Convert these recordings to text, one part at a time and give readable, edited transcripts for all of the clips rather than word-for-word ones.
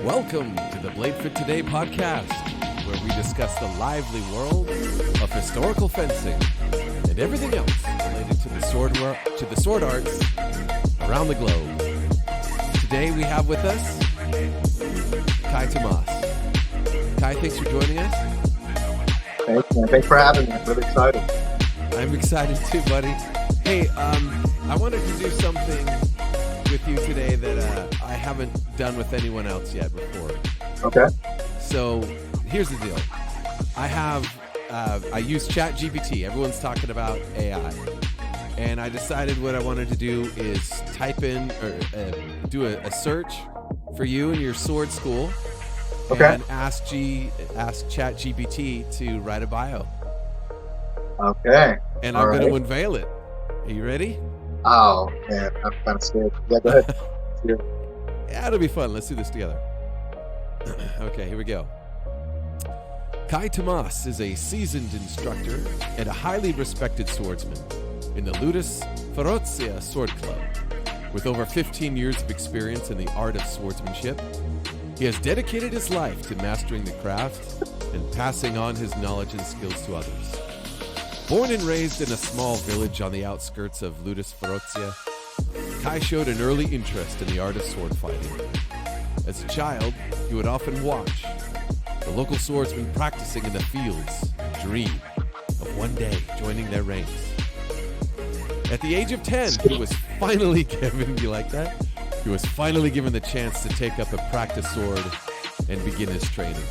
Welcome to the Blade Fit Today podcast, where we discuss the lively world of historical fencing and everything else related to the sword arts around the globe. Today we have with us Kai Tomas. Kai, thanks for joining us. Thanks, man. Thanks for having me. I'm really excited. I'm excited too, buddy. Hey, I wanted to do something with you today that I haven't done with anyone else yet before. Okay. So here's the deal. I use ChatGPT. Everyone's talking about AI. And I decided what I wanted to do is type in or do a search for you and your sword school. Okay. And ask ChatGPT to write a bio. Okay. And I'm going to unveil it. Are you ready? Oh, man. I'm kind of scared. Yeah, go ahead. Yeah, it'll be fun. Let's do this together. Okay, here we go. Kai Tomas is a seasoned instructor and a highly respected swordsman in the Ludus Ferocia Sword Club. With over 15 years of experience in the art of swordsmanship, he has dedicated his life to mastering the craft and passing on his knowledge and skills to others. Born and raised in a small village on the outskirts of Ludus Ferocia, Kai showed an early interest in the art of sword fighting. As a child, he would often watch the local swordsmen practicing in the fields, dream of one day joining their ranks. At the age of 10, he was finally given, you like that? He was finally given the chance to take up a practice sword and begin his training.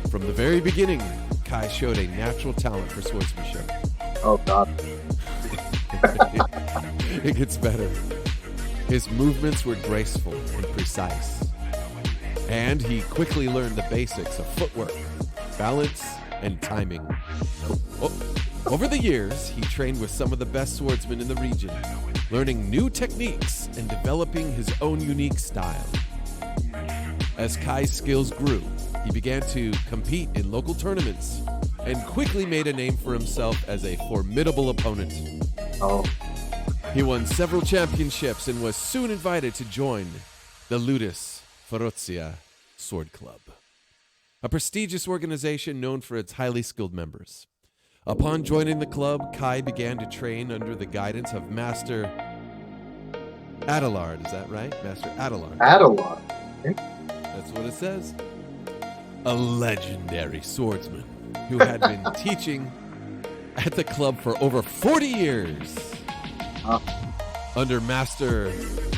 From the very beginning, Kai showed a natural talent for swordsmanship. Oh, God. It gets better. His movements were graceful and precise. And he quickly learned the basics of footwork, balance, and timing. Over the years, he trained with some of the best swordsmen in the region, learning new techniques and developing his own unique style. As Kai's skills grew, he began to compete in local tournaments and quickly made a name for himself as a formidable opponent. Oh. He won several championships and was soon invited to join the Ludus Ferocia Sword Club, a prestigious organization known for its highly skilled members. Upon joining the club, Kai began to train under the guidance of Master Adelard. Is that right? Master Adelard. Adelard. That's what it says. A legendary swordsman who had been teaching at the club for over 40 years. Under Master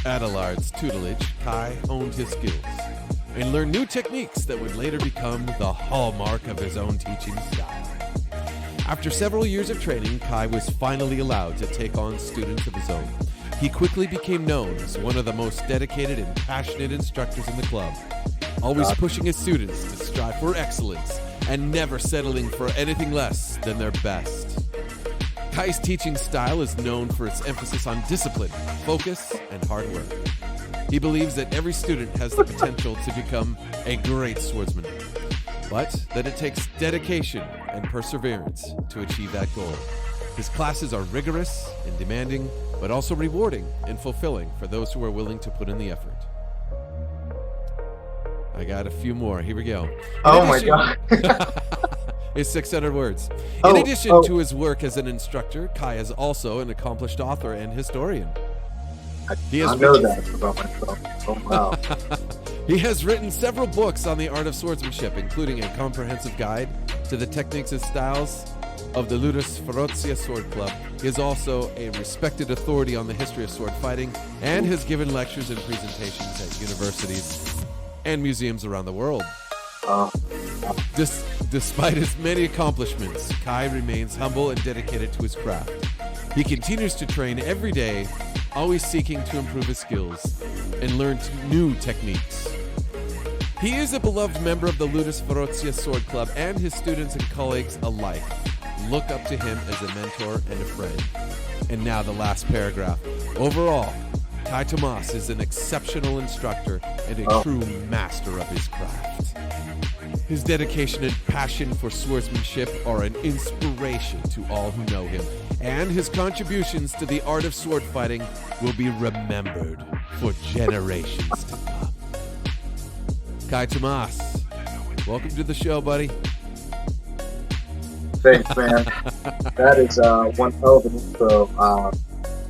Adelard's tutelage, Kai honed his skills and learned new techniques that would later become the hallmark of his own teaching style. After several years of training, Kai was finally allowed to take on students of his own. He quickly became known as one of the most dedicated and passionate instructors in the club, always pushing his students to strive for excellence and never settling for anything less than their best. Kai's teaching style is known for its emphasis on discipline, focus, and hard work. He believes that every student has the potential to become a great swordsman, but that it takes dedication and perseverance to achieve that goal. His classes are rigorous and demanding, but also rewarding and fulfilling for those who are willing to put in the effort. I got a few more. Here we go. My God. It's 600 words. In addition to his work as an instructor, Kai is also an accomplished author and historian. I know that about myself. Oh, wow. He has written several books on the art of swordsmanship, including a comprehensive guide to the techniques and styles of the Ludus Ferocia Sword Club. He is also a respected authority on the history of sword fighting and has given lectures and presentations at universities and museums around the world. Despite his many accomplishments, Kai remains humble and dedicated to his craft. He continues to train every day, always seeking to improve his skills and learn new techniques. He is a beloved member of the Ludus Ferocia Sword Club, and his students and colleagues alike look up to him as a mentor and a friend. And now the last paragraph. Overall, Kai Tomas is an exceptional instructor and a true master of his craft. His dedication and passion for swordsmanship are an inspiration to all who know him, and his contributions to the art of sword fighting will be remembered for generations to come. Kai Tomas, welcome to the show, buddy. Thanks, man. That is one hell of an intro.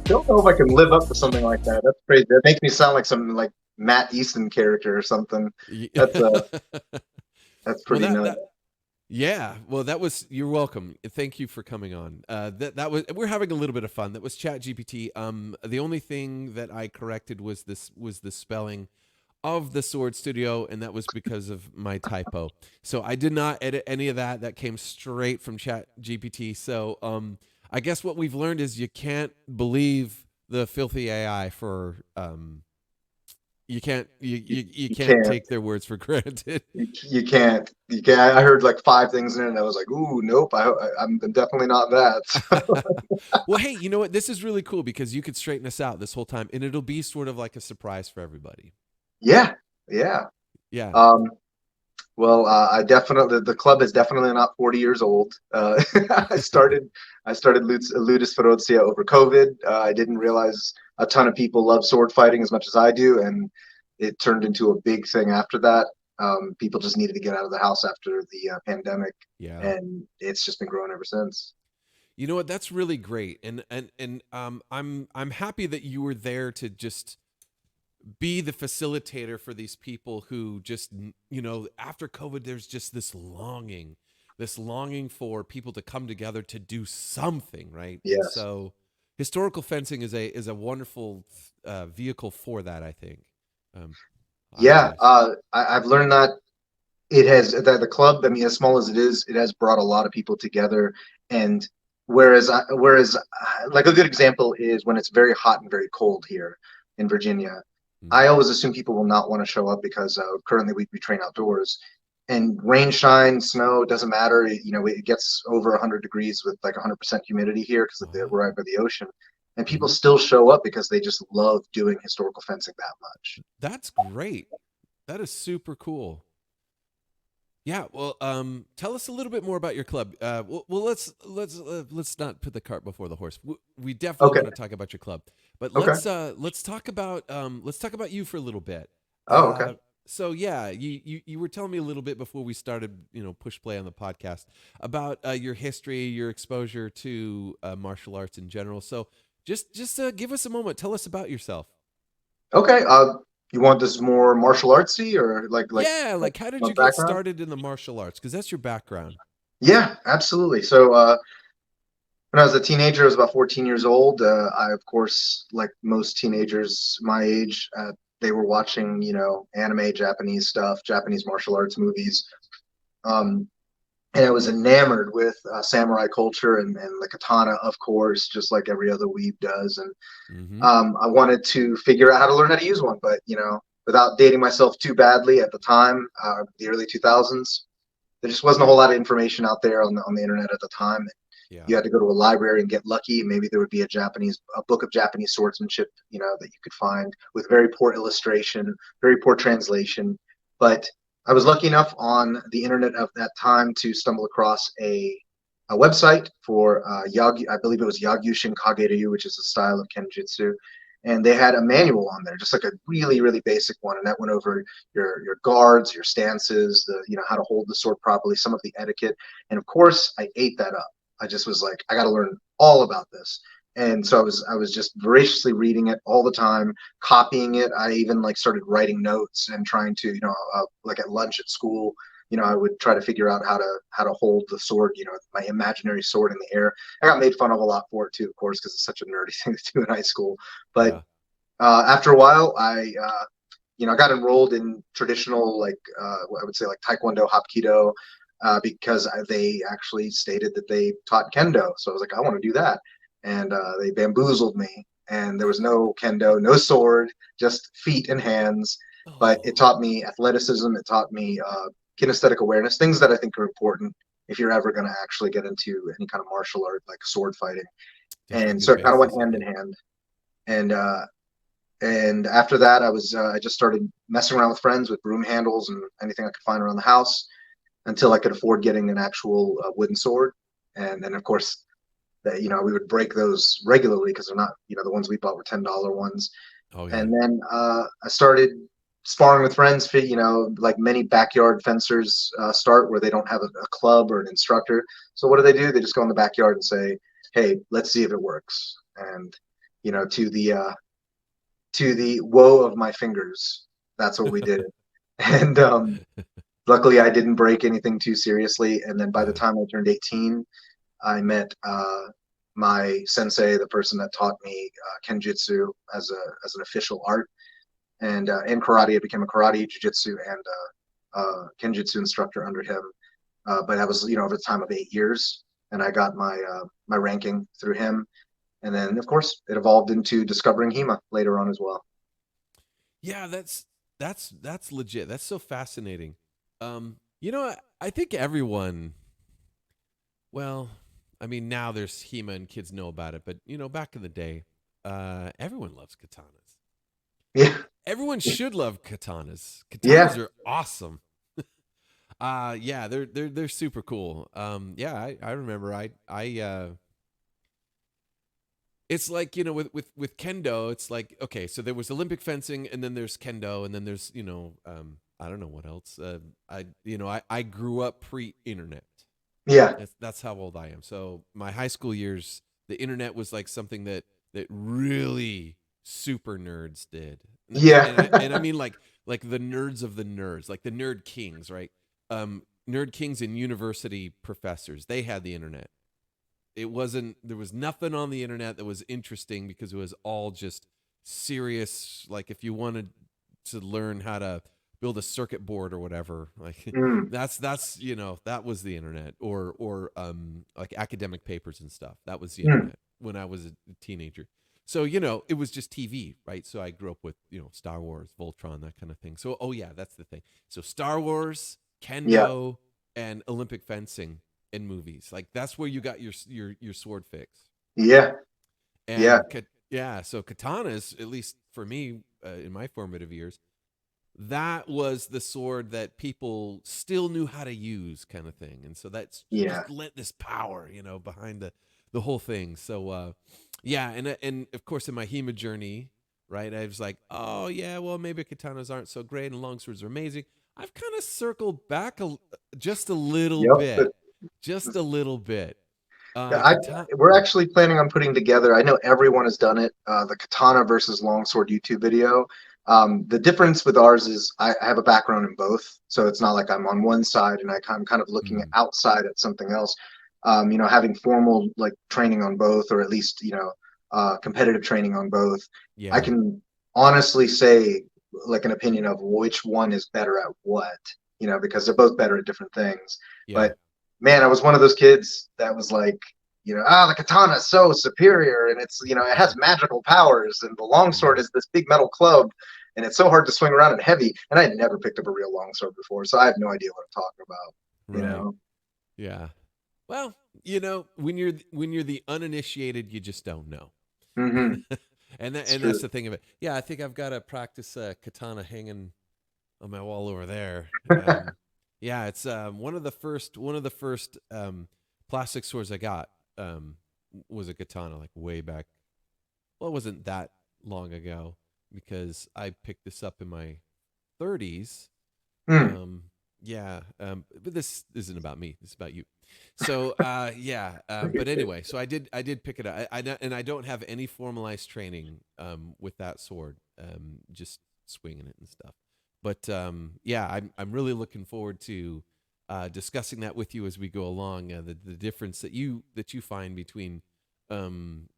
Don't know if I can live up to something like that. That's crazy. That makes me sound like some like Matt Easton character or something. That's pretty nuts. Yeah, well, you're welcome. Thank you for coming on. That was, we're having a little bit of fun. That was ChatGPT. The only thing that I corrected was the spelling of the Sword Studio, and that was because of my typo. So I did not edit any of that. That came straight from ChatGPT. So I guess what we've learned is you can't believe the filthy AI for you can't take their words for granted. You can't. I heard like 5 things in it, and I was like, "Ooh, nope. I'm definitely not that." Well, hey, you know what? This is really cool because you could straighten us out this whole time, and it'll be sort of like a surprise for everybody. Yeah. Well, the club is definitely not 40 years old. I started Ludus Ferocia over COVID. I didn't realize a ton of people love sword fighting as much as I do, and it turned into a big thing after that. People just needed to get out of the house after the pandemic, and it's just been growing ever since. You know what? That's really great, and I'm happy that you were there to just be the facilitator for these people who just, after COVID, there's just this longing for people to come together to do something, right? Yes. And so historical fencing is a wonderful vehicle for that, I think. I've learned that it has the club. I mean, as small as it is, it has brought a lot of people together. And whereas like a good example is when it's very hot and very cold here in Virginia, I always assume people will not want to show up because currently we train outdoors, and rain, shine, snow, doesn't matter. It gets over 100 degrees with like 100% humidity here because we're right by the ocean. And people still show up because they just love doing historical fencing that much. That's great. That is super cool. Yeah. Well, tell us a little bit more about your club. Well, let's not put the cart before the horse. We definitely want to talk about your club, but let's talk about you for a little bit. Oh, okay. So yeah, you were telling me a little bit before we started, push play on the podcast about your history, your exposure to martial arts in general. So just give us a moment. Tell us about yourself. Okay. You want this more martial artsy or like how did you get started in the martial arts? Because that's your background. Yeah, absolutely. So when I was a teenager, I was about 14 years old. I, of course, like most teenagers my age, they were watching, anime, Japanese stuff, Japanese martial arts movies. And I was enamored with samurai culture and the katana, of course, just like every other weeb does. And I wanted to figure out how to learn how to use one, but, without dating myself too badly at the time, the early 2000s, there just wasn't a whole lot of information out there on the internet at the time. Yeah. You had to go to a library and get lucky. Maybe there would be a book of Japanese swordsmanship, that you could find with very poor illustration, very poor translation. But I was lucky enough on the internet of that time to stumble across a website for I believe it was Yagyushin Kageryu, which is a style of Kenjutsu. And they had a manual on there, just like a really, really basic one. And that went over your guards, your stances, how to hold the sword properly, some of the etiquette. And of course, I ate that up. I just was like, I got to learn all about this. And so I was just voraciously reading it all the time, copying it. I even started writing notes and trying to, like at lunch at school, I would try to figure out how to hold the sword, my imaginary sword in the air. I got made fun of a lot for it too, of course, because it's such a nerdy thing to do in high school. But after a while, I got enrolled in traditional, I would say Taekwondo, Hapkido, because they actually stated that they taught Kendo. So I was like, I want to do that. And they bamboozled me. And there was no Kendo, no sword, just feet and hands. But it taught me athleticism. It taught me kinesthetic awareness, things that I think are important if you're ever going to actually get into any kind of martial art like sword fighting. And so it kind of went hand in hand. And after that, I just started messing around with friends with broom handles and anything I could find around the house until I could afford getting an actual wooden sword. And then, of course, we would break those regularly because they're not, the ones we bought were $10 ones. Oh, yeah. And then I started sparring with friends, like many backyard fencers start, where they don't have a club or an instructor. So what do? They just go in the backyard and say, "Hey, let's see if it works." And to the woe of my fingers, that's what we did. And luckily, I didn't break anything too seriously. And then by the time I turned 18, I met my sensei, the person that taught me Kenjutsu as an official art. And in karate, I became a karate, jiu-jitsu, and Kenjutsu instructor under him. But that was, over the time of 8 years, and I got my ranking through him. And then, of course, it evolved into discovering HEMA later on as well. Yeah, that's legit. That's so fascinating. I think everyone. Well, I mean, now there's HEMA and kids know about it, but back in the day, everyone loves katanas. Yeah, Everyone should love katanas. yeah, Katanas are awesome. Yeah, they're super cool. Yeah, I remember it's like, with kendo, it's like, okay, so there was Olympic fencing, and then there's kendo, and then there's, I don't know what else. I grew up pre-internet. yeah, That's how old I am. So my high school years, the internet was like something that really super nerds did. yeah, And I mean, like the nerds of the nerds, like the nerd kings, right? Nerd kings and university professors, they had the internet. There was nothing on the internet that was interesting, because it was all just serious. Like, if you wanted to learn how to build a circuit board or whatever, like mm, that was the internet, or like academic papers and stuff. That was the mm, internet when I was a teenager. So, it was just TV, right? So I grew up with, Star Wars, Voltron, that kind of thing. So, oh yeah, that's the thing. So Star Wars, yeah, kendo, and Olympic fencing in movies. Like, that's where you got your sword fix. yeah, yeah, And yeah, so katanas, at least for me, in my formative years, that was the sword that people still knew how to use, kind of thing. And so that's yeah, just lent this power, behind the whole thing. So yeah, and of course, in my HEMA journey, right, I was like, oh yeah, well, maybe katanas aren't so great and longswords are amazing. I've kind of circled back just a little yep. bit, just a little bit. Yeah, Katana. we're actually planning on putting together. I know everyone has done it. The katana versus longsword YouTube video. The difference with ours is I have a background in both, so it's not like I'm on one side and I'm kind of looking Mm, outside at something else. Having formal like training on both, or at least competitive training on both, I yeah, can honestly say like an opinion of which one is better at what. Because they're both better at different things. yeah, But man, I was one of those kids that was like, the katana is so superior, and it has magical powers, and the longsword yeah, is this big metal club, and it's so hard to swing around and heavy. And I had never picked up a real longsword before, so I have no idea what I'm talking about. You right, know? yeah. Well, when you're the uninitiated, you just don't know. Mm-hmm. It's And that's true. the thing of it. Yeah, I think I've got to practice katana hanging on my wall over there. Yeah, it's one of the first plastic swords I got was a katana, like way back. Well, it wasn't that long ago, because I picked this up in my 30s. Mm. Um, yeah, but this isn't about me. This is about you. So, yeah. But anyway, so I did pick it up. And I don't have any formalized training with that sword. Just swinging it and stuff. But yeah, I'm really looking forward to discussing that with you as we go along. The difference that you find between um,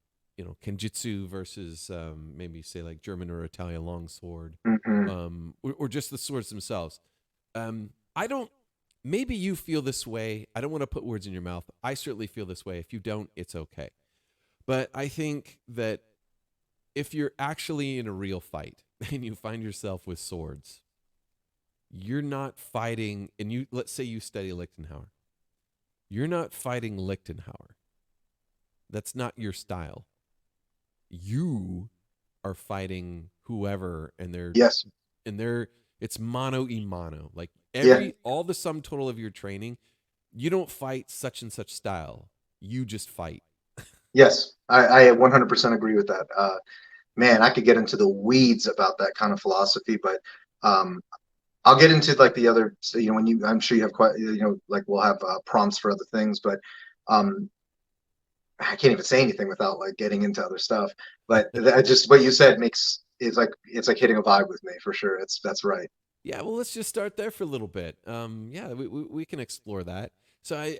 kenjutsu versus maybe say like German or Italian longsword, Mm-hmm. or just the swords themselves. I don't. Maybe you feel this way. I don't want to put words in your mouth. I certainly feel this way. If you don't, it's okay. But I think that if you're actually in a real fight and you find yourself with swords, you're not fighting. And let's say you study Lichtenauer. You're not fighting Lichtenauer. That's not your style. You are fighting whoever, Yes. and they're it's mano y mano. Like, Yeah. all the sum total of your training, you don't fight such and such style. You just fight. Yes. I 100% agree with that. Man, I could get into the weeds about that kind of philosophy, but Um, I'll get into like the other, when I'm sure you have quite, like we'll have prompts for other things, but um, I can't even say anything without like getting into other stuff. But just what you said it's like hitting a vibe with me for sure. That's right. Yeah, well, let's just start there for a little bit. Yeah, we can explore that. So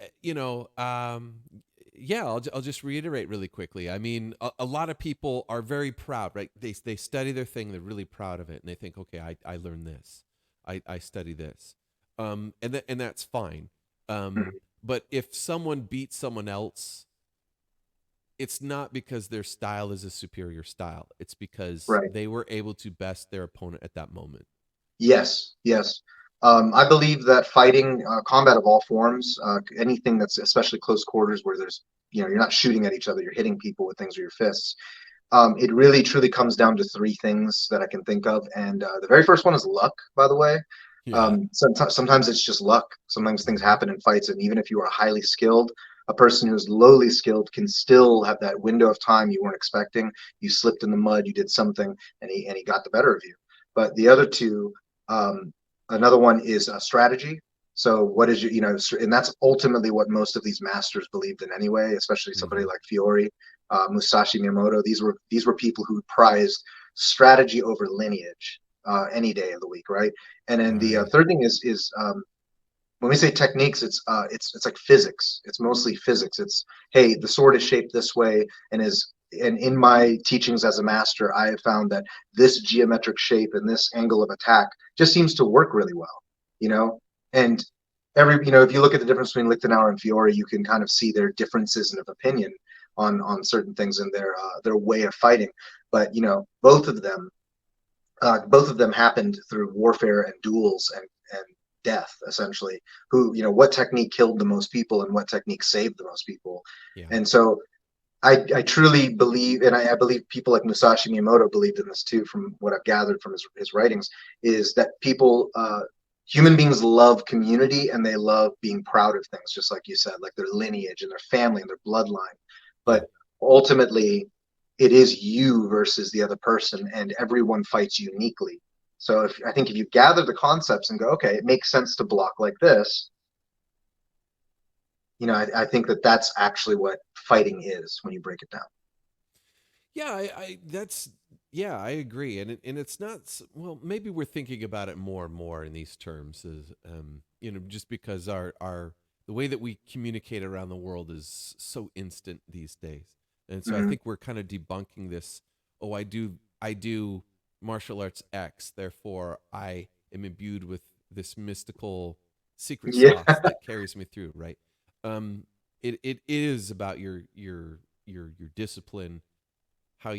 yeah, I'll just reiterate really quickly. I mean, a lot of people are very proud, right? They study their thing, they're really proud of it, and they think, okay, I learned this, I study this, and that's fine. Mhm. But if someone beats someone else, it's not because their style is a superior style. It's because Right. they were able to best their opponent at that moment. Yes, yes. I believe that fighting, combat of all forms, anything that's especially close quarters where there's, you're not shooting at each other, you're hitting people with things with your fists. It really truly comes down to three things that I can think of. And the very first one is luck, by the way. Yeah. Sometimes it's just luck. Sometimes things Mm-hmm. happen in fights. And even if you are highly skilled, a person who's lowly skilled can still have that window of time you weren't expecting. You slipped in the mud, you did something, and he got the better of you. But the other two, um, another one is strategy. So what is and that's ultimately what most of these masters believed in anyway, especially somebody Mm-hmm. like Fiore, Musashi Miyamoto. These were people who prized strategy over lineage any day of the week, right? And then the Right. third thing is when we say techniques, it's like physics. It's mostly physics. It's, hey, the sword is shaped this way, and in my teachings as a master, I have found that this geometric shape and this angle of attack just seems to work really well, you know. And if you look at the difference between Lichtenauer and Fiore, you can kind of see their differences of opinion on certain things in their way of fighting. But both of them happened through warfare and duels and death, essentially. What technique killed the most people and what technique saved the most people. Yeah. And so I truly believe, and I believe people like Musashi Miyamoto believed in this too, from what I've gathered from his writings, is that human beings love community and they love being proud of things, just like you said, like their lineage and their family and their bloodline. Yeah. But ultimately, it is you versus the other person, and everyone fights uniquely. So I think if you gather the concepts and go, okay, it makes sense to block like this, I think that that's actually what fighting is when you break it down. Yeah, I that's yeah, I agree, and it's not well. Maybe we're thinking about it more and more in these terms, is just because our the way that we communicate around the world is so instant these days, and so I Mm-hmm. think we're kind of debunking this. Oh, I do martial arts X, therefore I am imbued with this mystical secret Yeah. sauce that carries me through. Right? It is about your discipline, how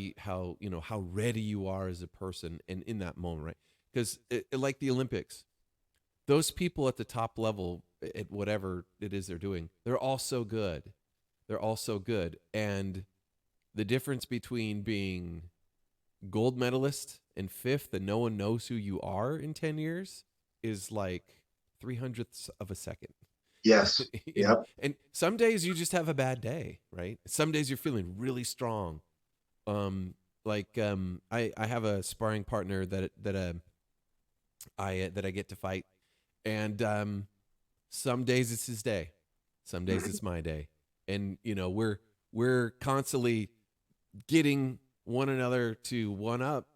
ready you are as a person and in that moment, right? Because like the Olympics, those people at the top level at whatever it is they're doing, they're all so good. They're all so good. And the difference between being gold medalist and fifth and no one knows who you are in 10 years is like 300ths of a second. Yes. Yep. And some days you just have a bad day, right? Some days you're feeling really strong. I have a sparring partner that I get to fight, and some days it's his day, some days it's my day, and we're constantly getting one another to one up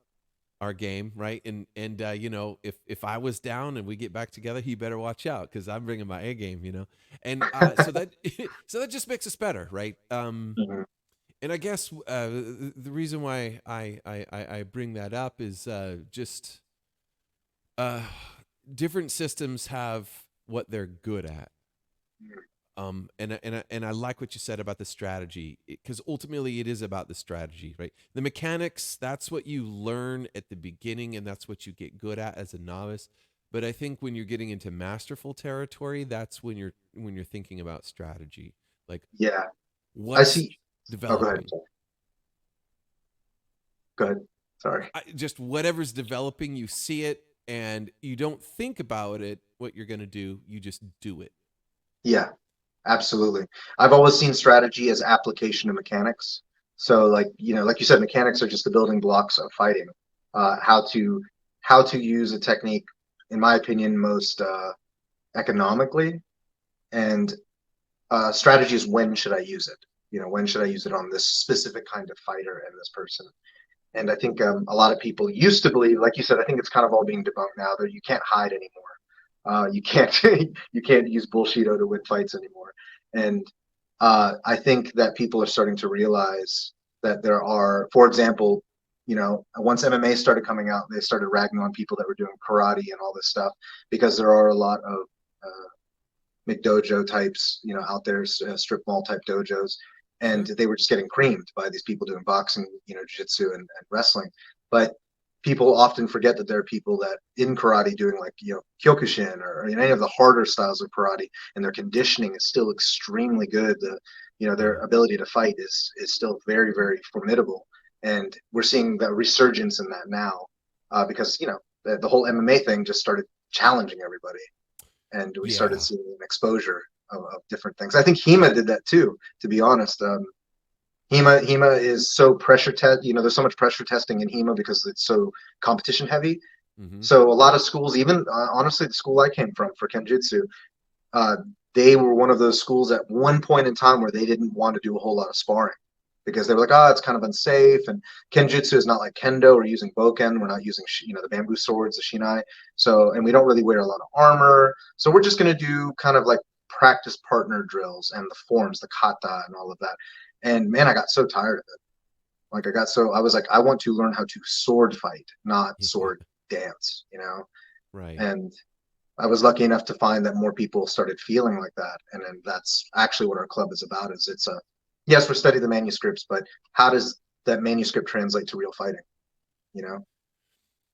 our game, right? And if I was down and we get back together, he better watch out because I'm bringing my A game. And so that so that just makes us better, right? Mhm. And I guess the reason why I bring that up is just uh, different systems have what they're good at. And I like what you said about the strategy because ultimately it is about the strategy, right? The mechanics, that's what you learn at the beginning and that's what you get good at as a novice. But I think when you're getting into masterful territory, that's when you're thinking about strategy, like Yeah. I what's see. Oh, go ahead. developing. Sorry. Go ahead. Sorry. Just whatever's developing, you see it and you don't think about it, what you're going to do, you just do it. Yeah. Absolutely. I've always seen strategy as application of mechanics. So like you said, mechanics are just the building blocks of fighting. How to how to use a technique, in my opinion, most economically, and strategy is when should I use it? When should I use it on this specific kind of fighter and this person? And I think a lot of people used to believe, like you said, I think it's kind of all being debunked now that you can't hide anymore. You can't you can't use bullshito to win fights anymore. And I think that people are starting to realize that there are, for example, once MMA started coming out, they started ragging on people that were doing karate and all this stuff because there are a lot of McDojo types, out there, strip mall type dojos, and they were just getting creamed by these people doing boxing, jiu-jitsu and wrestling. But people often forget that there are people that in karate doing like, Kyokushin or any of the harder styles of karate, and their conditioning is still extremely good. Their ability to fight is still very, very formidable. And we're seeing the resurgence in that now because, the whole MMA thing just started challenging everybody. And we started seeing an exposure of different things. I think HEMA did that too, to be honest. HEMA is so pressure test. There's so much pressure testing in HEMA because it's so competition heavy. Mm-hmm. So a lot of schools, even honestly, the school I came from for Kenjutsu, they were one of those schools at one point in time where they didn't want to do a whole lot of sparring because they were like, it's kind of unsafe. And Kenjutsu is not like Kendo. We're using Boken. We're not using, the bamboo swords, the Shinai. So, and we don't really wear a lot of armor. So we're just going to do kind of like practice partner drills and the forms, the kata and all of that. And man, I got so tired of it. Like I was like, I want to learn how to sword fight, not sword dance, Right. And I was lucky enough to find that more people started feeling like that. And then that's actually what our club is about. It's yes, we're studying the manuscripts, but how does that manuscript translate to real fighting?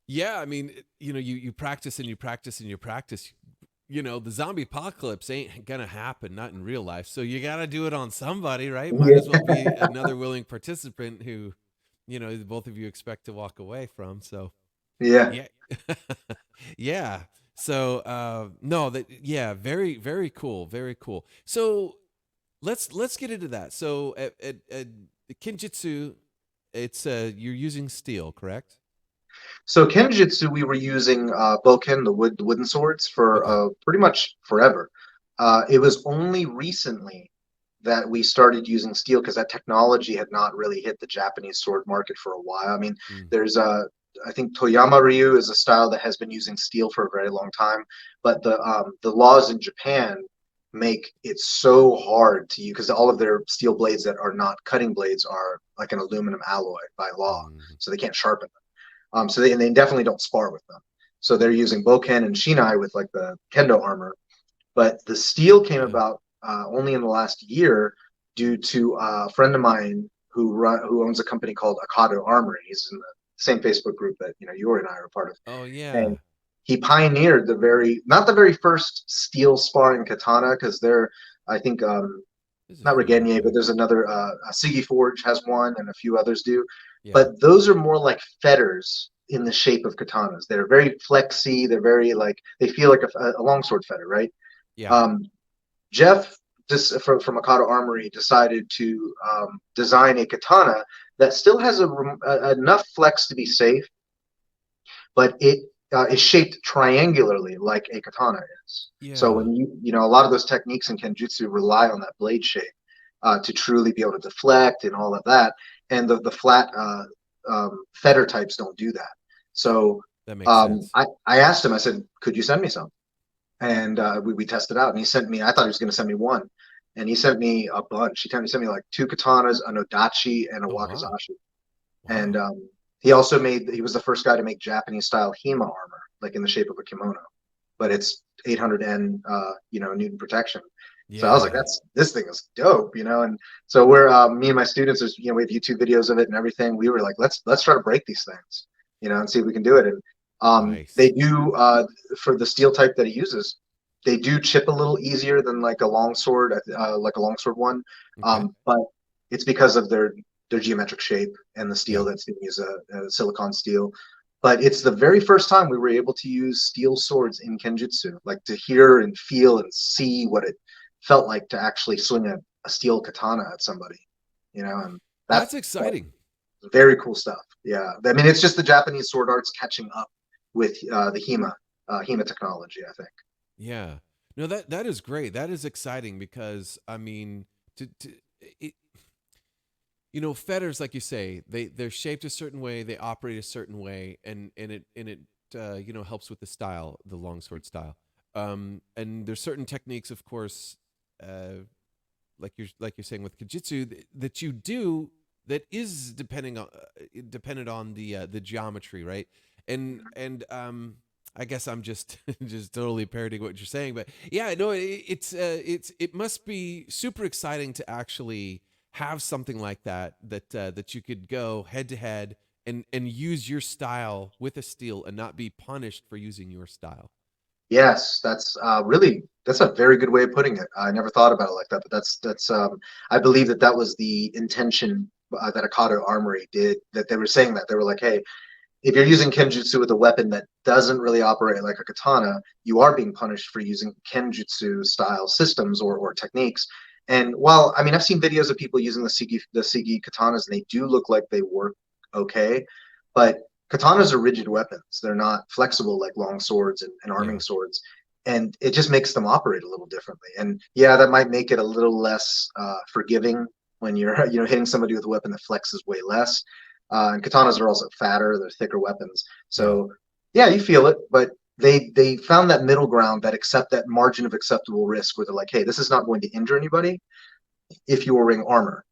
Yeah, I mean, you practice and you practice and you practice. The zombie apocalypse ain't gonna happen, not in real life. So you gotta do it on somebody, right? Might as well be another willing participant who, both of you expect to walk away from. So yeah. Yeah. So no, very, very cool. Very cool. So let's get into that. So at Kenjutsu, it's you're using steel, correct? So Kenjutsu, we were using Boken, the wooden swords, for pretty much forever. It was only recently that we started using steel because that technology had not really hit the Japanese sword market for a while. I mean, there's I think Toyama Ryu is a style that has been using steel for a very long time, but the laws in Japan make it so hard to use because all of their steel blades that are not cutting blades are like an aluminum alloy by law, so they can't sharpen them. So they definitely don't spar with them. So they're using Boken and Shinai with like the Kendo armor, but the steel came about only in the last year due to a friend of mine who owns a company called Akado Armory. He's in the same Facebook group that you and I are a part of. Oh yeah. And he pioneered not the very first steel sparring katana, because I think not Regenier, but there's another Sigi Forge has one, and a few others do. Yeah. But those are more like fetters in the shape of katanas. They're very flexy. They're very they feel like a longsword fetter, right? Yeah. Jeff, from Akado Armory, decided to design a katana that still has enough flex to be safe, but it is shaped triangularly like a katana is. Yeah. So when a lot of those techniques in Kenjutsu rely on that blade shape to truly be able to deflect and all of that, and the flat fetter types don't do that. So that makes sense. I asked him, I said, could you send me some? And we tested out, and he sent me, I thought he was going to send me one, and he sent me a bunch. He sent me like 2 katanas, an odachi, and a wakizashi. Wow. And he was the first guy to make Japanese style HEMA armor, like in the shape of a kimono, but it's 800 N, Newton protection. Yeah. So I was like, this thing is dope, And so we're me and my students, we have YouTube videos of it and everything. We were like, let's try to break these things, and see if we can do it. And nice. They do for the steel type that he uses, they do chip a little easier than like a longsword, one. Okay. But it's because of their geometric shape and the steel that's being used, a silicon steel. But it's the very first time we were able to use steel swords in Kenjutsu, like to hear and feel and see what it felt like to actually swing a steel katana at somebody, and that's exciting. Very cool stuff. Yeah. I mean, it's just the Japanese sword arts catching up with the HEMA technology, I think. Yeah. No, that is great. That is exciting because I mean, to it, fetters, like you say, they're shaped a certain way, they operate a certain way, and it helps with the style, the longsword style. And there's certain techniques, of course, like you're saying with Kenjutsu that you do that is dependent on the geometry, right? And I guess I'm just just totally parroting what you're saying, but yeah, no, it must be super exciting to actually have something like that you could go head to head and use your style with a steel and not be punished for using your style. Yes, that's that's a very good way of putting it. I never thought about it like that, but that's I believe that that was the intention that Akato Armory did. That they were saying that they were like, hey, if you're using Kenjutsu with a weapon that doesn't really operate like a katana, you are being punished for using Kenjutsu style systems or techniques. And while I mean, I've seen videos of people using the Sigi katanas, and they do look like they work okay, but katanas are rigid weapons. They're not flexible like long swords and Yeah. arming swords, and it just makes them operate a little differently. And yeah, that might make it a little less forgiving when you're hitting somebody with a weapon that flexes way less. And katanas are also fatter; they're thicker weapons. Yeah. So yeah, you feel it, but they found that middle ground, that margin of acceptable risk, where they're like, hey, this is not going to injure anybody if you were wearing armor.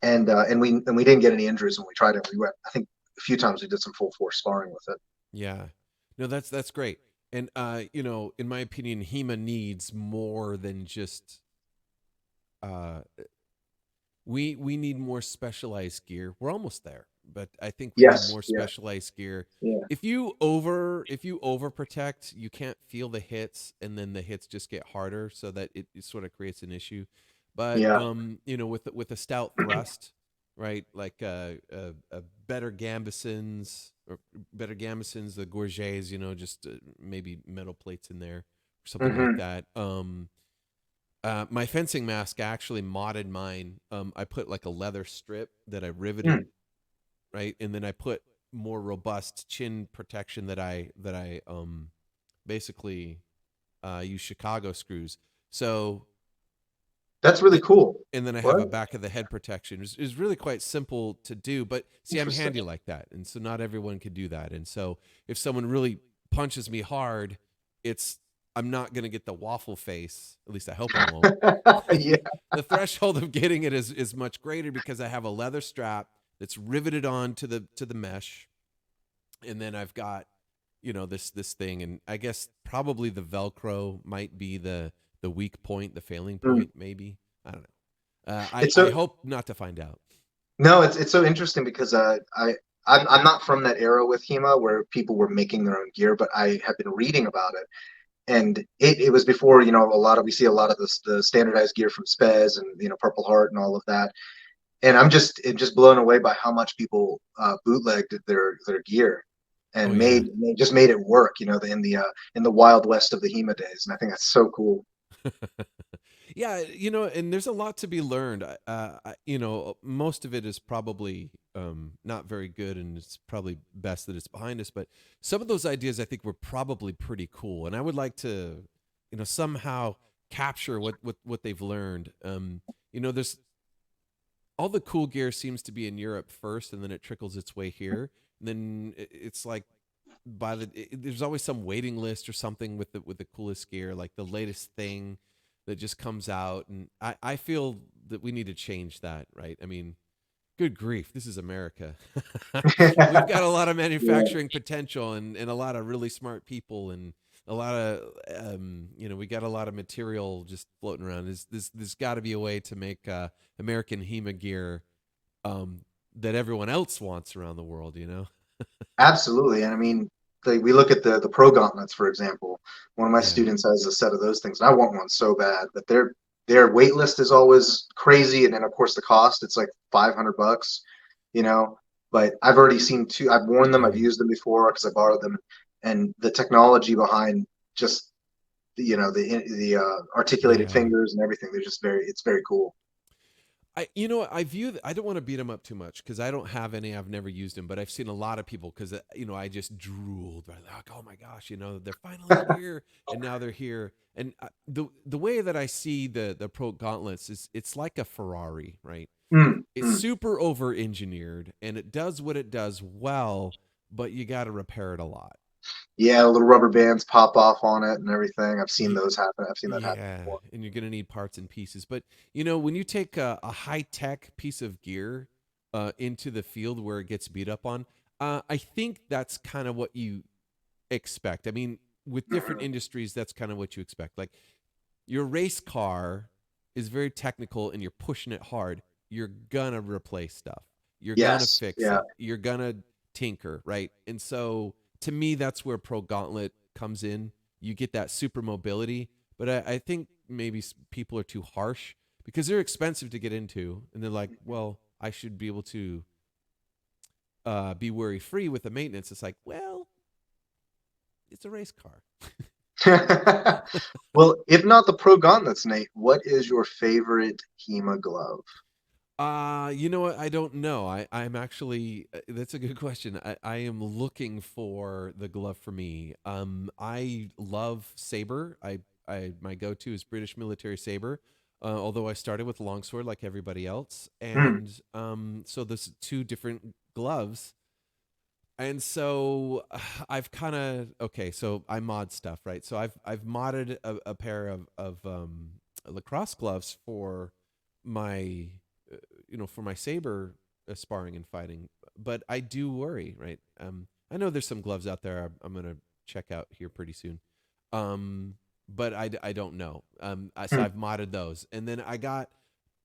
And we didn't get any injuries when we tried it. We went, I think, a few times we did some full force sparring with it. Yeah. No, that's great. And in my opinion, HEMA needs more than just uh we need more specialized gear. We're almost there, but I think we need Yes, more yeah, specialized gear. yeah. If you over protect, you can't feel the hits, and then the hits just get harder, so that it sort of creates an issue. But Yeah. with a stout thrust, right? Like better gambesons or better gambesons, the gorgets, just maybe metal plates in there or something like Hmm. that. My fencing mask, I actually modded mine. I put like a leather strip that I riveted, Mm. right, and then I put more robust chin protection that I basically use Chicago screws. So That's really and, cool. and then I have What? a back of the head protection. It's really quite simple to do, but see, I'm Interesting. handy like that, and so not everyone can do that. And so if someone really punches me hard, it's I'm not gonna get the waffle face. At least I hope I won't. Yeah. The threshold of getting it is much greater because I have a leather strap that's riveted on to the mesh, and then I've got this thing, and I guess probably the Velcro might be the weak point, the failing Mm. point, maybe. I don't know. I It's I so hope not to find out. No, it's so interesting because I'm not from that era with HEMA where people were making their own gear, but I have been reading about it, and it was before we see a lot of the standardized gear from Spez and Purple Heart and all of that, and I'm just blown away by how much people bootlegged their gear Oh and yeah. just made it work, in the wild west of the HEMA days, and I think that's so cool. Yeah, and there's a lot to be learned. Most of it is probably not very good, and it's probably best that it's behind us. But some of those ideas I think were probably pretty cool, and I would like to, somehow capture what they've learned. There's all the cool gear seems to be in Europe first, and then it trickles its way here. And then it's like there's always some waiting list or something with the coolest gear, like the latest thing that just comes out, and I feel that we need to change that, right? I mean, good grief, this is America. We've got a lot of Yeah, manufacturing potential and a lot of really smart people and a lot of we got a lot of material just floating around. There's got to be a way to make American HEMA gear um, that everyone else wants around the world. absolutely. And I mean, we look at the pro gauntlets, for example. One of my Yeah, students has a set of those things, and I want one so bad, but their wait list is always crazy, and then of course the cost, it's like $500, you know. But I've already seen two. I've worn them. I've yeah, used them before because I borrowed them, and the technology behind just the articulated yeah. fingers and everything. They're just very. It's very cool. I don't want to beat them up too much because I don't have any. I've never used them, but I've seen a lot of people because I just drooled. Like, oh my gosh, they're finally here, and now they're here. And the way that I see the pro gauntlets is it's like a Ferrari, right? Mm, It's mm. super over engineered, and it does what it does well, but you got to repair it a lot. Yeah, little rubber bands pop off on it and everything. I've seen Ye- those happen. I've seen that happen Yeah, before. and you're gonna need parts and pieces. But when you take a high tech piece of gear into the field where it gets beat up on, I think that's kind of what you expect. I mean, with different Mhm. industries, that's kind of what you expect. Like your race car is very technical, and you're pushing it hard. You're gonna replace stuff. You're gonna Yes. fix Yeah. it. You're gonna tinker, right? And so to me, that's where Pro Gauntlet comes in. You get that super mobility, but I think maybe people are too harsh because they're expensive to get into, and they're like, well, I should be able to be worry free with the maintenance. It's like, well, it's a race car. Well, if not the Pro Gauntlets, Nate, what is your favorite HEMA glove? You know what? I don't know. I'm actually, that's a good question. I am looking for the glove for me. I love saber. My go-to is British military saber. Although I started with longsword like everybody else, Mm, and so there's two different gloves. And so I've kind of okay. So I mod stuff, right? So I've modded a pair of lacrosse gloves for my for my saber sparring and fighting. But I do worry, right? I know there's some gloves out there I'm gonna check out here pretty soon. But I don't know. So mm. I've modded those, and then I got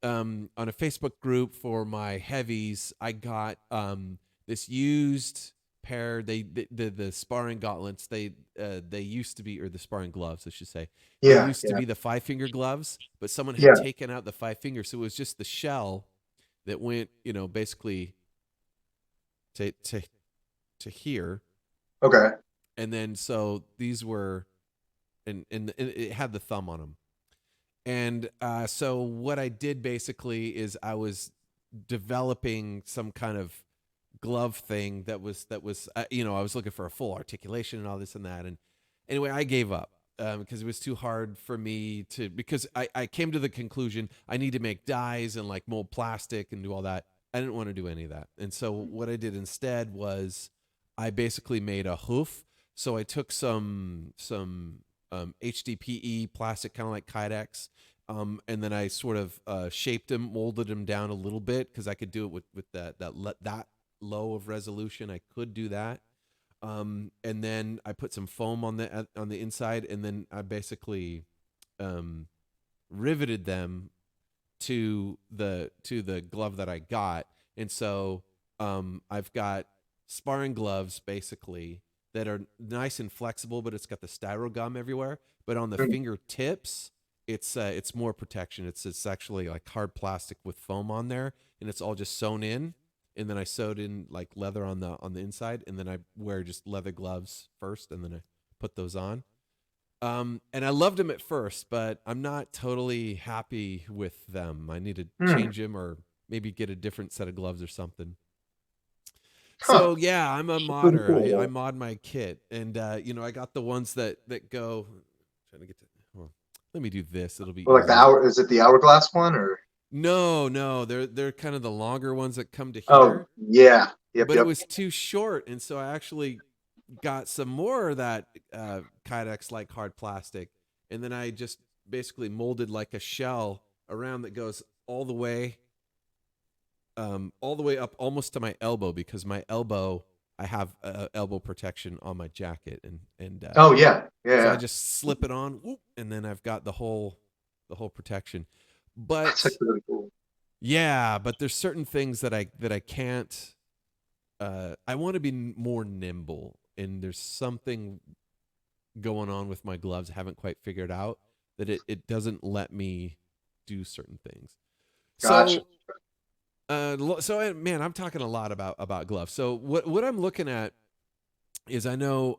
on a Facebook group for my heavies. I got this used pair. The sparring gauntlets. They used to be, or the sparring gloves, I should say. They Yeah. used to Yeah. be the 5 finger gloves, but someone had Yeah. taken out the 5 fingers, so it was just the shell that went, basically to to here, Okay. and then so these were, and it had the thumb on them. And so what I did basically is I was developing some kind of glove thing I was looking for a full articulation and all this and that. And anyway, I gave up because it was too hard for me to, because I came to the conclusion I need to make dies and like mold plastic and do all that. I didn't want to do any of that. And so what I did instead was I basically made a hoof. So I took some HDPE plastic, kind of like Kydex, and then I sort of shaped him, molded him down a little bit because I could do it with that low of resolution. I could do that, and then I put some foam on the inside, and then I basically um, riveted them to the glove that I got, and so I've got sparring gloves basically that are nice and flexible, but it's got the styro gum everywhere. But on the Mm. fingertips, it's more protection. It's actually like hard plastic with foam on there, and it's all just sewn in. And then I sewed in like leather on the inside, and then I wear just leather gloves first, and then I put those on. And I loved them at first, but I'm not totally happy with them. I need to Mm. change them or maybe get a different set of gloves or something. Huh. So yeah, I'm a That's pretty modder. I cool. mod my kit, and I got the ones that go. Trying to get to. Well, let me do this. It'll be Well, like the easier. hour, is it the hourglass one or? No, no, they're kind of the longer ones that come to Oh, here, yeah. Yep. but it Yep. was too short, and so I actually got some more of that Kydex like hard plastic, and then I just basically molded like a shell around that goes all the way up almost to my elbow, because my elbow, I have elbow protection on my jacket, and Oh, yeah. Yeah. so I Yeah. just slip it on, whoop, and then I've got the whole protection. That's But actually really cool. yeah, but there's certain things that I can't. I want to be more nimble, and there's something going on with my gloves I haven't quite figured out, that it doesn't let me do certain things. Gotcha. So man, I'm talking a lot about gloves. So what I'm looking at is, I know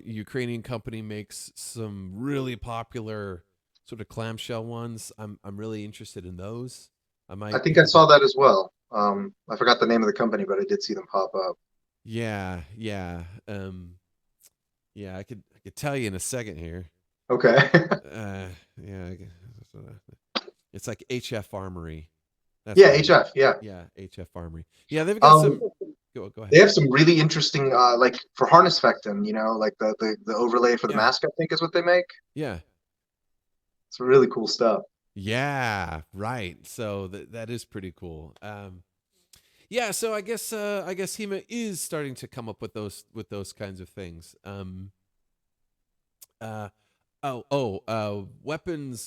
Ukrainian company makes some really popular sort of clamshell ones. I'm really interested in those. I might think I pick up a. saw that as well. I forgot the name of the company, but I did see them pop up. Yeah, yeah, yeah. I could tell you in a second here. Okay. Uh, yeah, it's like HF Armory. That's Yeah, what it is. HF. Yeah. Yeah, HF Armory. Yeah, they've got Um, some. Go they ahead. have some really interesting, like for harness fectum, like the overlay for the Yeah, mask, I think is what they make. yeah, It's really cool stuff. yeah. Right. So that is pretty cool. Yeah. So I guess HEMA is starting to come up with those kinds of things. Uh, weapon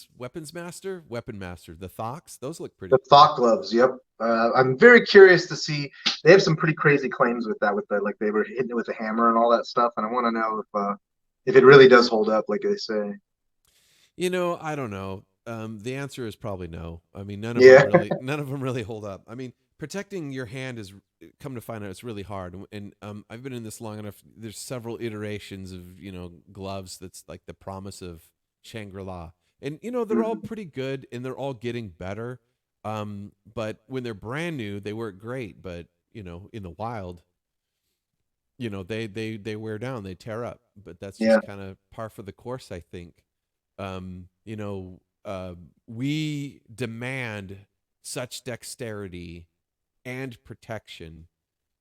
master, the Thox. Those look pretty The cool. thought gloves. Yep. I'm very curious to see. They have some pretty crazy claims with that, with the like they were hitting it with a hammer and all that stuff, and I want to know if it really does hold up, like they say. I don't know. The answer is probably no. I mean, Yeah. none of them really hold up. I mean, protecting your hand is, come to find out, it's really hard. And I've been in this long enough. There's several iterations of gloves that's like the promise of Shangri-La, and they're all Mhm. pretty good, and they're all getting better. But when they're brand new, they work great. But in the wild, they wear down, they tear up. But that's Yeah. just kind of par for the course, I think. um, you know, we demand such dexterity and protection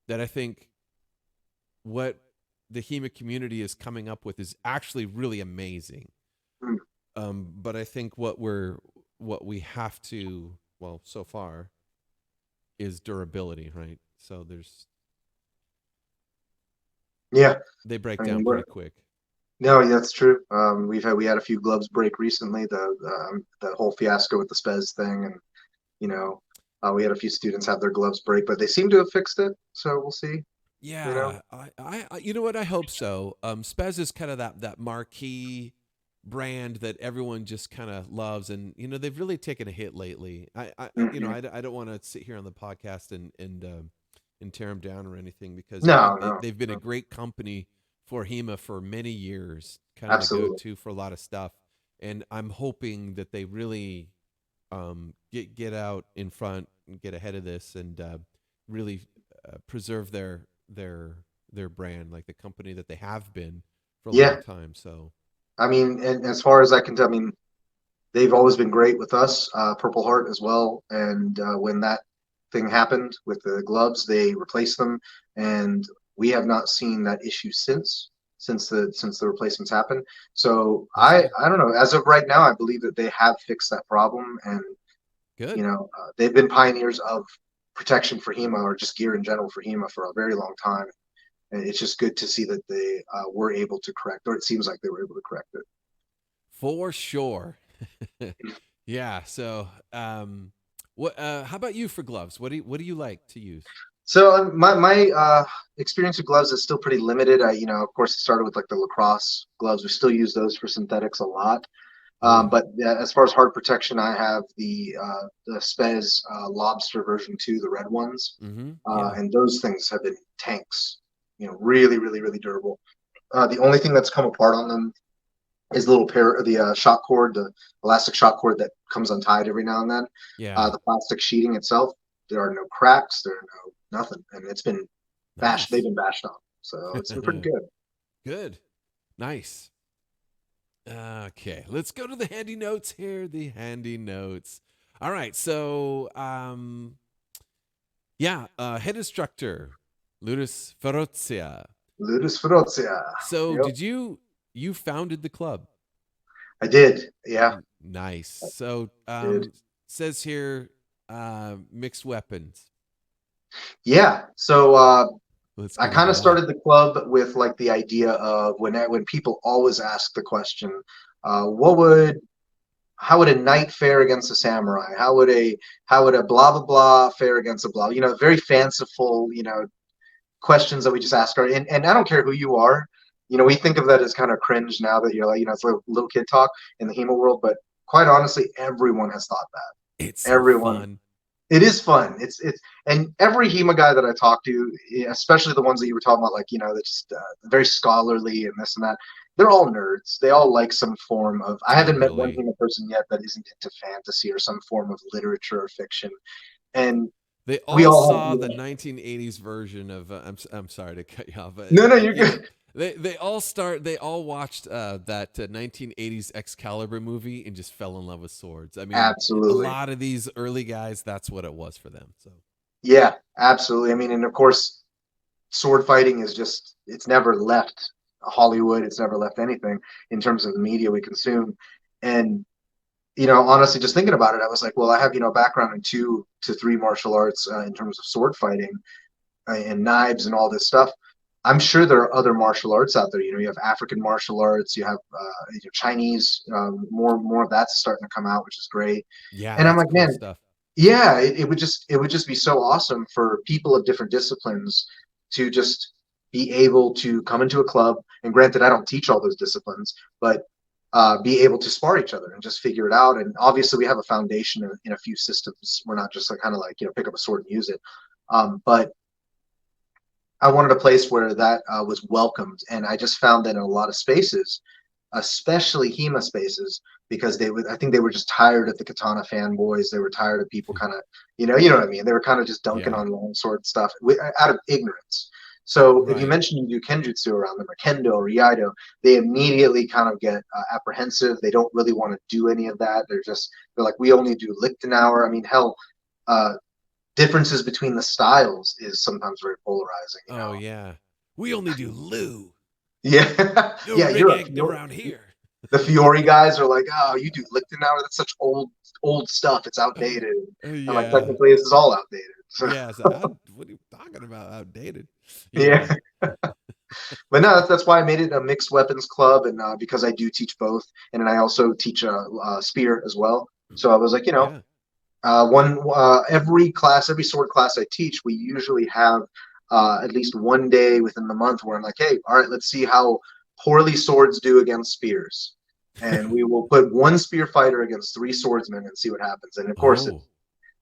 that I think what the HEMA community is coming up with is actually really amazing. Mm. But I think what we have to, well, so far, is durability, right? So Yeah. they break I down mean, pretty quick. no, yeah, that's true. We had a few gloves break recently. The whole fiasco with the Spez thing, and you know, we had a few students have their gloves break, but they seem to have fixed it. So we'll see. You know. Yeah, you know what? I hope so. Spez is kind of that marquee brand that everyone just kind of loves, and they've really taken a hit lately. Mhm. I don't want to sit here on the podcast and tear them down or anything, because I No, think no, they've been a no, great company for HEMA for many years, kind of the absolutely. go-to for a lot of stuff, and I'm hoping that they really get out in front and get ahead of this, and really preserve their brand, like the company that they have been for a long Yeah, time. So I mean, and as far as I can tell, I mean, they've always been great with us, Purple Heart as well. And when that thing happened with the gloves, they replaced them, and we have not seen that issue since the replacements happened. So that's I good. I don't know. As of right now, I believe that they have fixed that problem, and Good. they've been pioneers of protection for HEMA, or just gear in general for HEMA, for a very long time. And it's just good to see that they were able to correct, or it seems like they were able to correct it. For sure. Yeah. So, what? How about you for gloves? What do you like to use? So my experience with gloves is still pretty limited. Of course, it started with like the lacrosse gloves. We still use those for synthetics a lot. Oh yeah. But as far as hard protection, I have the Spez Lobster version 2, the red ones, Mm-hmm. Yeah. and those things have been tanks. Really, really, really durable. The only thing that's come apart on them is the little pair of the shock cord, the elastic shock cord that comes untied every now and then. Yeah. The plastic sheeting itself, there are no cracks, there are no nothing, and it's been bashed. They've Nice. been bashed on, so it's been pretty good. Good. Nice. Okay, let's go to the handy notes here. The handy notes. All right. So, yeah, head instructor, Ludus Ferocia. Ludus Ferocia. So, Yep, you founded the club? I did. Yeah, Nice. So, I did. says here, mixed weapons. Yeah. So Let's I get into kind of that. started the club with like the idea of when people always ask the question, what would how would a knight fare against a samurai? How would a blah blah blah fare against a blah? Very fanciful, questions that we just ask our and I don't care who you are. We think of that as kind of cringe now that you're like, it's little kid talk in the HEMA world, but quite honestly, everyone has thought that. It's so Everyone. fun. It is fun. It's and every HEMA guy that I talk to, especially the ones that you were talking about, like that's just very scholarly and this and that. they're all nerds. They all like some form of. I haven't met one Totally. HEMA person yet that isn't into fantasy or some form of literature or fiction. And They we all all have. saw the 1980s version of. I'm sorry to cut you off, but No, no, you're you know, good. they all watched that 1980s Excalibur movie and just fell in love with swords. I mean, a Absolutely. lot of these early guys, that's what it was for them. So Yeah, absolutely. I mean, and of course, sword fighting is just, it's never left Hollywood. It's never left anything in terms of the media we consume. And, honestly, just thinking about it, I was like, well, I have, a background in 2 to 3 martial arts in terms of sword fighting and knives and all this stuff. I'm sure there are other martial arts out there. You have African martial arts, you have Chinese, more of that's starting to come out, which is great. yeah, And I'm that's like, cool man, stuff. yeah, it would just be so awesome for people of different disciplines to just be able to come into a club. And granted, I don't teach all those disciplines, but be able to spar each other and just figure it out. And obviously, we have a foundation in a few systems. We're not just like kind of like pick up a sword and use it. But I wanted a place where that was welcomed, and I just found that in a lot of spaces, especially HEMA spaces, because I think they were just tired of the katana fanboys. They were tired of people kind of, you know what I mean. They were kind of just dunking Yeah, on longsword stuff out of ignorance. So if you right. mention you do kenjutsu around them or kendo or iaido, they immediately kind of get apprehensive. They don't really want to do any of that. They're like, we only do Lichtenauer. I mean, hell, uh, differences between the styles is sometimes very polarizing. Oh yeah, we only do Lou. Yeah, No yeah, ring act around here. the Fiore guys are like, oh, you do Lichtenauer. That's such old stuff. It's outdated. I'm like, Yeah. technically, this is all outdated. So, Yeah, so what are you talking about? Outdated. yeah, Yeah. but no, that's why I made it a mixed weapons club, and because I do teach both, and then I also teach a spear as well. So I was like, Yeah. one every class, every sword class I teach, we usually have at least one day within the month where I'm like, hey, all right, let's see how poorly swords do against spears, and we will put one spear fighter against 3 swordsmen and see what happens. And of course, Oh.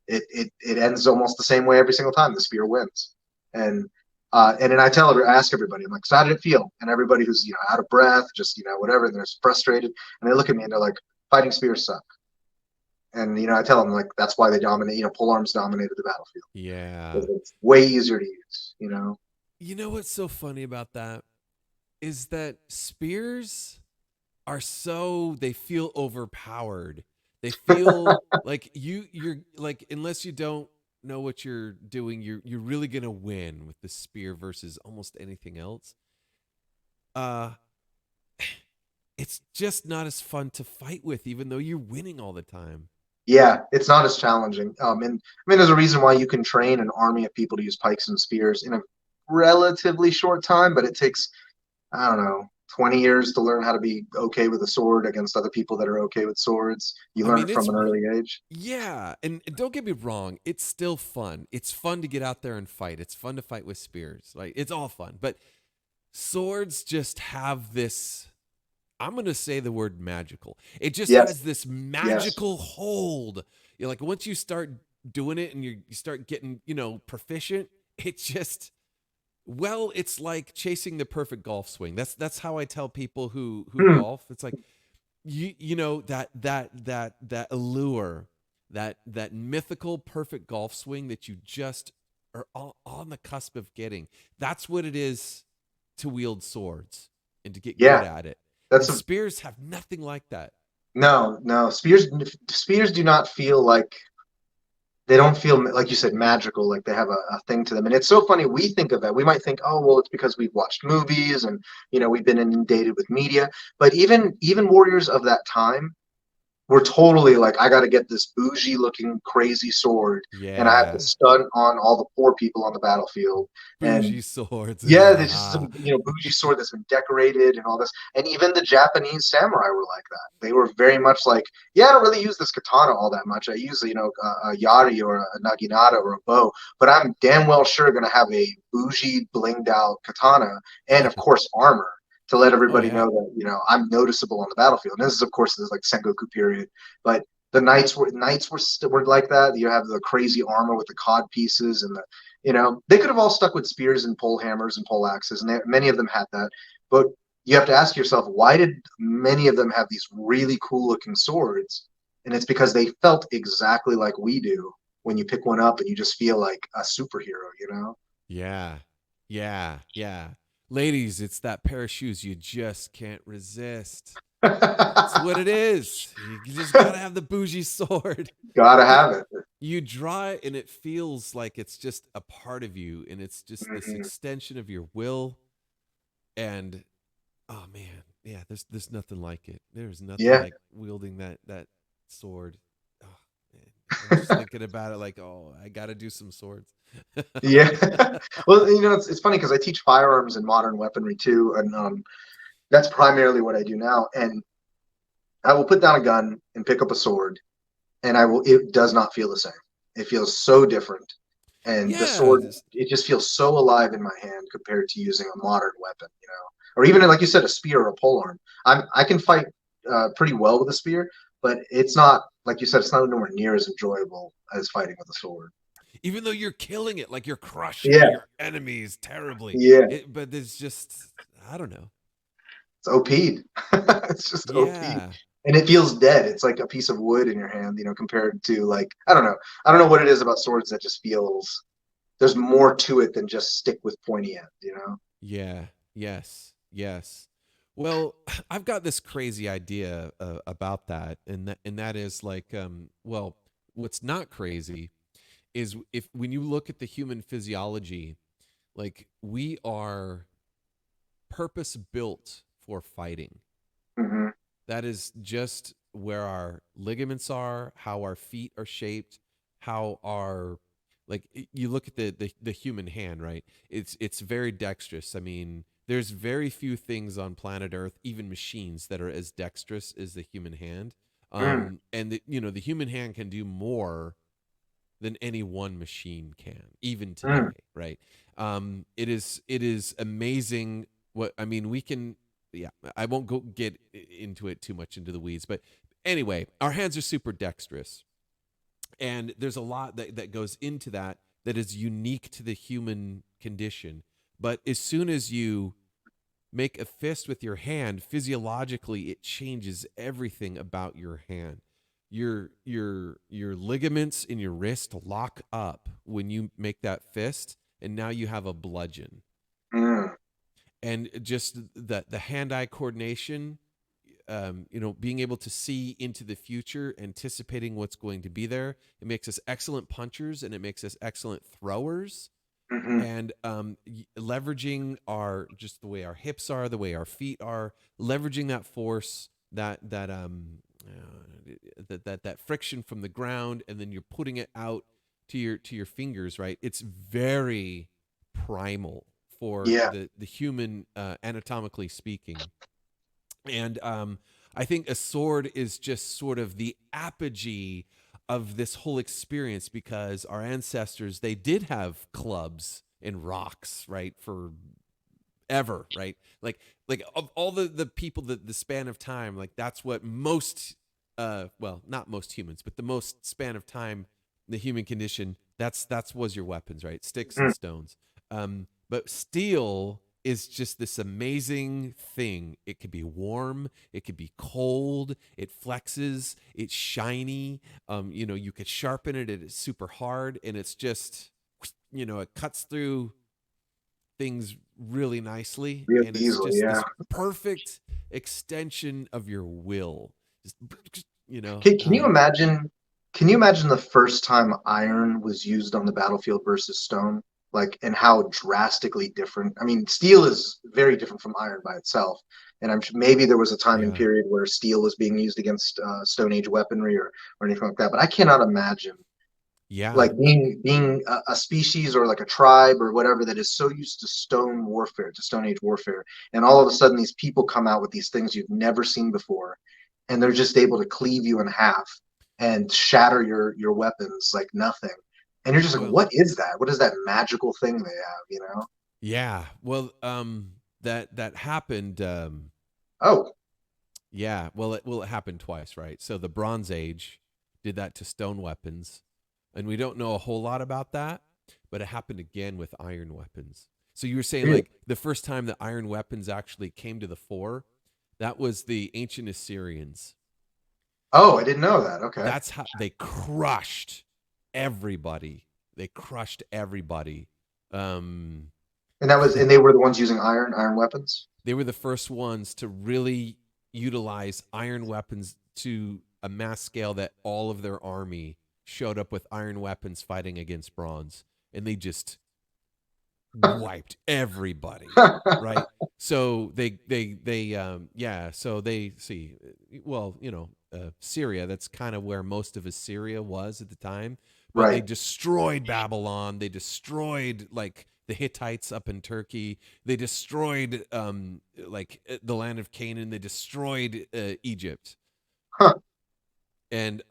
it ends almost the same way every single time. The spear wins, and then I ask everybody, I'm like, so how did it feel? And everybody who's out of breath, just whatever, and they're frustrated, and they look at me and they're like, fighting spears suck. And I tell them like that's why they dominate. Pole arms dominated the battlefield. Yeah. It's way easier to use. You know what's so funny about that is that spears are they feel overpowered. They feel like you're like unless you don't know what you're doing, you're really gonna win with the spear versus almost anything else. Uh it's just not as fun to fight with, even though you're winning all the time. Yeah, it's not as challenging. And I mean, there's a reason why you can train an army of people to use pikes and spears in a relatively short time, but it takes I don't know 20 years to learn how to be okay with a sword against other people that are okay with swords. You I learn mean, it from it's an early age. yeah, and don't get me wrong, it's still fun. It's fun to get out there and fight. It's fun to fight with spears. Like it's all fun. But swords just have this I'm going to say the word magical. It just Yes, has this yes. magical hold. Like once you start doing it and you start getting, proficient, it just it's like chasing the perfect golf swing. That's how I tell people who Hmm. golf. It's like that allure, that mythical perfect golf swing that you just are on the cusp of getting. That's what it is to wield swords and to get good Yeah, at it. that's And a spears have nothing like that. no, no. Spears do not feel like they don't feel like you said magical, like they have a thing to them. And it's so funny. We think of that. We might think, oh, well, it's because we've watched movies and we've been inundated with media. But even warriors of that time were totally like, I got to get this bougie looking crazy sword, and I have to Yeah. stun on all the poor people on the battlefield. And Bougie swords. yeah, there's just some bougie sword that's been decorated and all this. And even the Japanese samurai were like that. They were very much like, yeah, I don't really use this katana all that much. I use a yari or a naginata or a bow, but I'm damn well sure going to have a bougie blinged out katana and of course armor to let Oh everybody know yeah. that I'm noticeable on the battlefield. And this is of course this is like Sengoku period, but the knights were like that. You have the crazy armor with the cod pieces and they could have all stuck with spears and pole hammers and pole axes, and many of them had that. But you have to ask yourself, why did many of them have these really cool looking swords? And it's because they felt exactly like we do when you pick one up and you just feel like a superhero, you know? Yeah. Yeah. Yeah. Ladies, it's that pair of shoes you just can't resist. It's what it is. You just got to have the bougie sword. Gotta It, have it. you draw it and it feels like it's just a part of you and it's just this Mhm. extension of your will. And oh man, yeah, there's nothing like it. There's nothing Yeah. like wielding that sword. Oh, man. I'm just thinking about it like, oh, I got to do some swords. Yeah. Well, it's funny because I teach firearms and modern weaponry too, and that's primarily what I do now. And I will put down a gun and pick up a sword, and it does not feel the same. It feels so different. And the Yeah, sword, it just feels so alive in my hand compared to using a modern weapon, or even like you said, a spear or a polearm. I can fight pretty well with a spear, but it's not like you said, it's not nowhere near as enjoyable as fighting with a sword. even though you're killing it, like you're crushing Yeah, your enemies terribly, yeah, but it's just, I don't know. it's OP'd. It's just OP'd. Yeah. And it feels dead. It's like a piece of wood in your hand, compared to like I don't know. I don't know what it is about swords that just feels there's more to it than just stick with pointy end. Yeah. Yes. Yes. Well, I've got this crazy idea about that, and that is like, well, what's not crazy is if when you look at the human physiology, like we are purpose built for fighting. Hmm. That is just where our ligaments are, how our feet are shaped, how our you look at the human hand, right? It's very dexterous. I mean, there's very few things on planet Earth, even machines, that are as dexterous as the human hand. Mm. And the human hand can do more than any one machine can, even Mm. today, right? It is amazing what I mean. We can, yeah. I won't go get into it too much into the weeds, but anyway, our hands are super dexterous, and there's a lot that goes into that is unique to the human condition. But as soon as you make a fist with your hand, physiologically it changes everything about your hand. Your ligaments in your wrist lock up when you make that fist, and now you have a bludgeon. Mm. And just the hand-eye coordination, being able to see into the future, anticipating what's going to be there, it makes us excellent punchers and it makes us excellent throwers. Hmm. And leveraging our just the way our hips are, the way our feet are, leveraging that force, that friction from the ground, and then you're putting it out to your fingers, right? It's very primal for Yeah. the human, anatomically speaking. And I think a sword is just sort of the apogee of this whole experience, because our ancestors, they did have clubs and rocks, right, for ever, right? Like of all the people, the span of time, like that's what most, well, not most humans, but the most span of time, the human condition, that's was your weapons, right? Sticks and Mm. stones. But steel is just this amazing thing. It could be warm, it could be cold, it flexes, it's shiny. You could sharpen it, it's super hard, and it's just, it cuts through things really nicely, Real and it's easily, just yeah. this perfect extension of your will. Just, Can you imagine? Can you imagine the first time iron was used on the battlefield versus stone? Like, and how drastically different. I mean, steel is very different from iron by itself. And I'm sure maybe there was a time and yeah, period where steel was being used against Stone Age weaponry or anything like that. But I cannot imagine yeah, like being a species or like a tribe or whatever that is so used to stone warfare, to Stone Age warfare, and all of a sudden these people come out with these things you've never seen before, and they're just able to cleave you in half and shatter your weapons like nothing. And you're just like, well, what is that? What is that magical thing they have? yeah, well, that happened. Oh. Yeah, well, it happened twice, right? So the Bronze Age did that to stone weapons, and we don't know a whole lot about that, but it happened again with iron weapons. So you were saying Really? like the first time that iron weapons actually came to the fore, that was the ancient Assyrians. Oh, I didn't know that. Okay. That's how they crushed everybody. They crushed everybody. Um, And they were the ones using iron weapons. they were the first ones to really utilize iron weapons to a mass scale that all of their army showed up with iron weapons fighting against bronze, and they just wiped everybody, right? So so they see, well, Syria, that's kind of where most of Assyria was at the time, but they Right. destroyed Babylon, they destroyed like the Hittites up in Turkey, they destroyed the land of Canaan, they destroyed Egypt. Huh. And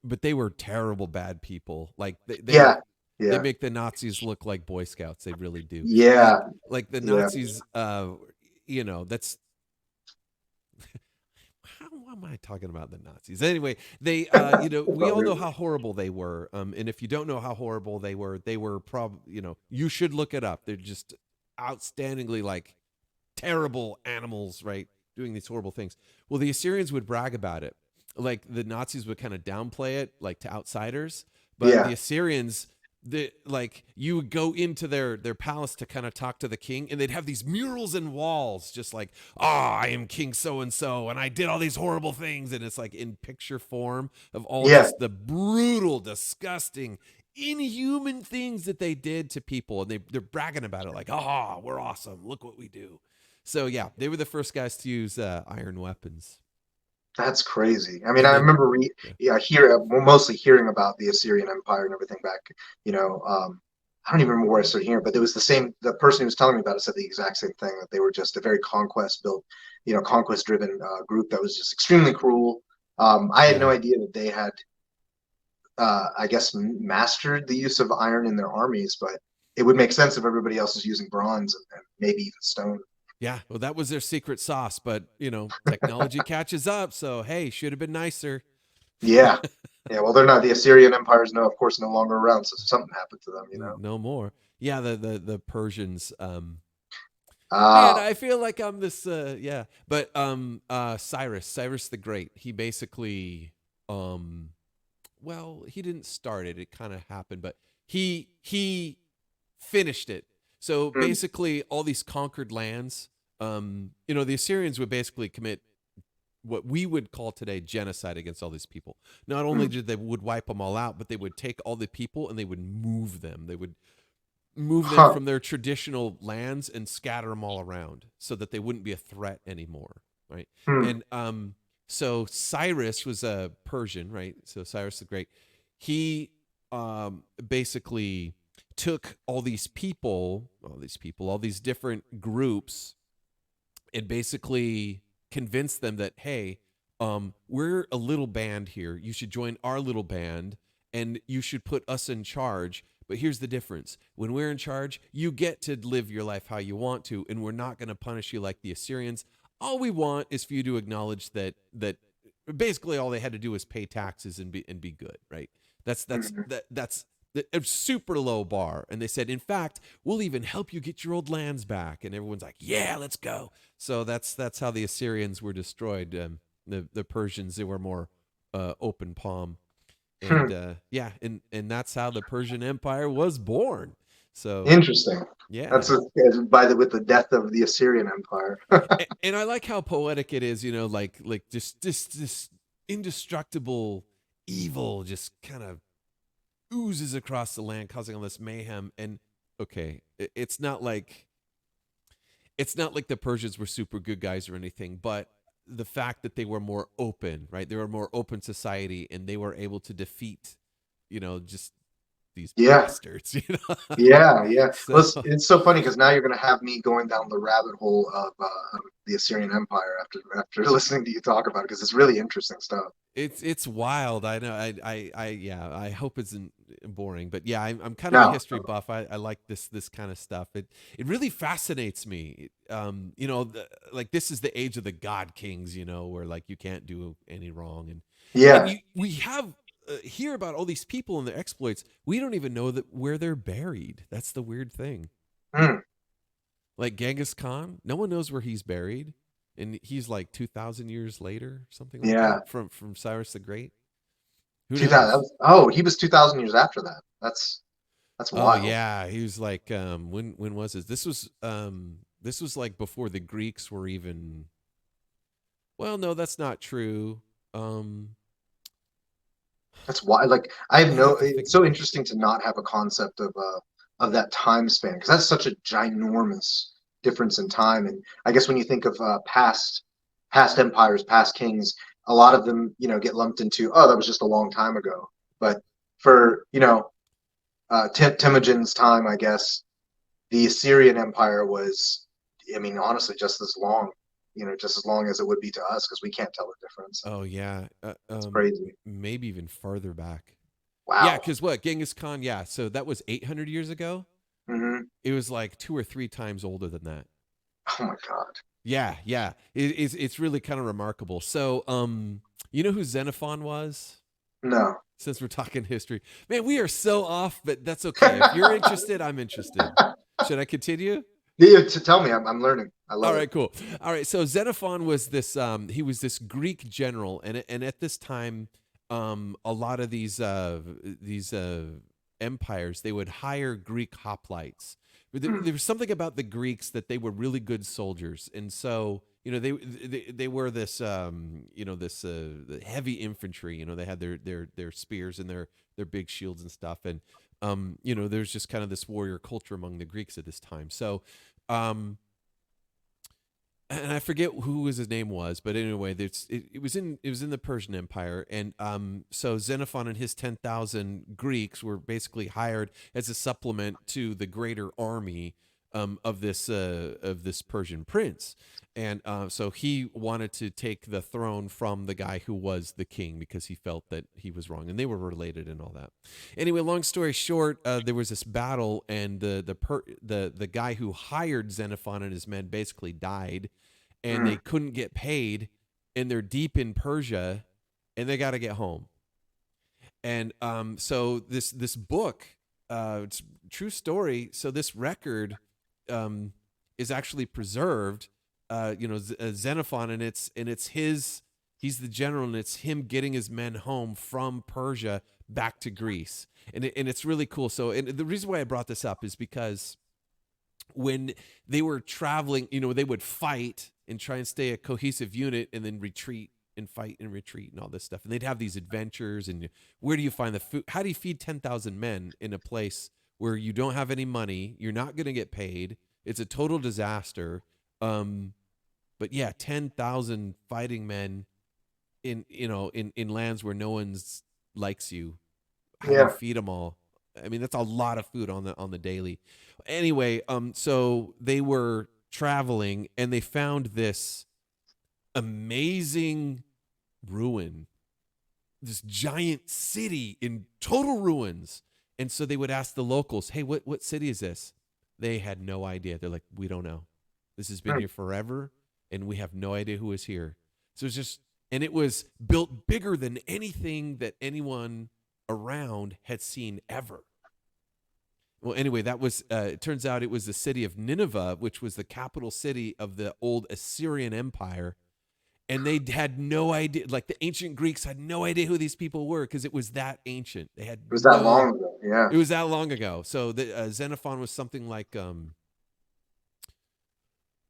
but they were terrible bad people. Like Yeah. they Yeah. make the Nazis look like Boy Scouts. They really do. Like Yeah. like the Yeah. Nazis. That's how am I talking about the Nazis? Anyway, they It's we all all know good. how horrible they were. And if you don't know how horrible they were probably you should look it up. They're just outstandingly like terrible animals, right? Doing these horrible things. Well, the Assyrians would brag about it. Like the Nazis would kind of downplay it, like to outsiders. But the Yeah. Assyrians, like you would go into their palace to kind of talk to the king, and they'd have these murals and walls, just like, I am King so and so, and I did all these horrible things, and it's like in picture form of all Yeah. just the brutal, disgusting, inhuman things that they did to people, and they're bragging about it, like, we're awesome, look what we do. So yeah, they were the first guys to use iron weapons, That's crazy. I mean, and I then remember yeah, well, mostly hearing about the Assyrian Empire and everything back. You know, I don't even remember where I started hearing, but it was the same. The person who was telling me about it said the exact same thing, that they were just a very conquest built, conquest driven group that was just extremely cruel. I had no yeah. idea that they had, I guess, mastered the use of iron in their armies, but it would make sense if everybody else is using bronze and maybe even stone. Yeah, well, that was their secret sauce, but technology catches up. So hey, should have been nicer. Yeah. Yeah, well, they're not. The Assyrian Empire is, no, of course, no longer around, so something happened to them, you know. No more. Yeah, the Persians. Man, Ah, I feel like I'm this. Yeah, but Cyrus the Great. He basically, well, he didn't start it. It kind of happened, but he finished it. So mm, basically, all these conquered lands. The Assyrians would basically commit what we would call today genocide against all these people. Not only mm, did they would wipe them all out, but they would take all the people and they would move them. They would move them huh, from their traditional lands and scatter them all around so that they wouldn't be a threat anymore, right? mm, And so Cyrus was a Persian, right? So Cyrus the Great, he basically took all these different groups, and basically convince them that, hey, we're a little band here. You should join our little band, and you should put us in charge. But here's the difference: when we're in charge, you get to live your life how you want to, and we're not going to punish you like the Assyrians. All we want is for you to acknowledge that basically all they had to do was pay taxes and be good, right? That's that's mm. that that's a super low bar. And they said, in fact, we'll even help you get your old lands back. And everyone's like, yeah, let's go. So that's how the Assyrians were destroyed. The Persians, they were more open palm, and Hmm. and that's how the Persian Empire was born. So Interesting. yeah, That's with the death of the Assyrian Empire. and I like how poetic it is. Like just this indestructible evil just kind of oozes across the land, causing all this mayhem. And okay, it's not like the Persians were super good guys or anything, but the fact that they were more open, right? They were a more open society, and they were able to defeat, just these Yeah. bastards, Yeah, yeah. So Well, it's so funny because now you're going to have me going down the rabbit hole of the Assyrian Empire after listening to you talk about it, because it's really interesting stuff. it's wild. I know. Yeah. I hope it's not boring, but yeah, I'm kind of a No. history buff. I like this kind of stuff. It really fascinates me. Like this is the age of the god kings. Where like you can't do any wrong, and Yeah. we have hear about all these people and their exploits. We don't even know that where they're buried. That's the weird thing. Mm. Like Genghis Khan, no one knows where he's buried, and he's like 2,000 years later, something like Yeah, that, from Cyrus the Great. Who 2000. knows? Oh, he was 2,000 years after that. That's Oh wild. yeah, he was like when was this? This was like before the Greeks were even. Well, no, that's not true. Um, That's why, like, I have I no. have to think It's so about it. interesting to not have a concept of that time span because that's such a ginormous difference in time. And I guess when you think of past empires, past kings, a lot of them, get lumped into, oh, that was just a long time ago. But for Temujin's time, I guess the Assyrian Empire was, I mean, honestly, just as long. Just as long as it would be to us because we can't tell the difference. Oh yeah, It's crazy. maybe even farther back. Yeah, Wow. because what Genghis Khan? Yeah, so that was 800 years ago. Hmm. It was like 2 or 3 times older than that. Oh my God. Yeah, yeah. It's really kind of remarkable. So, you know who Xenophon was? No. Since we're talking history, man, we are so off, but that's okay. If you're interested, I'm interested. Should I continue? Yeah, to tell me, I'm learning. I All love it. right, cool. All right, so Xenophon was this. He was this Greek general, and at this time, a lot of these empires they would hire Greek hoplites. But Mm, there was something about the Greeks that they were really good soldiers, and so they were this this heavy infantry. They had their spears and their big shields and stuff, and there's just kind of this warrior culture among the Greeks at this time. So. And I forget who his name was, but anyway, it was in the Persian Empire, and so Xenophon and his 10,000 Greeks were basically hired as a supplement to the greater army of this Persian prince, and so he wanted to take the throne from the guy who was the king because he felt that he was wrong, and they were related and all that. Anyway, long story short, there was this battle, and the guy who hired Xenophon and his men basically died, and they mm. couldn't get paid, and they're deep in Persia, and they got to get home. And so this book, it's a true story. So this record is actually preserved. Xenophon, and it's his. He's the general, and it's him getting his men home from Persia back to Greece, and it's really cool. So, and the reason why I brought this up is because when they were traveling, they would fight and try and stay a cohesive unit and then retreat and fight and retreat and all this stuff. And they'd have these adventures. And where do you find the food? How do you feed 10,000 men in a place where you don't have any money? You're not going to get paid. It's a total disaster. But yeah, 10,000 fighting men in lands where no one's likes you. How do you Yeah. feed them all? I mean, that's a lot of food on the daily. Anyway, so they were traveling and they found this amazing ruin, this giant city in total ruins. And so they would ask the locals, "Hey, what city is this?" They had no idea. They're like, "We don't know. This has been Mm. here forever, and we have no idea who is here." So it's just, and it was built bigger than anything that anyone around had seen ever. Well, anyway, that was, it turns out it was the city of Nineveh, which was the capital city of the old Assyrian Empire. And they had no idea, like the ancient Greeks had no idea who these people were because it was that ancient. They had It was that no, long ago. Yeah. it was that long ago. So the Xenophon was something like,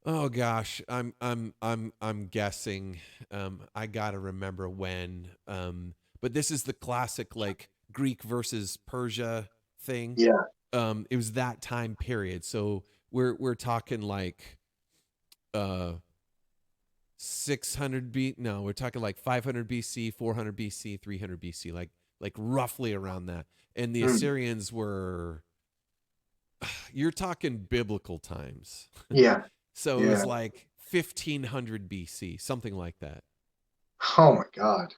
oh gosh, I'm guessing. I gotta remember when. But this is the classic like Greek versus Persia thing. Yeah. It was that time period. So we're talking like 600 B. No, we're talking like 500 BC, 400 BC, 300 BC, like roughly around that. And the Mm. Assyrians were. You're talking biblical times. Yeah. So it was Yeah. like 1500 BC, something like that. Oh my God.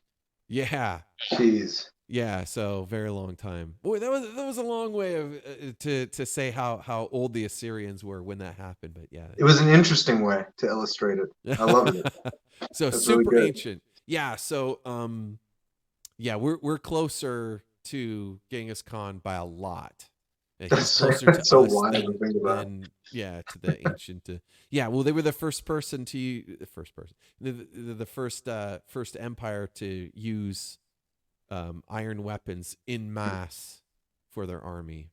Yeah. Jeez. Yeah, so very long time. Boy, that was a long way of to say how old the Assyrians were when that happened, but yeah. It was an interesting way to illustrate it. I love it. So That's really super good. ancient. Yeah, so yeah, we're closer to Genghis Khan by a lot. He's closer to that's so us wild to think about. than yeah, to the ancient. Yeah, well, they were the first person the first person, the first empire to use iron weapons in mass for their army.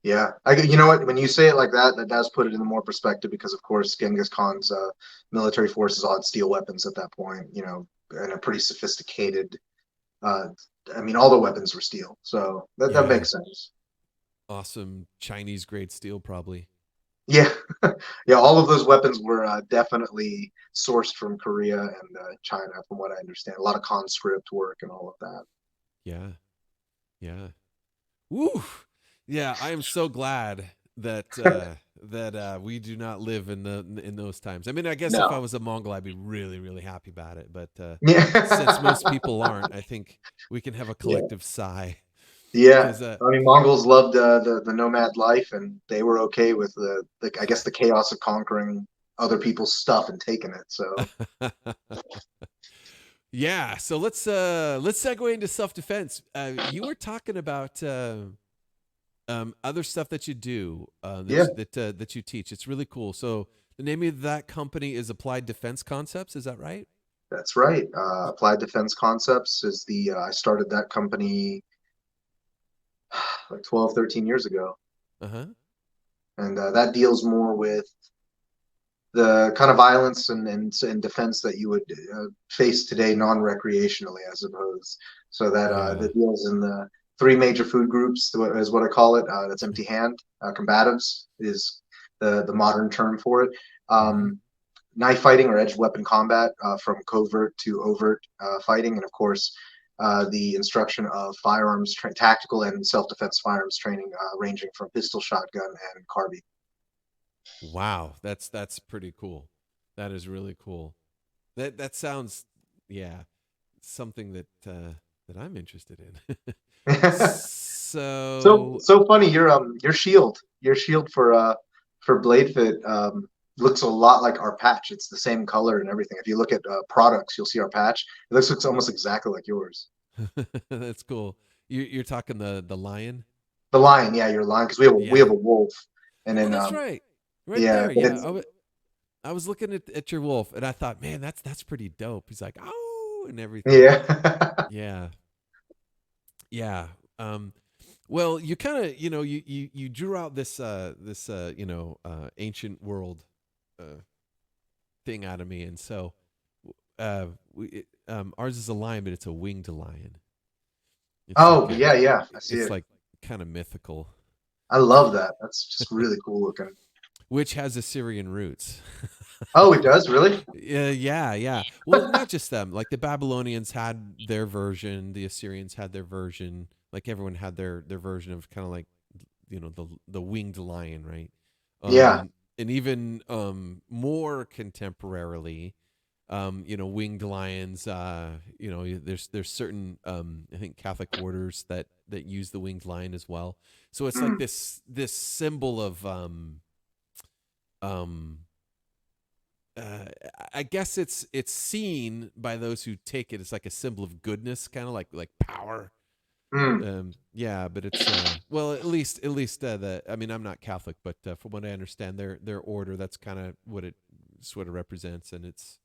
Yeah, you know what? When you say it like that, that does put it in more perspective because, of course, Genghis Khan's military forces all had steel weapons at that point. You know, and a pretty sophisticated. Uh, I mean, all the weapons were steel, so that Yeah, makes sense. awesome Chinese grade steel, probably. Yeah, yeah, all of those weapons were definitely sourced from Korea and China, from what I understand. A lot of conscript work and all of that. Yeah, yeah. Woo! Yeah, I am so glad that we do not live in those times. I mean, I guess if I No. was a Mongol, I'd be really really happy about it. But since most Yeah. people aren't, I think we can have a Yeah. collective sigh Yeah. because I mean, Mongols loved the nomad life, and they were okay with the I guess the chaos of conquering other people's stuff and taking it. So yeah. So let's segue into self defense. You were talking about other stuff that you do yeah, that you teach. It's really cool. So the name of that company is Applied Defense Concepts. Is that right? that's right. Applied Defense Concepts is the I started that company like 12, 13 years ago, Uh huh. and that deals more with the kind of violence and defense that you would face today non-recreationally, I suppose. So that Yeah. that deals in the three major food groups is what I call it. That's empty hand combatives is the modern term for it. Mm-hmm. Knife fighting or edged weapon combat from covert to overt fighting, and of course. The instruction of firearms, tactical and self-defense firearms training, ranging from pistol, shotgun, and carbine. Wow, that's pretty cool. That is really cool. That sounds, yeah, something that I'm interested in. So So so funny. Your shield for blade fit looks a lot like our patch. It's the same color and everything. If you look at products, you'll see our patch. It looks almost exactly like yours. that's cool. You're talking the lion. The lion, yeah, your lion, because we have Yeah. a wolf, and Oh, then that's right. Right yeah, there. but Yeah. I was looking at your wolf and I thought, man, that's pretty dope. He's like, oh, and everything. yeah, Yeah. Yeah. Um, well, you kind of, you drew out this ancient world uh thing out of me, and so ours is a lion, but it's a winged lion. It's like oh yeah, yeah, I see it's it. like kind of mythical, I love that. That's just really cool looking. which has Assyrian roots. Oh, it does really? Yeah, yeah, yeah. Well, not just them. Like the Babylonians had their version, the Assyrians had their version. Like everyone had their version of kind of like the winged lion, right? Yeah. And even more contemporarily, winged lions. There's certain I think Catholic orders that use the winged lion as well. So it's like Mm. this symbol of um uh, I guess it's seen by those who take it as like a symbol of goodness, kind of like power. Mm. Yeah, but it's well, at least the I mean, I'm not Catholic, but from what I understand, their order, that's kind of what it sort of represents, and it's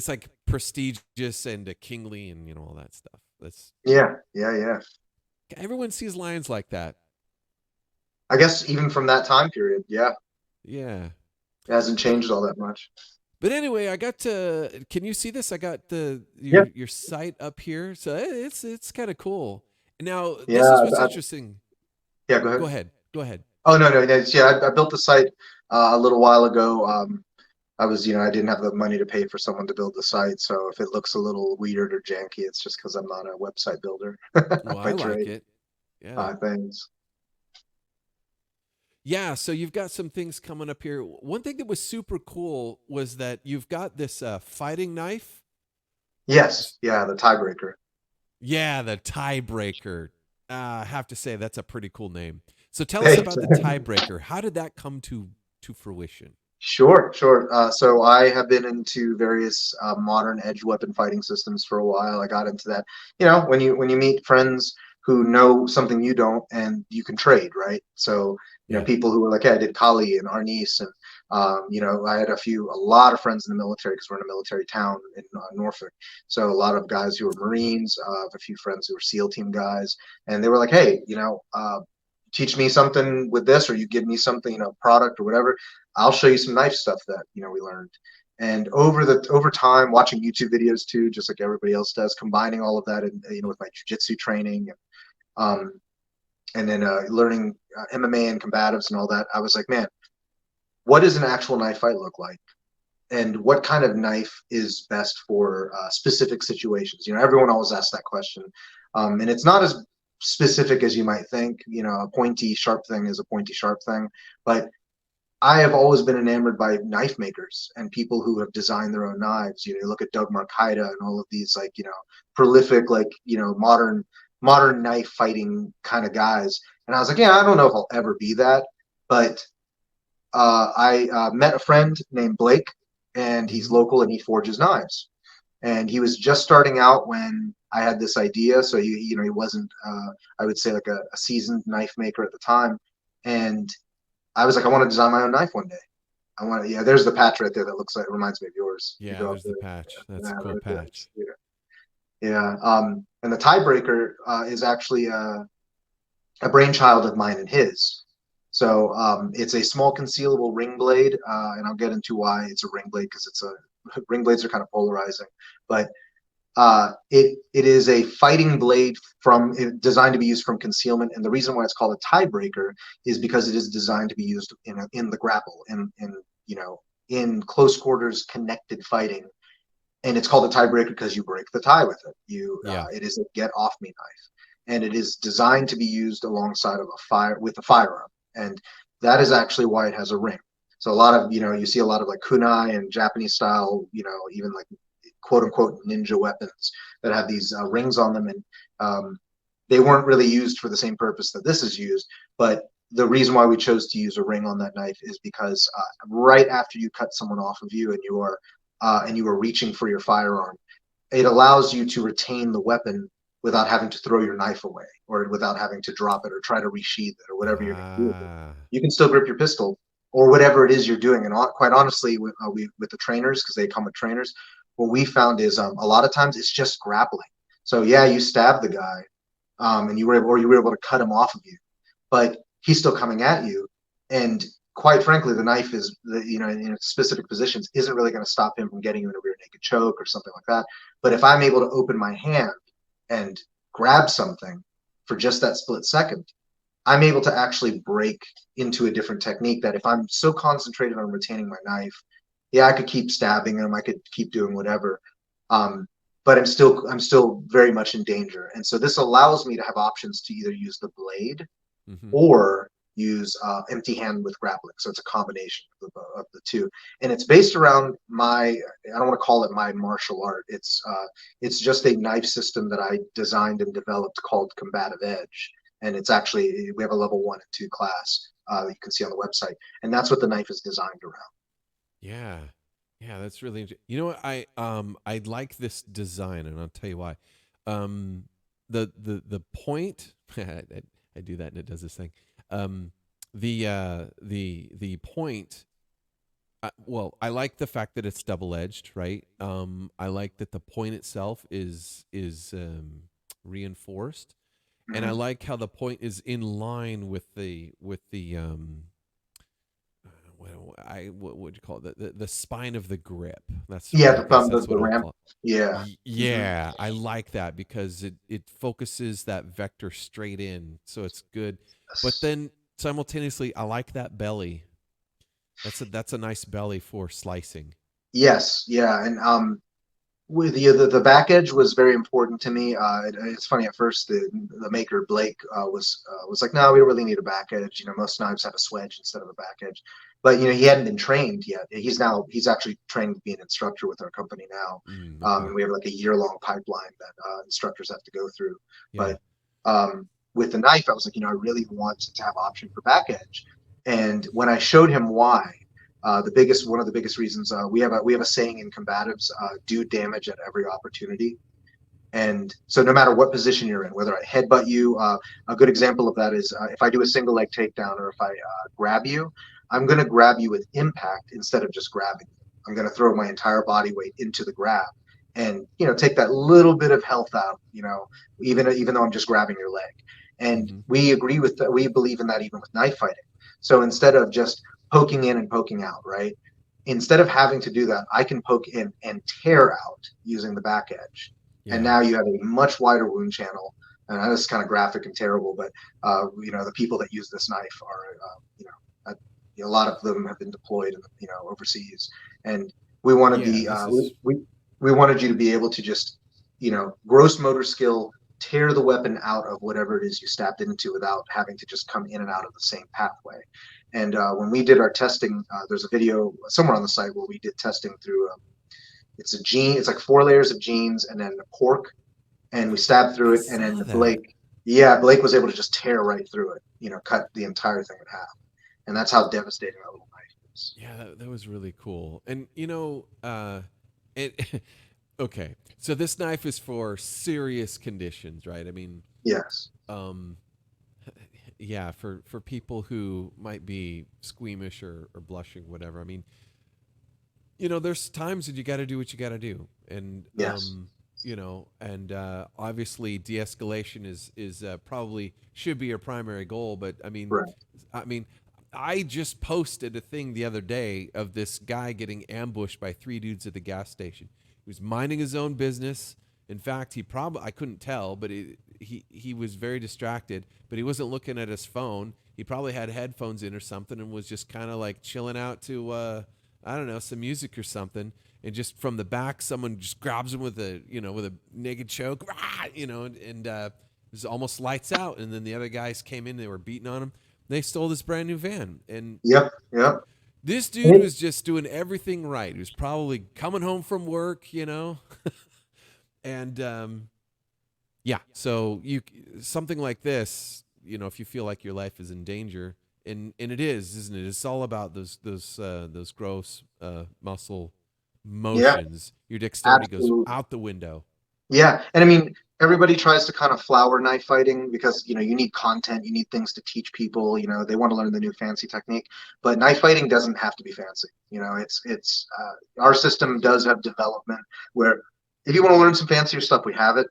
like prestigious and kingly and all that stuff. That's Yeah, yeah, yeah. everyone sees lions like that. I guess even from that time period, yeah, Yeah, it hasn't but changed all that much. But anyway, I got to. Can you see this? I got the Yeah, your site up here, so it's kind of cool. Now, this is yeah, what's interesting. yeah. Go Go ahead. ahead. Go ahead. Oh no, no, yeah. I built the site a little while ago. I was, I didn't have the money to pay for someone to build the site, so if it looks a little weird or janky, it's just because I'm not a website builder Well, I by like trade. it. Yeah. Things. Yeah. So you've got some things coming up here. One thing that was super cool was that you've got this fighting knife. Yes, yeah, the tiebreaker. Yeah, the tiebreaker. I have to say that's a pretty cool name. So tell us Thanks. about the tiebreaker. How did that come to fruition? Sure, sure. So I have been into various modern edge weapon fighting systems for a while. I got into that, when you meet friends who know something you don't, and you can trade, right? So, Yeah. people who were like, hey, I did Kali and Arnis, and I had a lot of friends in the military because we're in a military town in Norfolk. So a lot of guys who were Marines, I have a few friends who were SEAL team guys, and they were like, hey, teach me something with this, or you give me something, product or whatever. I'll show you some knife stuff that we learned. And over time, watching YouTube videos too, just like everybody else does, combining all of that, and with my jujitsu training, um, and then learning MMA and combatives and all that, I was like, man, what does an actual knife fight look like? And what kind of knife is best for specific situations? Everyone always asks that question, and it's not as specific as you might think. A pointy, sharp thing is a pointy, sharp thing, but I have always been enamored by knife makers and people who have designed their own knives. You look at Doug Marcaida and all of these prolific modern knife fighting kind of guys. And I was like, yeah, I don't know if I'll ever be that, but I met a friend named Blake, and he's Mm-hmm. local and he forges knives. And he was just starting out when I had this idea, so he wasn't I would say like a seasoned knife maker at the time. And I was like, I want to design my own knife one day. Yeah, there's the patch right there that looks like, reminds me of yours. You Yeah, go up there's the there. patch. That's Yeah, a cool right there. patch. Yeah. Yeah. And the tiebreaker is actually a brainchild of mine and his. So it's a small concealable ring blade, and I'll get into why it's a ring blade, because ring blades are kind of polarizing, but it is a fighting blade designed to be used from concealment, and the reason why it's called a tiebreaker is because it is designed to be used in the grapple, in close quarters connected fighting, and it's called a tiebreaker because you break the tie with it. Yeah. It is a get off me knife, and it is designed to be used alongside of a firearm, and that is actually why it has a ring. So a lot of you see a lot of like kunai and Japanese style, even like quote unquote ninja weapons that have these rings on them, and they weren't really used for the same purpose that this is used. But the reason why we chose to use a ring on that knife is because right after you cut someone off of you, and you are reaching for your firearm, it allows you to retain the weapon without having to throw your knife away, or without having to drop it or try to resheath it or whatever you're going to do with it. Ah. You can still grip your pistol or whatever it is you're doing. And quite honestly, with the trainers, because they come with trainers, what we found is a lot of times it's just grappling. So yeah, you stab the guy, and you were able to cut him off of you, but he's still coming at you, and quite frankly, the knife is in specific positions isn't really going to stop him from getting you in a rear naked choke or something like that. But if I'm able to open my hand and grab something for just that split second, I'm able to actually break into a different technique that if I'm so concentrated on retaining my knife, yeah, I could keep stabbing him, I could keep doing whatever. Um, but I'm still very much in danger. And so this allows me to have options to either use the blade Mm-hmm. or use empty hand with grappling. So it's a combination of the two, and it's based around I don't want to call it my martial art. It's just a knife system that I designed and developed called Combative Edge, and it's actually we have a level 1 and 2 class that you can see on the website, and that's what the knife is designed around. Yeah. Yeah, that's really interesting. You know what? I like this design, and I'll tell you why. Um the point I do that and it does this thing. Um the point well, I like the fact that it's double edged, right? I like that the point itself is reinforced, and I Mm-hmm. like how the point is in line with the what would you call it, the spine of the grip. That's Yeah, I the guess thumb, that's the what I'll ramp. call it. Yeah. Mm-hmm. Yeah, I like that because it focuses that vector straight in, so it's good. But Yes. then simultaneously, I like that belly. That's a nice belly for slicing. Yes. Yeah. And with the back edge was very important to me. It's funny, at first the maker Blake was like, no, we don't really need a back edge. Most knives have a swedge instead of a back edge, but he hadn't been trained yet. He's actually trained to be an instructor with our company now, Okay. and we have like a year-long pipeline that instructors have to go through. Yeah. But with the knife, I was like, I really want to have option for back edge, and when I showed him why. One of the biggest reasons we have a saying in combatives: do damage at every opportunity. And so no matter what position you're in, whether I headbutt you, a good example of that is if I do a single leg takedown or if I grab you, I'm going to grab you with impact instead of just grabbing you. I'm going to throw my entire body weight into the grab and, take that little bit of health out, even though I'm just grabbing your leg. And Mm-hmm. we agree with that. We believe in that even with knife fighting. So instead of just poking in and poking out, right? Instead of having to do that, I can poke in and tear out using the back edge. And Yeah. now you have a much wider wound channel. And this is kind of graphic and terrible, but the people that use this knife are, a lot of them have been deployed, overseas, and we want to Yeah. be, This is we wanted you to be able to just, gross motor skill, tear the weapon out of whatever it is you stabbed into without having to just come in and out of the same pathway. And when we did our testing, there's a video somewhere on the site where we did testing through. It's a gene. It's like 4 layers of jeans and then a cork, and we stabbed through I it. And then saw that. Blake was able to just tear right through it. Cut the entire thing in half, and that's how devastating that little knife is. Yeah, that was really cool. And it okay. So this knife is for serious conditions, right? I mean, Yes. um yeah, for people who might be squeamish or blushing, whatever. I mean, there's times that you got to do what you got to do, and Yes. obviously de-escalation is probably should be your primary goal. But Right. I mean, I just posted a thing the other day of this guy getting ambushed by three dudes at the gas station. He was minding his own business. In fact, I couldn't tell, but he was very distracted. But he wasn't looking at his phone. He probably had headphones in or something and was just kind of like chilling out to I don't know, some music or something. And just from the back, someone just grabs him with a naked choke, and it was almost lights out. And then the other guys came in, they were beating on him. They stole this brand new van, and Yep. Yep. this dude And was just doing everything right. He was probably coming home from work, and yeah. So something like this, if you feel like your life is in danger, and it is, isn't it? It's all about those gross muscle yeah, motions. Your dexterity goes absolutely. out the window. Yeah, and I mean, everybody tries to kind of flower knife fighting because you need content, you need things to teach people. They want to learn the new fancy technique, but knife fighting doesn't have to be fancy. It's our system does have development where if you want to learn some fancier stuff, we have it.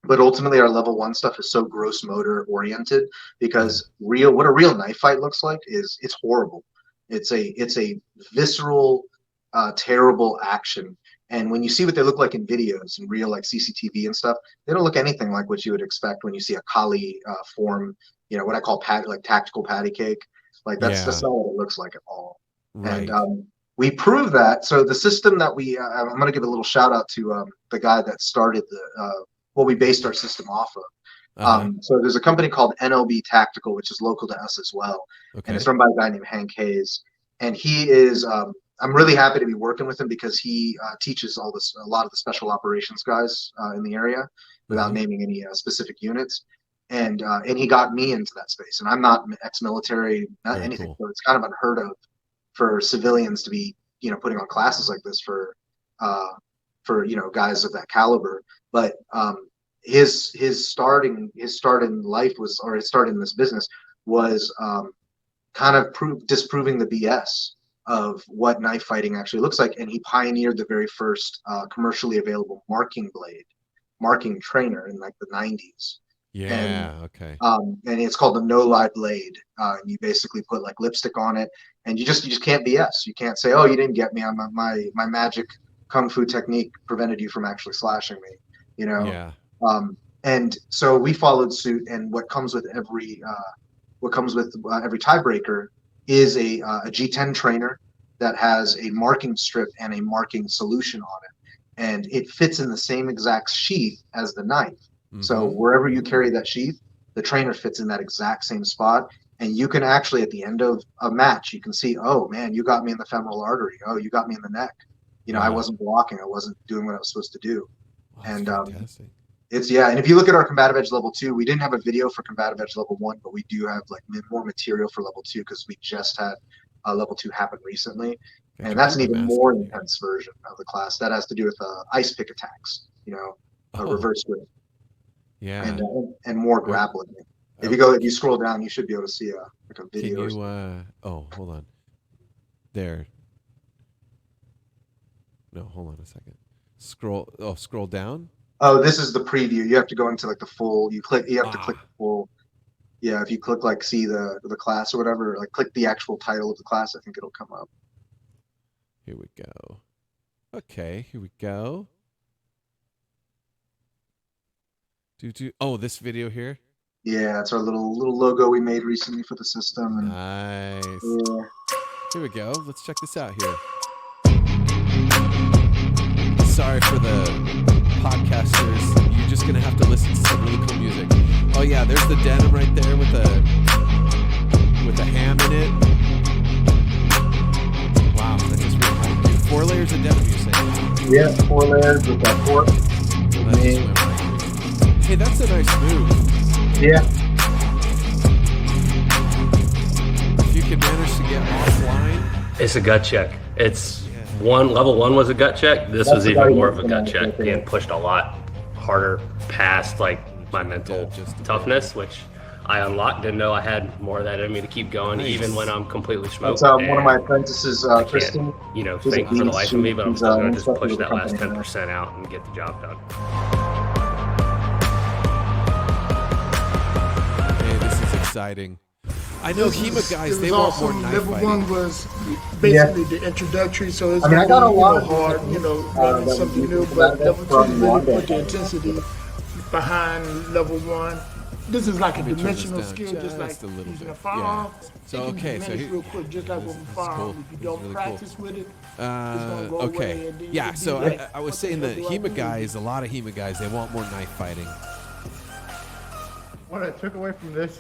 But ultimately, our level one stuff is so gross motor oriented Yeah. because what a real knife fight looks like is it's horrible. It's a visceral, terrible action. And when you see what they look like in videos and real like CCTV and stuff, they don't look anything like what you would expect when you see a Kali form. What I call like tactical patty cake. Like that's Yeah. not what it looks like at all. And Right. we prove that. So the system that I'm going to give a little shout out to the guy that started what we based our system off of. Uh huh. So there's a company called NLB Tactical, which is local to us as well, and it's Okay. run by a guy named Hank Hayes. And he is, I'm really happy to be working with him because he teaches a lot of the special operations guys in the area, without Mm-hmm. naming any specific units. And he got me into that space. And I'm not ex-military, not Very anything, cool. so it's kind of unheard of for civilians to be, putting on classes like this uh, for guys of that caliber. But his start in life was, or his start in this business was kind of disproving the BS of what knife fighting actually looks like, and he pioneered the very first commercially available marking trainer in like the 90s. and Yeah. Okay. and it's called the no lie blade. And you basically put like lipstick on it, and you just can't BS. You can't say, "Oh, you didn't get me. My magic kung fu technique prevented you from actually slashing me." You know, Yeah. and so we followed suit. And what comes with every tiebreaker is a G10 trainer that has a marking strip and a marking solution on it, and it fits in the same exact sheath as the knife. So Mm-hmm. wherever you carry Ooh. that sheath, the trainer fits in that exact same spot. And you can actually, at the end of a match, you can see, oh man, you got me in the femoral artery. Oh, you got me in the neck. I Yeah. wasn't blocking. I wasn't doing what I was supposed to do. Well, that's And fantastic. it's yeah. And if you look at our combative edge level 2, we didn't have a video for combative edge level 1, but we do have like more material for level 2 because we just had level 2 happen recently. Got And your that's an heat even mask more on here. intense version of the class that has to do with ice pick attacks. a Oh, reverse grip, yeah. and more Oh, grappling. oh, If you scroll down, you should be able to see like a can video or you? something. Oh, hold on. There. No, hold on a second. Scroll. Oh, scroll down. Oh, this is the preview. You have to go into like the full. You have to click Ah, the full. Yeah, if you click like see the class or whatever, like click the actual title of the class, I think it'll come up. here we go. Okay, here we go. Oh, this video here. Yeah, it's our little logo we made recently for the system, and Nice. yeah, Here we go. Let's check this out here. Sorry for the podcasters. You're just gonna have to listen to some really cool music. Oh yeah, there's the denim right there with a ham in it. Wow, that just really hard, dude. 4 layers of denim, you're saying? yeah, 4 layers with that fork. That just went right. Hey, that's a nice move. Yeah, If you can manage to get offline. It's a gut check. It's Yeah. level one was a gut check. This That's was the even guy more who of a went gut on it, check, okay. being pushed a lot harder past like my mental just a bit. toughness, which I unlocked. Didn't know I had more of that in me to keep going, Nice. even when I'm completely smoked. that's one of my And apprentices, I can't, Kristen. She's a think for the beast. life of me, but I'm She's still an going to just instructor push with the that last company now. 10% out and get the job done. Hey, this is exciting. I know HEMA guys, It they was want more awesome. knife Level fighting. 1 was basically the introductory, so it's I mean, I got a lot of hard, techniques, learning that something we new. use But from level 2 Wanda really put the fighting. intensity behind level 1. This is like a Let me turn this dimensional down skill, just like just a little using bit. a firearm. Yeah. So, It can okay, so diminish here- real quick, just like with a This is firearm. cool. If you This is don't really practice with it, it's gonna go Okay. away. And then Yeah, you'll be so like, I was what the saying hell that do I HEMA do? guys, a lot of HEMA guys, they want more knife fighting. What I took away from this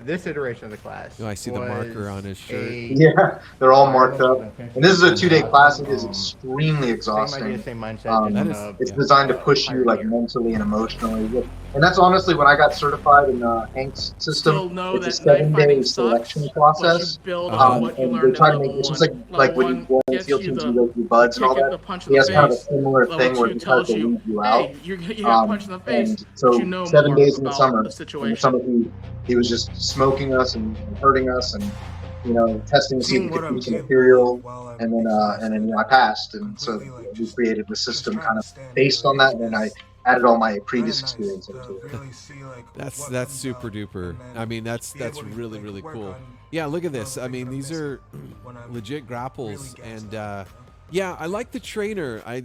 this iteration of the class. Oh, I see the marker on his shirt. Yeah, they're all marked up. And this is a 2-day class. It is Same extremely exhausting. idea, same mindset. That just is- on a It's yeah. designed to push you like mentally and emotionally. And that's honestly when I got certified in Hank's Still system. know It's a that knife 7-day fighting selection sucks, process. but you build on what you And they learned try at to level make it's just 1. like when you Level go 1 in gets SEAL you teams, the you go through buds and all kick, that. the punch in He the has kind of a face. similar Level thing where 2 he tries tells to you, lead you out. hey, you got punched in the face, And but so you know 7 more days in the about summer, the situation. he was just smoking us and hurting us and testing to see if we Seeing what could I'm use some capable material. of while I'm And then exhausted. I passed, and so Completely, like, we just- created the just system trying kind to of stand based there on that, is- and then I added all my previous Kinda nice experience to into it. really see, like, That's what that's comes super out duper. and then I mean, that's be able to, really like, really work cool. on Yeah, look at this. those I mean, things these I'm are missing when I'm legit grapples, really gassed and up, yeah, I like the trainer. I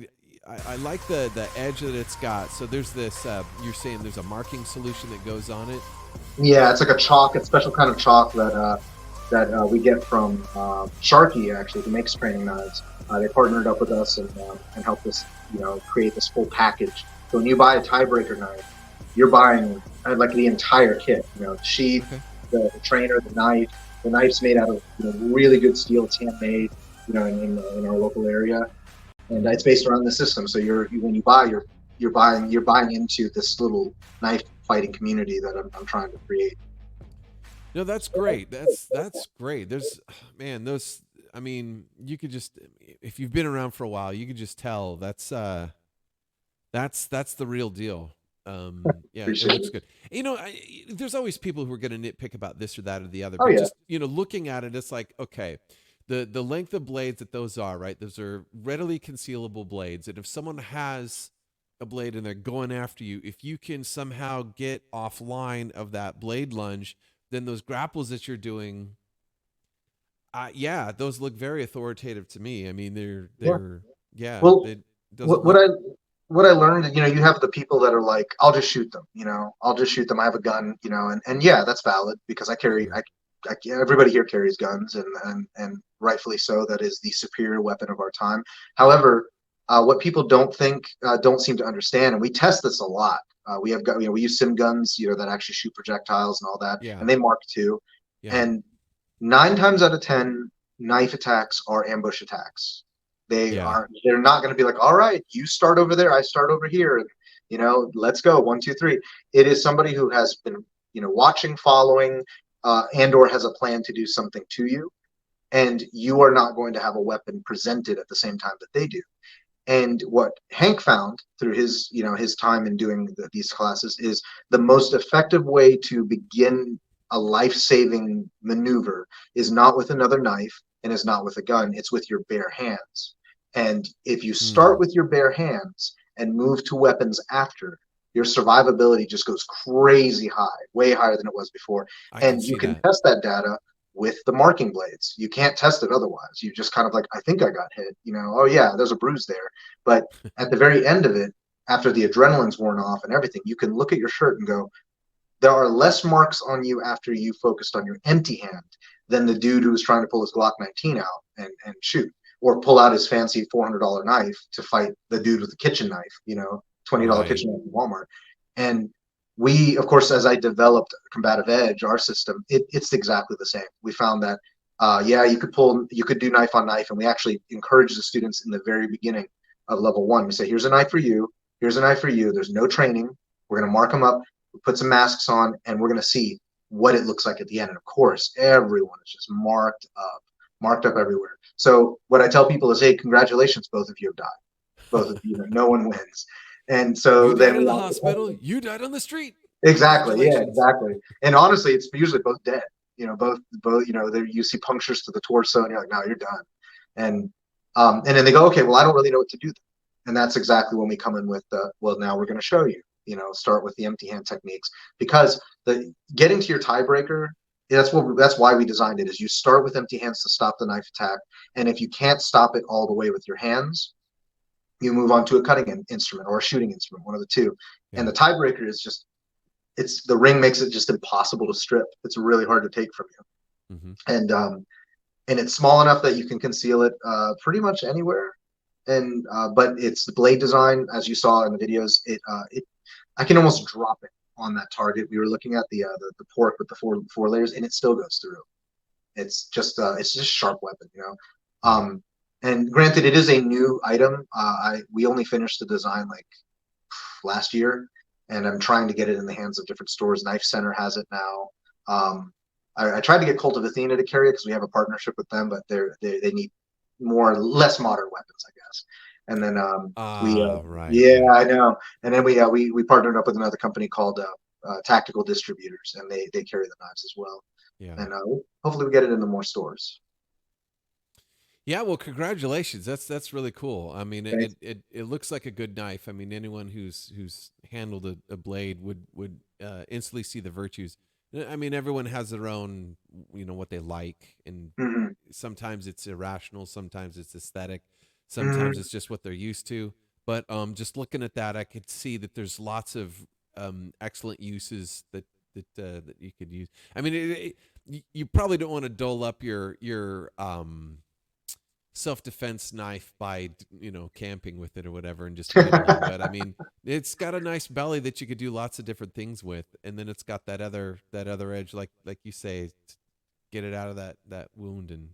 like the edge that it's got. So there's this. You're saying there's a marking solution that goes on it. Yeah, it's like a chalk, a special kind of chalk that we get from Sharky, actually, who makes training knives. They partnered up with us and helped us, create this full package. So when you buy a tiebreaker knife, you're buying like the entire kit. The sheath, Okay. the trainer, the knife. The knife's made out of really good steel. It's handmade, in our local area, and it's based around the system. So when you buy, you're buying into this little knife fighting community that I'm trying to create. No, that's great. That's great. There's, man, those. I mean, you could just, if you've been around for a while, you could just tell that's the real deal. Yeah, it Appreciate looks it. good. There's always people who are going to nitpick about this or that or the other. Oh, But yeah. just looking at it, it's like, okay, the length of blades that those are, right? Those are readily concealable blades, and if someone has a blade and they're going after you, if you can somehow get offline of that blade lunge, then those grapples that you're doing, yeah, those look very authoritative to me. I mean, they're yeah. Well, it doesn't what look, what I learned, you have the people that are like, I'll just shoot them, I'll just shoot them. I have a gun, and yeah, that's valid because I carry, everybody here carries guns, and rightfully so. That is the superior weapon of our time. However, what people don't seem to understand, and we test this a lot. We have got, we use sim guns, that actually shoot projectiles and all that, Yeah. and they mark too. yeah. And 9 times out of 10, knife attacks are ambush attacks. They're not going to be like, all right, you start over there, I start over here, and let's go 1, 2, 3. It is somebody who has been watching, following, and or has a plan to do something to you, and you are not going to have a weapon presented at the same time that they do. And what Hank found through his, his time in doing these classes is the most effective way to begin a life-saving maneuver is not with another knife and is not with a gun. It's with your bare hands. And if you start with your bare hands and move to weapons after, your survivability just goes crazy high, way higher than it was before. And you can test that data with the marking blades. You can't test it otherwise. You just kind of like, I think I got hit, oh yeah, there's a bruise there. But at the very end of it, after the adrenaline's worn off and everything, you can look at your shirt and go, there are less marks on you after you focused on your empty hand than the dude who was trying to pull his Glock 19 out and shoot, or pull out his fancy $400 knife to fight the dude with the kitchen knife, $20 kitchen knife from Walmart. And we, of course, as I developed Combative Edge, our system, it's exactly the same. We found that, you could do knife on knife, and we actually encourage the students in the very beginning of level 1. We say, here's a knife for you, here's a knife for you. There's no training. We're going to mark them up, put some masks on, and we're going to see what it looks like at the end. And of course, everyone is just marked up everywhere. So what I tell people is, hey, congratulations, both of you have died. Both of you, no one wins. And so you died in the hospital, you died on the street. Exactly. Yeah, exactly. And honestly, it's usually both dead. Both. You see punctures to the torso, and you're like, no, you're done. And then they go, okay, well, I don't really know what to do. And that's exactly when we come in with well, now we're going to show you. Start with the empty hand techniques, because getting to your tiebreaker. That's why we designed it. Is you start with empty hands to stop the knife attack, and if you can't stop it all the way with your hands, you move on to a cutting instrument or a shooting instrument, one of the two. Yeah. And the tiebreaker is just, the ring makes it just impossible to strip. It's really hard to take from you. Mm-hmm. And it's small enough that you can conceal it pretty much anywhere. And but it's the blade design, as you saw in the videos. I can almost drop it on that target. We were looking at the pork with the four layers, and it still goes through. It's just sharp weapon, And granted, it is a new item. We only finished the design like last year, and I'm trying to get it in the hands of different stores. Knife Center has it now. I tried to get Cult of Athena to carry it because we have a partnership with them, but they need less modern weapons, I guess. And then right. Yeah, I know. And then we partnered up with another company called Tactical Distributors, and they carry the knives as well. Yeah. And hopefully we get it into more stores. Yeah, well, congratulations. That's really cool. I mean, it looks like a good knife. I mean, anyone who's handled a blade would instantly see the virtues. I mean, everyone has their own, what they like, and sometimes it's irrational, sometimes it's aesthetic, sometimes it's just what they're used to. But just looking at that, I could see that there's lots of excellent uses that you could use. I mean, you probably don't want to dull up your self-defense knife by camping with it or whatever and just but I mean, it's got a nice belly that you could do lots of different things with, and then it's got that other edge, like you say, to get it out of that wound and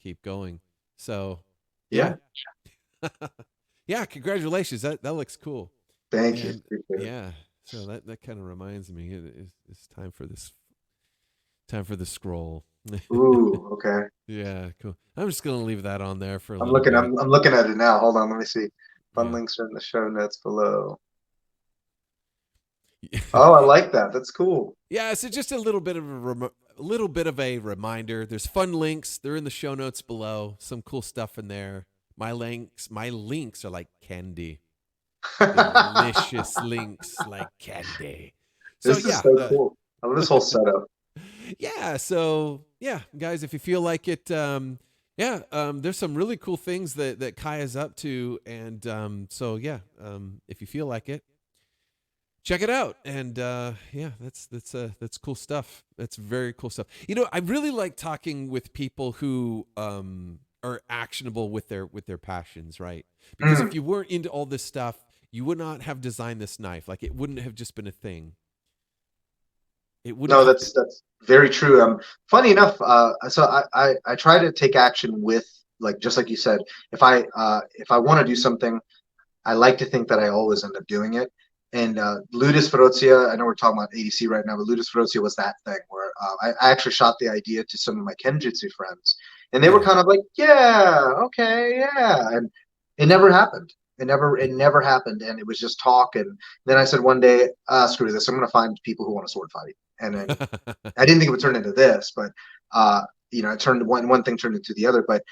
keep going. So yeah. Yeah, congratulations. That looks cool. Thank you. Yeah, so that kind of reminds me it's time for the scroll. Ooh, okay. Yeah, cool. I'm just gonna leave that on there for a I'm little bit. I'm looking at it now. Hold on, let me see. Fun links are in the show notes below. Oh, I like that. That's cool. Yeah, so just a little bit of a reminder. There's fun links. They're in the show notes below. Some cool stuff in there. My links are like candy. Delicious links like candy. This is so cool. I love this whole setup. Yeah, so yeah, guys, if you feel like it, there's some really cool things that Kai is up to, and so yeah, if you feel like it, check it out. And that's cool stuff. That's very cool stuff. I really like talking with people who are actionable with their passions, right? Because if you weren't into all this stuff, you would not have designed this knife. Like, it wouldn't have just been a thing. No, that's very true. Funny enough, so I try to take action with, like, just like you said, if I want to do something, I like to think that I always end up doing it. And Ludus Ferocia, I know we're talking about ADC right now, but Ludus Ferocia was that thing where I actually shot the idea to some of my Kenjutsu friends, and they were kind of like, yeah, okay, yeah. And It never happened. It never happened, and it was just talk. And then I said one day, screw this, I'm going to find people who want to sword fight. And then I didn't think it would turn into this, but it turned one thing turned into the other. But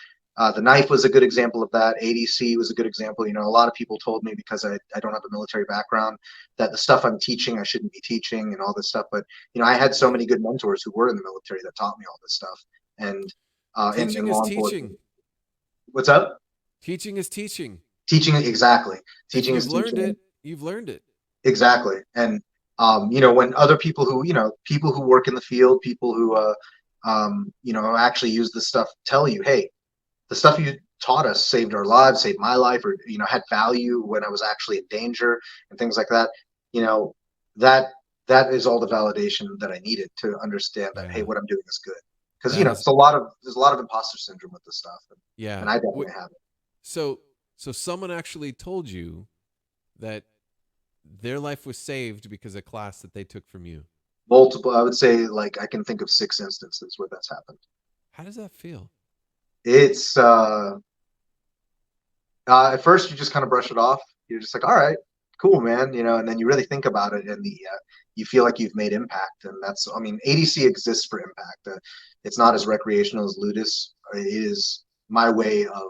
the knife was a good example of that. ADC was a good example. A lot of people told me, because I don't have a military background, that the stuff I'm teaching I shouldn't be teaching and all this stuff. But I had so many good mentors who were in the military that taught me all this stuff. And Teaching in is law teaching. enforcement. What's up? Teaching is teaching. Teaching, exactly. Teaching is You've learned teaching. it. You've learned it. Exactly. And when other people who work in the field, people who actually use this stuff, tell you, hey, the stuff you taught us saved our lives, saved my life, or had value when I was actually in danger and things like that. That is all the validation that I needed to understand that, hey, what I'm doing is good. Because there's a lot of imposter syndrome with this stuff, and I definitely have it. So someone actually told you that their life was saved because of a class that they took from you. Multiple, I would say, like, I can think of 6 instances where that's happened. How does that feel? It's at first you just kind of brush it off. You're just like, all right, cool, man, and then you really think about it, and you feel like you've made impact. And that's, ADC exists for impact. It's not as recreational as Ludus. It is my way of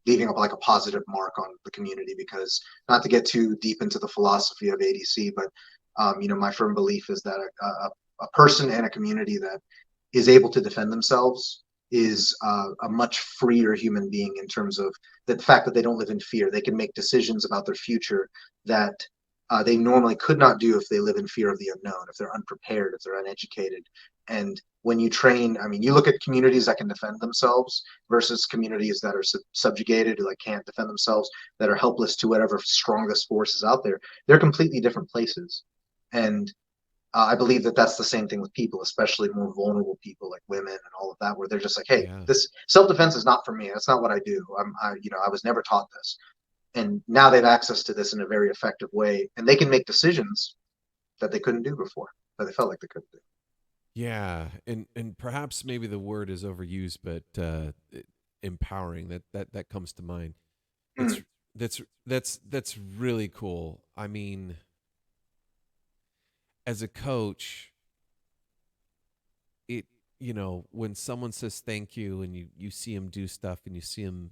leaving up like a positive mark on the community, because, not to get too deep into the philosophy of ADC, but my firm belief is that a person and a community that is able to defend themselves is a much freer human being, in terms of the fact that they don't live in fear. They can make decisions about their future that they normally could not do if they live in fear of the unknown, if they're unprepared, if they're uneducated. And when you train, you look at communities that can defend themselves versus communities that are subjugated, like can't defend themselves, that are helpless to whatever strongest force is out there. They're completely different places. And I believe that that's the same thing with people, especially more vulnerable people like women and all of that, where they're just like, hey, this self-defense is not for me. That's not what I do. I was never taught this. And now they have access to this in a very effective way, and they can make decisions that they couldn't do before, that they felt like they couldn't do. Yeah, and perhaps maybe the word is overused, but empowering, that comes to mind. That's really cool. I mean, as a coach, when someone says thank you, and you see him do stuff, and you see him,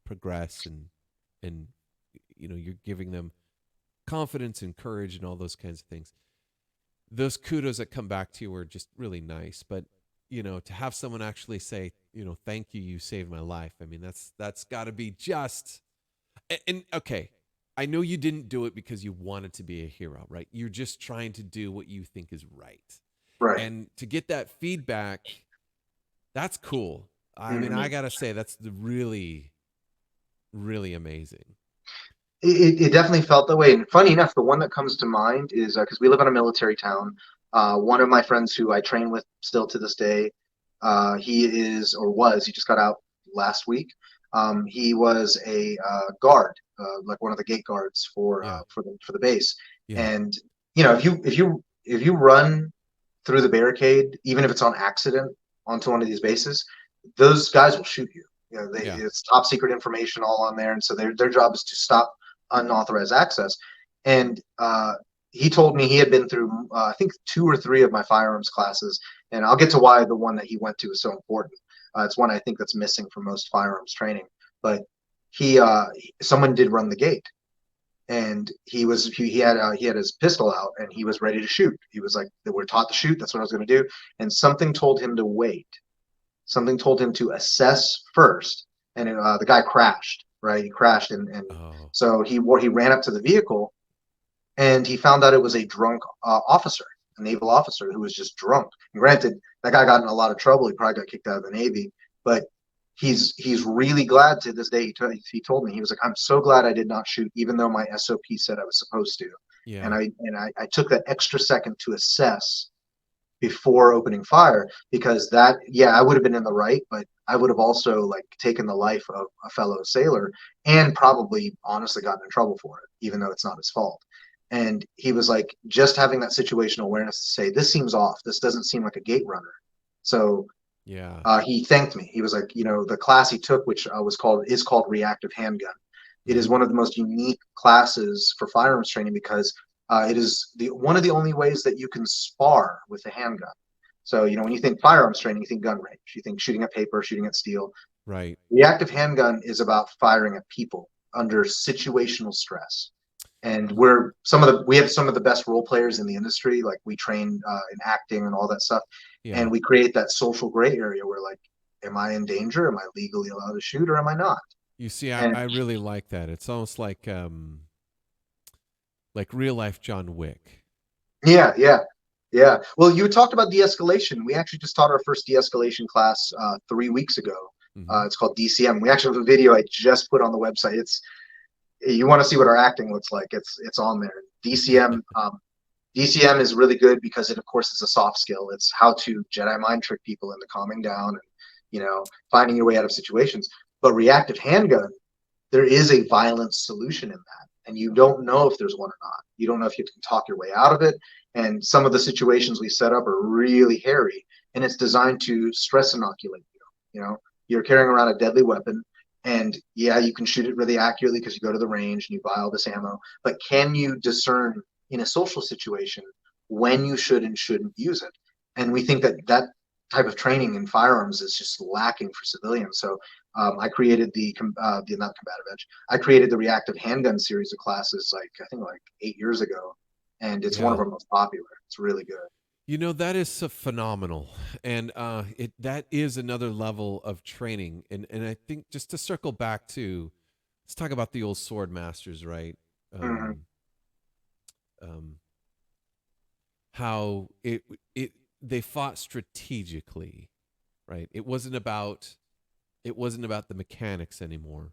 progress, and you're giving them confidence and courage and all those kinds of things. Those kudos that come back to you are just really nice. But, to have someone actually say, thank you, you saved my life. I mean, that's got to be just, and okay, I know you didn't do it because you wanted to be a hero, right? You're just trying to do what you think is right. Right. And to get that feedback, that's cool. I mean, I got to say, that's really, really amazing. It definitely felt that way. And funny enough, the one that comes to mind is because we live in a military town. One of my friends who I train with still to this day, he just got out last week. He was a guard, like one of the gate guards for the base. Yeah. And if you run through the barricade, even if it's on accident onto one of these bases, those guys will shoot you. It's top secret information all on there, and so their job is to stop unauthorized access. And he told me he had been through I think 2 or 3 of my firearms classes, and I'll get to why the one that he went to is so important. It's one I think that's missing from most firearms training. But someone did run the gate, and he had his pistol out, and he was ready to shoot. He was like, we're taught to shoot, that's what I was going to do. And something told him to wait. Something told him to assess first, and the guy crashed. Right, he crashed, and so he ran up to the vehicle, and he found out it was a drunk officer, a naval officer who was just drunk. And granted, that guy got in a lot of trouble. He probably got kicked out of the Navy, but he's really glad to this day. He told me, he was like, I'm so glad I did not shoot, even though my SOP said I was supposed to. Yeah. And I took that extra second to assess before opening fire, because I would have been in the right, but I would have also taken the life of a fellow sailor, and probably honestly gotten in trouble for it, even though it's not his fault. And he was like, just having that situational awareness to say, this seems off. This doesn't seem like a gate runner. So Yeah. He thanked me. He was like, the class he took, which is called reactive handgun. It is Mhm. one of the most unique classes for firearms training because it is one of the only ways that you can spar with a handgun. So, when you think firearms training, you think gun range, you think shooting at paper, shooting at steel. Right. Reactive handgun is about firing at people under situational stress. And we have some of the best role players in the industry. Like we train in acting and all that stuff. Yeah. And we create that social gray area where like, am I in danger? Am I legally allowed to shoot or am I not? You see, I, And I really like that. It's almost like real life John Wick. yeah, yeah, yeah. Well, you talked about de-escalation. We actually just taught our first de-escalation class 3 weeks ago. Hmm. It's called DCM. We actually have a video I just put on the website. You want to see what our acting looks like. It's on there. DCM is really good because it, of course, is a soft skill. It's how to Jedi mind trick people into calming down and, finding your way out of situations. But reactive handgun, there is a violent solution in that. And you don't know if there's one or not. You don't know if you can talk your way out of it. And some of the situations we set up are really hairy. And it's designed to stress inoculate you. You're carrying around a deadly weapon. And yeah, you can shoot it really accurately because you go to the range and you buy all this ammo. But can you discern in a social situation when you should and shouldn't use it? And we think that type of training in firearms is just lacking for civilians. So I created the not combative edge. I created the reactive handgun series of classes I think 8 years ago, and it's one of Yeah. our most popular. It's really good. That is so phenomenal, and that is another level of training. And I think just to circle back to, let's talk about the old sword masters, right? Mm-hmm. How they fought strategically, right? It wasn't about the mechanics anymore,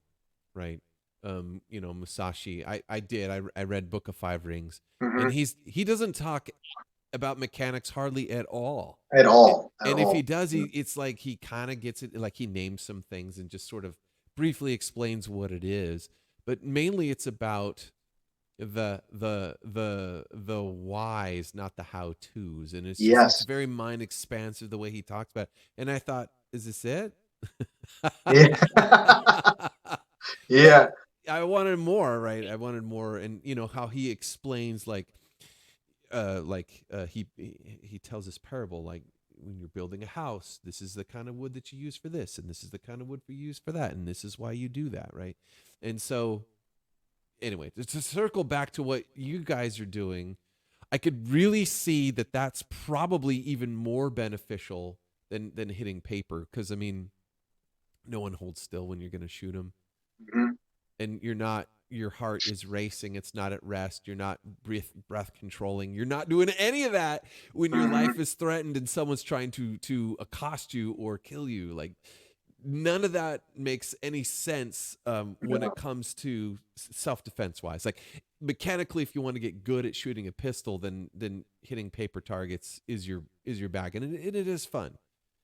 right? Musashi. I read Book of Five Rings, Mm-hmm. and he doesn't talk about mechanics hardly at all. At all, at And if he all. does, it's like he kind of gets it, like he names some things and just sort of briefly explains what it is. But mainly, it's about the whys, not the how tos. And it's Yes. very mind expansive the way he talks about it. And I thought, is this it? Yeah. But Yeah. I wanted more, right? I wanted more, and how he explains, he tells this parable, like when you're building a house, this is the kind of wood that you use for this, and this is the kind of wood you use for that, and this is why you do that, right? And so, anyway, to circle back to what you guys are doing, I could really see that that's probably even more beneficial than hitting paper, because I mean, no one holds still when you're going to shoot them, Mhm. and your heart is racing, it's not at rest, you're not breath controlling, you're not doing any of that when your Mhm. life is threatened and someone's trying to accost you or kill you. Like, none of that makes any sense when Yeah. it comes to self-defense wise. Like, mechanically, if you want to get good at shooting a pistol, then hitting paper targets is your bag, and it is fun.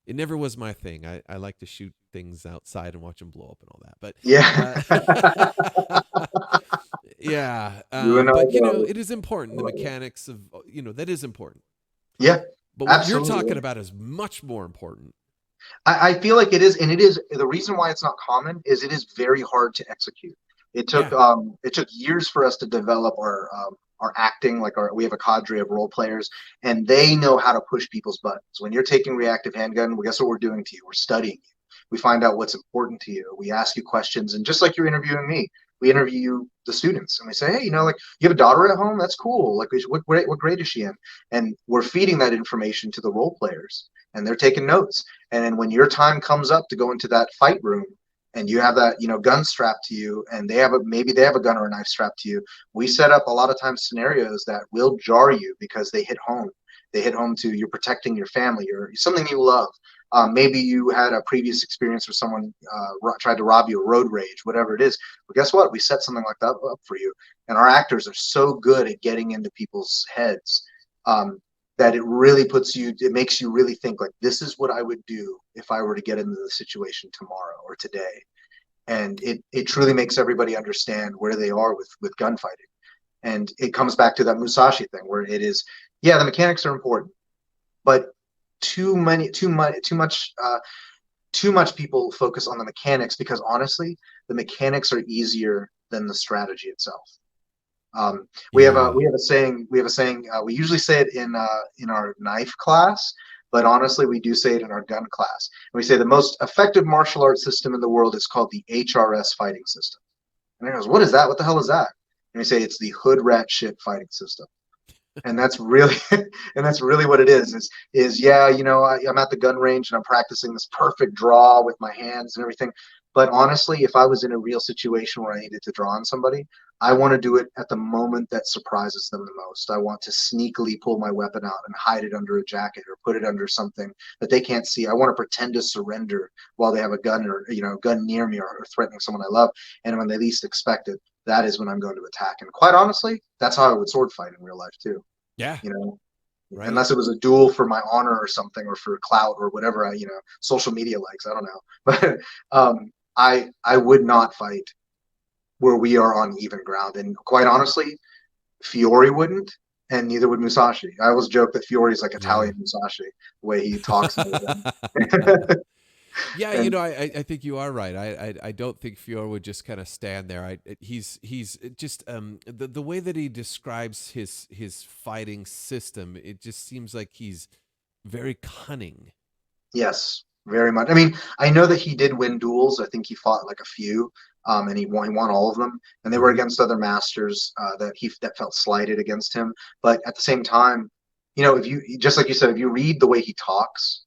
It never was my thing. I like to shoot things outside and watch them blow up and all that. But Yeah. yeah, You and I but both. it is important. The mechanics of that is important. Yeah, But what you're talking absolutely. about is much more important. I feel like it is, and it is the reason why it's not common is it is very hard to execute. Yeah. It took years for us to develop our acting. Like we have a cadre of role players, and they know how to push people's buttons. When you're taking reactive handgun, well, guess what we're doing to you? We're studying you. We find out what's important to you. We ask you questions, and just like you're interviewing me, we interview the students, and we say, hey, like you have a daughter at home? That's cool. Like, what grade is she in? And we're feeding that information to the role players, and they're taking notes. And then when your time comes up to go into that fight room and you have that, gun strapped to you and maybe they have a gun or a knife strapped to you, we set up a lot of times scenarios that will jar you because they hit home. They hit home to you're protecting your family or something you love. Maybe you had a previous experience where someone tried to rob you, road rage, whatever it is. But guess what? We set something like that up for you. And our actors are so good at getting into people's heads. That it makes you really think like, this is what I would do if I were to get into the situation tomorrow or today. And it truly makes everybody understand where they are with gunfighting. And it comes back to that Musashi thing where it is, yeah, the mechanics are important, but too much people focus on the mechanics, because honestly, the mechanics are easier than the strategy itself. We have a saying. We usually say it in our knife class, but honestly, we do say it in our gun class. And we say the most effective martial arts system in the world is called the HRS fighting system. And he goes, "What is that? What the hell is that?" And we say it's the hood rat shit fighting system. And that's really what it is yeah, I'm at the gun range and I'm practicing this perfect draw with my hands and everything. But honestly, if I was in a real situation where I needed to draw on somebody, I want to do it at the moment that surprises them the most. I want to sneakily pull my weapon out and hide it under a jacket or put it under something that they can't see. I want to pretend to surrender while they have a gun or gun near me, or threatening someone I love. And when they least expect it, that is when I'm going to attack. And quite honestly, that's how I would sword fight in real life too. Yeah. Right. Unless it was a duel for my honor or something, or for clout or whatever social media likes. I don't know. But I would not fight where we are on even ground. And quite honestly, Fiore wouldn't, and neither would Musashi. I always joke that Fiore is like Italian Musashi, the way he talks. Yeah, I think you are right. I don't think Fiore would just kind of stand there. He's just the way that he describes his fighting system. It just seems like he's very cunning. Yes, very much. I mean, I know that he did win duels. I think he fought like a few, and he won all of them. And they were against other masters that felt slighted against him. But at the same time, if you, just like you said, if you read the way he talks.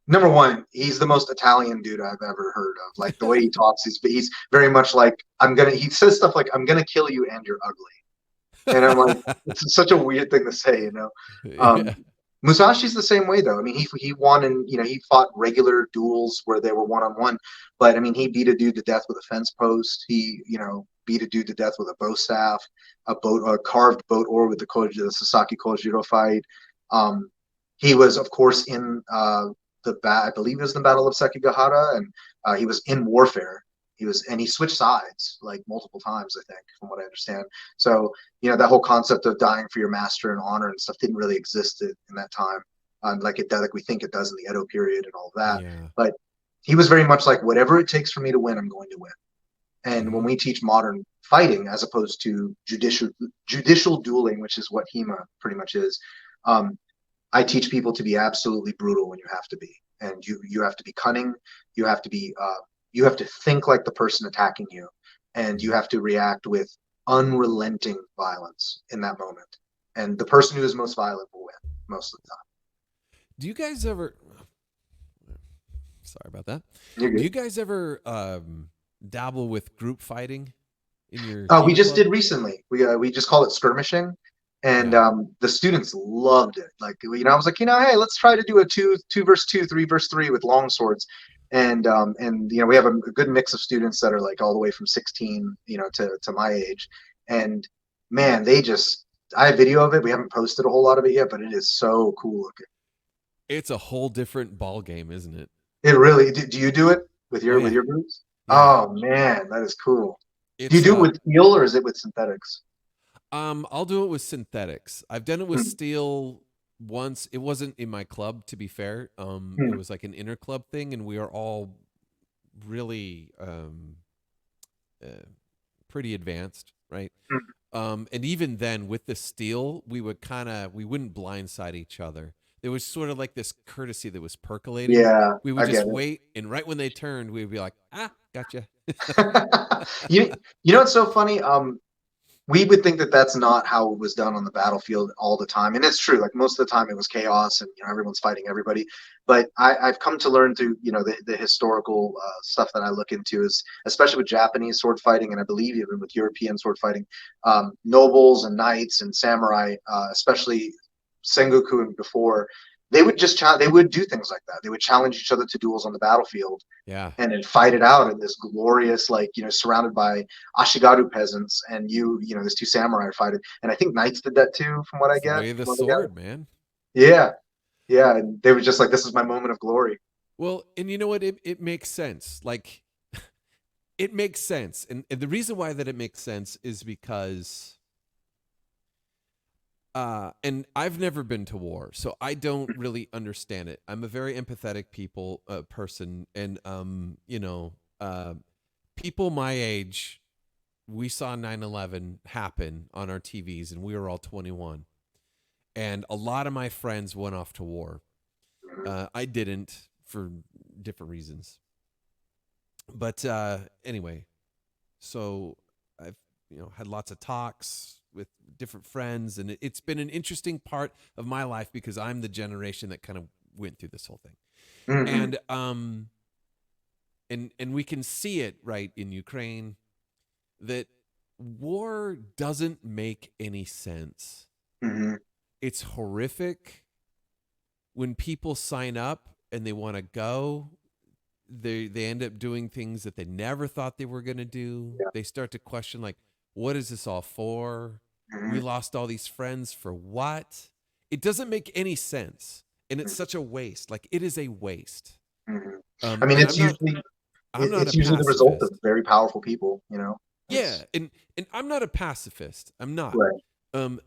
Number one, he's the most Italian dude I've ever heard of. Like the way he talks, he's very much like, he says stuff like, "I'm going to kill you and you're ugly." And I'm like, it's such a weird thing to say, Yeah. Musashi's the same way though. I mean, he won, and he fought regular duels where they were one-on-one, but I mean, he beat a dude to death with a fence post. He, beat a dude to death with a bow staff, a carved boat oar with the Sasaki Kojiro fight. He was, of course, in I believe it was the Battle of Sekigahara, and he was in warfare. And he switched sides like multiple times, I think, from what I understand. So, that whole concept of dying for your master and honor and stuff didn't really exist in that time, like we think it does in the Edo period and all of that. Yeah. But he was very much like, whatever it takes for me to win, I'm going to win. And when we teach modern fighting, as opposed to judicial dueling, which is what HEMA pretty much is, I teach people to be absolutely brutal when you have to be, and you have to be cunning. You have to be you have to think like the person attacking you, and you have to react with unrelenting violence in that moment. And the person who is most violent will win most of the time. Do you guys ever? Sorry about that. You're good. Do you guys ever dabble with group fighting in your? We just club? did recently. We just call it skirmishing. And the students loved it. Like, I was like, hey, let's try to do a 2 versus 2, 3 versus 3 with long swords. And we have a good mix of students that are like all the way from 16, to my age. And man, I have video of it. We haven't posted a whole lot of it yet, but it is so cool looking. It's a whole different ball game, isn't it? It really. Do you do it with your groups? Yeah. Oh man, that is cool. Do you do it with steel or is it with synthetics? I'll do it with synthetics. I've done it with steel once. It wasn't in my club, to be fair. It was like an inner club thing, and we are all really pretty advanced, right? And even then, with the steel, we wouldn't blindside each other. There was sort of like this courtesy that was percolating. Yeah, we would just wait, and right when they turned, we'd be like, gotcha. What's so funny? We would think that that's not how it was done on the battlefield all the time. And it's true. Like most of the time it was chaos and, everyone's fighting everybody. But I've come to learn through, the historical stuff that I look into is, especially with Japanese sword fighting, and I believe even with European sword fighting, nobles and knights and samurai, especially Sengoku and before, they would do things like that. They would challenge each other to duels on the battlefield. Yeah. And then fight it out in this glorious, surrounded by Ashigaru peasants, and there's two samurai fighting. And I think knights did that too, from what I get. Way the sword, man. Yeah. Yeah. And they were just like, this is my moment of glory. Well, and you know what? It makes sense. Like, it makes sense. And the reason why that it makes sense is because and I've never been to war, so I don't really understand it. I'm a very empathetic person, and people my age, we saw 9/11 happen on our TVs, and we were all 21. And a lot of my friends went off to war. I didn't for different reasons. But anyway, so I've had lots of talks with different friends, and it's been an interesting part of my life because I'm the generation that kind of went through this whole thing. And we can see it right in Ukraine that war doesn't make any sense. It's horrific. When people sign up and they want to go, they end up doing things that they never thought they were going to do. Yeah. They start to question, like, what is this all for? We lost all these friends for what? It doesn't make any sense. And it's such a waste. Like, it is a waste. I mean, it's usually the result of very powerful people, Yeah, and I'm not a pacifist. I'm not. Right.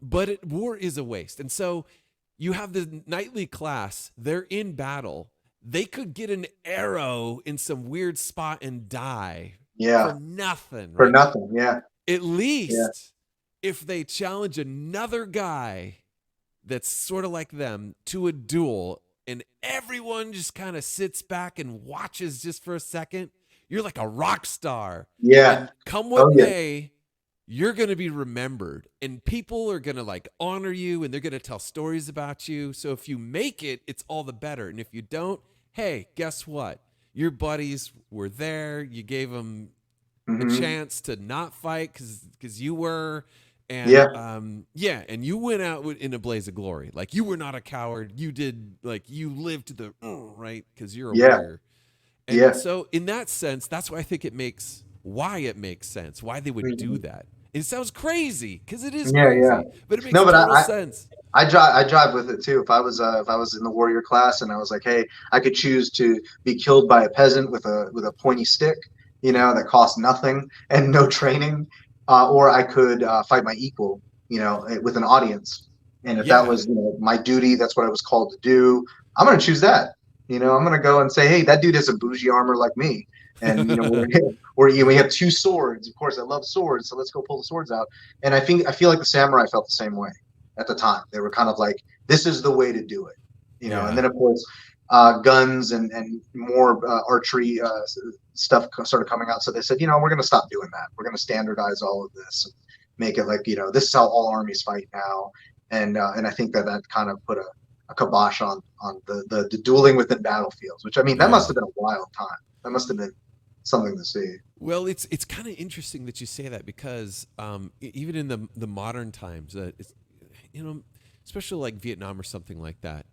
But war is a waste. And so you have the nightly class. They're in battle. They could get an arrow in some weird spot and die. Yeah. For nothing. For right? nothing. Yeah. At least if they challenge another guy that's sort of like them to a duel, and everyone just kind of sits back and watches just for a second, you're like a rock star. Yeah. And come what may, you're going to be remembered, and people are going to like honor you, and they're going to tell stories about you. So if you make it, it's all the better. And if you don't, hey, guess what? Your buddies were there. You gave them a chance to not fight because you were. And and you went out in a blaze of glory. Like, you were not a coward. You did, like, you lived to the right, because you're a warrior. And so in that sense, that's why I think it makes sense why they would do that. It sounds crazy because it is crazy, but it makes total sense. I drive with it too. If I was in the warrior class and I was like, hey, I could choose to be killed by a peasant with a pointy stick, that costs nothing and no training, or I could fight my equal, with an audience. And if that was my duty, that's what I was called to do. I'm going to choose that. I'm going to go and say, hey, that dude has a bougie armor like me. And we have two swords. Of course, I love swords, so let's go pull the swords out. And I feel like the samurai felt the same way at the time. They were kind of like, this is the way to do it, And then of course, guns and more archery stuff started coming out. So they said, we're going to stop doing that. We're going to standardize all of this and make it like, this is how all armies fight now. And I think that kind of put a kibosh on the dueling within battlefields, which, I mean, that must have been a wild time. That must have been something to see. Well, it's kind of interesting that you say that, because even in the modern times, it's, especially like Vietnam or something like that,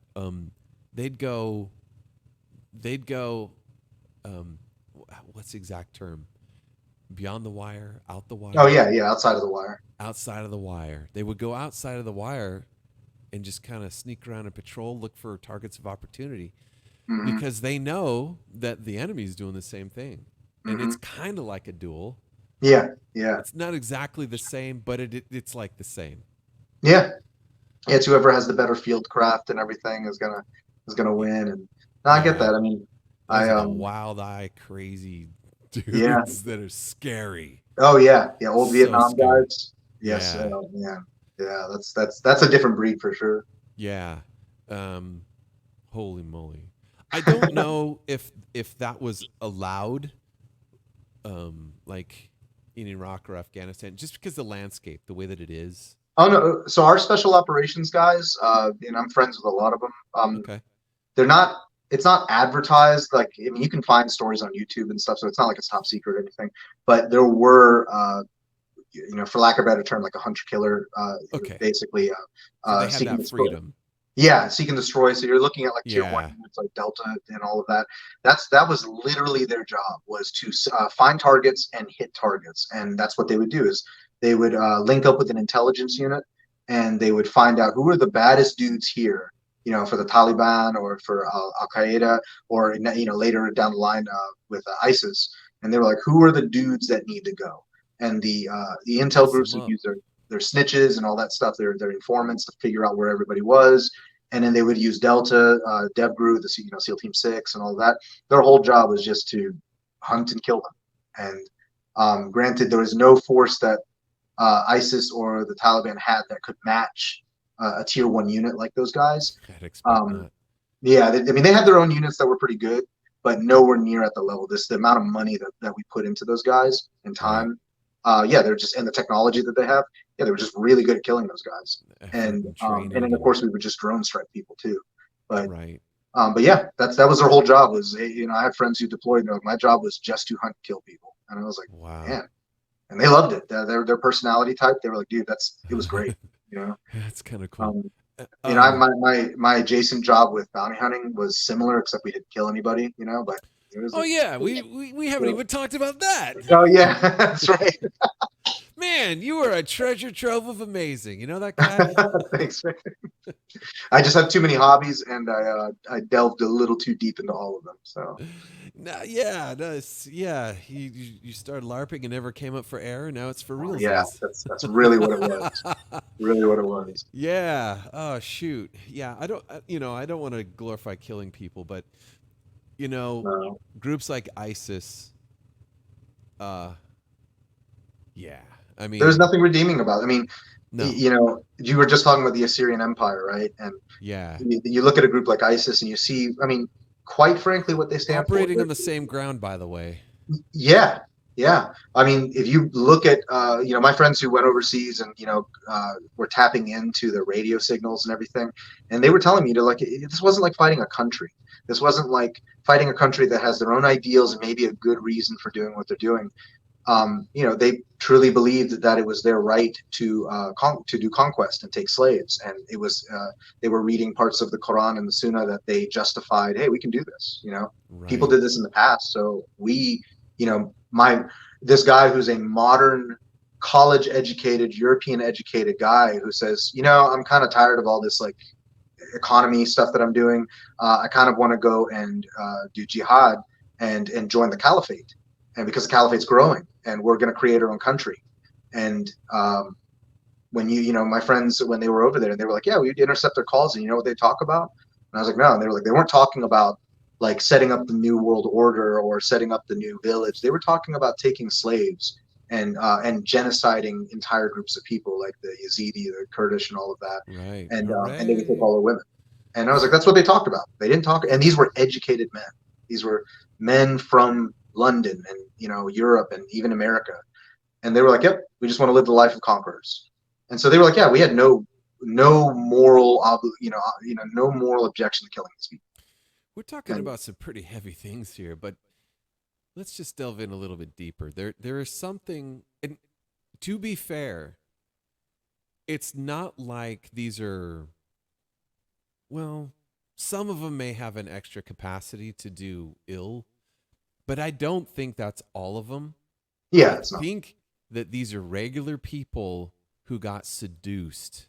they'd go what's the exact term? Beyond the wire, out the wire. Oh yeah, outside of the wire. Outside of the wire. They would go outside of the wire and just kind of sneak around and patrol, look for targets of opportunity. Because they know that the enemy's doing the same thing. And it's kind of like a duel. Yeah. It's not exactly the same, but it's like the same. Yeah. It's whoever has the better field craft and everything is gonna win. And I get that. I mean, wild eye, crazy dudes that are scary. Oh yeah, old Vietnam scary. guys. Yes. Yeah. That's a different breed for sure. Yeah. Holy moly. I don't know if that was allowed, like in Iraq or Afghanistan, just because the landscape, the way that it is. Oh no! So our special operations guys, and I'm friends with a lot of them. Okay. They're not. It's not advertised. Like, I mean, you can find stories on YouTube and stuff, so it's not like it's top secret or anything. But there were, for lack of a better term, like a hunter killer. Basically, so they had that freedom. Yeah, seek and destroy. So you're looking at like tier 1 units like Delta and all of that. That was literally their job, was to find targets and hit targets. And that's what they would do, is they would link up with an intelligence unit, and they would find out who are the baddest dudes here, for the Taliban or for Al Qaeda, or later down the line with ISIS. And they were like, who are the dudes that need to go? And the intel groups would use their their snitches and all that stuff, their informants to figure out where everybody was. And then they would use Delta, DevGru, the SEAL Team 6 and all that. Their whole job was just to hunt and kill them. And granted, there was no force that ISIS or the Taliban had that could match a tier 1 unit like those guys. I'd expect not. Yeah, I mean, they had their own units that were pretty good, but nowhere near at the level. The amount of money that we put into those guys and time. They're just, and the technology that they have. Yeah, they were just really good at killing those guys. And then of course we would just drone strike people too. But right. But yeah, that was their whole job. Was I had friends who deployed. And my job was just to hunt, kill people, and I was like, wow, man, and they loved it. Their personality type. They were like, dude, it was great. That's kind of cool. My adjacent job with bounty hunting was similar, except we didn't kill anybody. But it was we haven't even talked about that. Oh yeah, that's right. Man, you are a treasure trove of amazing. You know that guy? Thanks, man. I just have too many hobbies, and I delved a little too deep into all of them. So, you started LARPing and never came up for air. Now it's for real. Yeah, that's really what it was. Really what it was. Yeah. Oh shoot. Yeah. I don't want to glorify killing people, but groups like ISIS. Yeah. I mean, there's nothing redeeming about it. I mean, no. You were just talking about the Assyrian Empire, right? And yeah, you look at a group like ISIS and you see, I mean, quite frankly, what they stand operating for. on the same ground, by the way. Yeah. I mean, if you look at, my friends who went overseas and, were tapping into the radio signals and everything, and they were telling me this wasn't like fighting a country. This wasn't like fighting a country that has their own ideals and maybe a good reason for doing what they're doing. They truly believed that it was their right to do conquest and take slaves, and it was they were reading parts of the Quran and the Sunnah that they justified. Hey, we can do this. Right. People did this in the past, so we, this guy who's a modern, college-educated, European-educated guy who says, I'm kind of tired of all this like economy stuff that I'm doing. I kind of want to go and do jihad and join the caliphate. And because the caliphate's growing and we're going to create our own country. And when my friends, when they were over there, they were like, yeah, we'd intercept their calls, and you know what they talk about? And I was like, no. And they were like, they weren't talking about like setting up the new world order or setting up the new village. They were talking about taking slaves and genociding entire groups of people, like the Yazidi, the Kurdish, and all of that. Right. And they would take all the women. And I was like, that's what they talked about. They didn't talk, and these were educated men. These were men from London and Europe and even America, and they were like, yep, we just want to live the life of conquerors. And so they were like, yeah, we had no moral no moral objection to killing these people. We're talking about some pretty heavy things here, but let's just delve in a little bit deeper. There is something, and to be fair, it's not like these are, well, some of them may have an extra capacity to do ill, but I don't think that's all of them. Yeah, I think that these are regular people who got seduced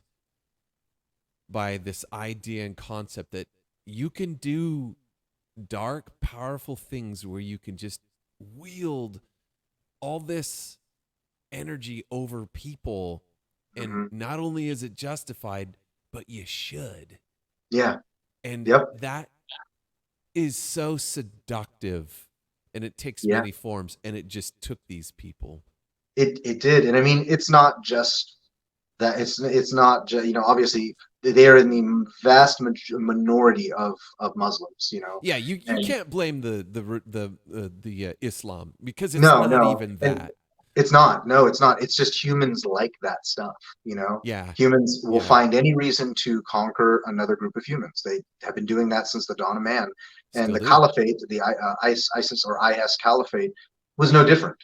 by this idea and concept that you can do dark, powerful things where you can just wield all this energy over people. And not only is it justified, but you should. Yeah. And that is so seductive. And it takes many forms, and it just took these people. It did, and I mean, it's not just that. It's not just obviously they're in the vast minority of Muslims. Yeah, you can't blame the Islam because it's not even that. And it's not. No, it's not. It's just humans like that stuff. Yeah. Humans will find any reason to conquer another group of humans. They have been doing that since the dawn of man. And the caliphate, the ISIS or IS caliphate, was no different.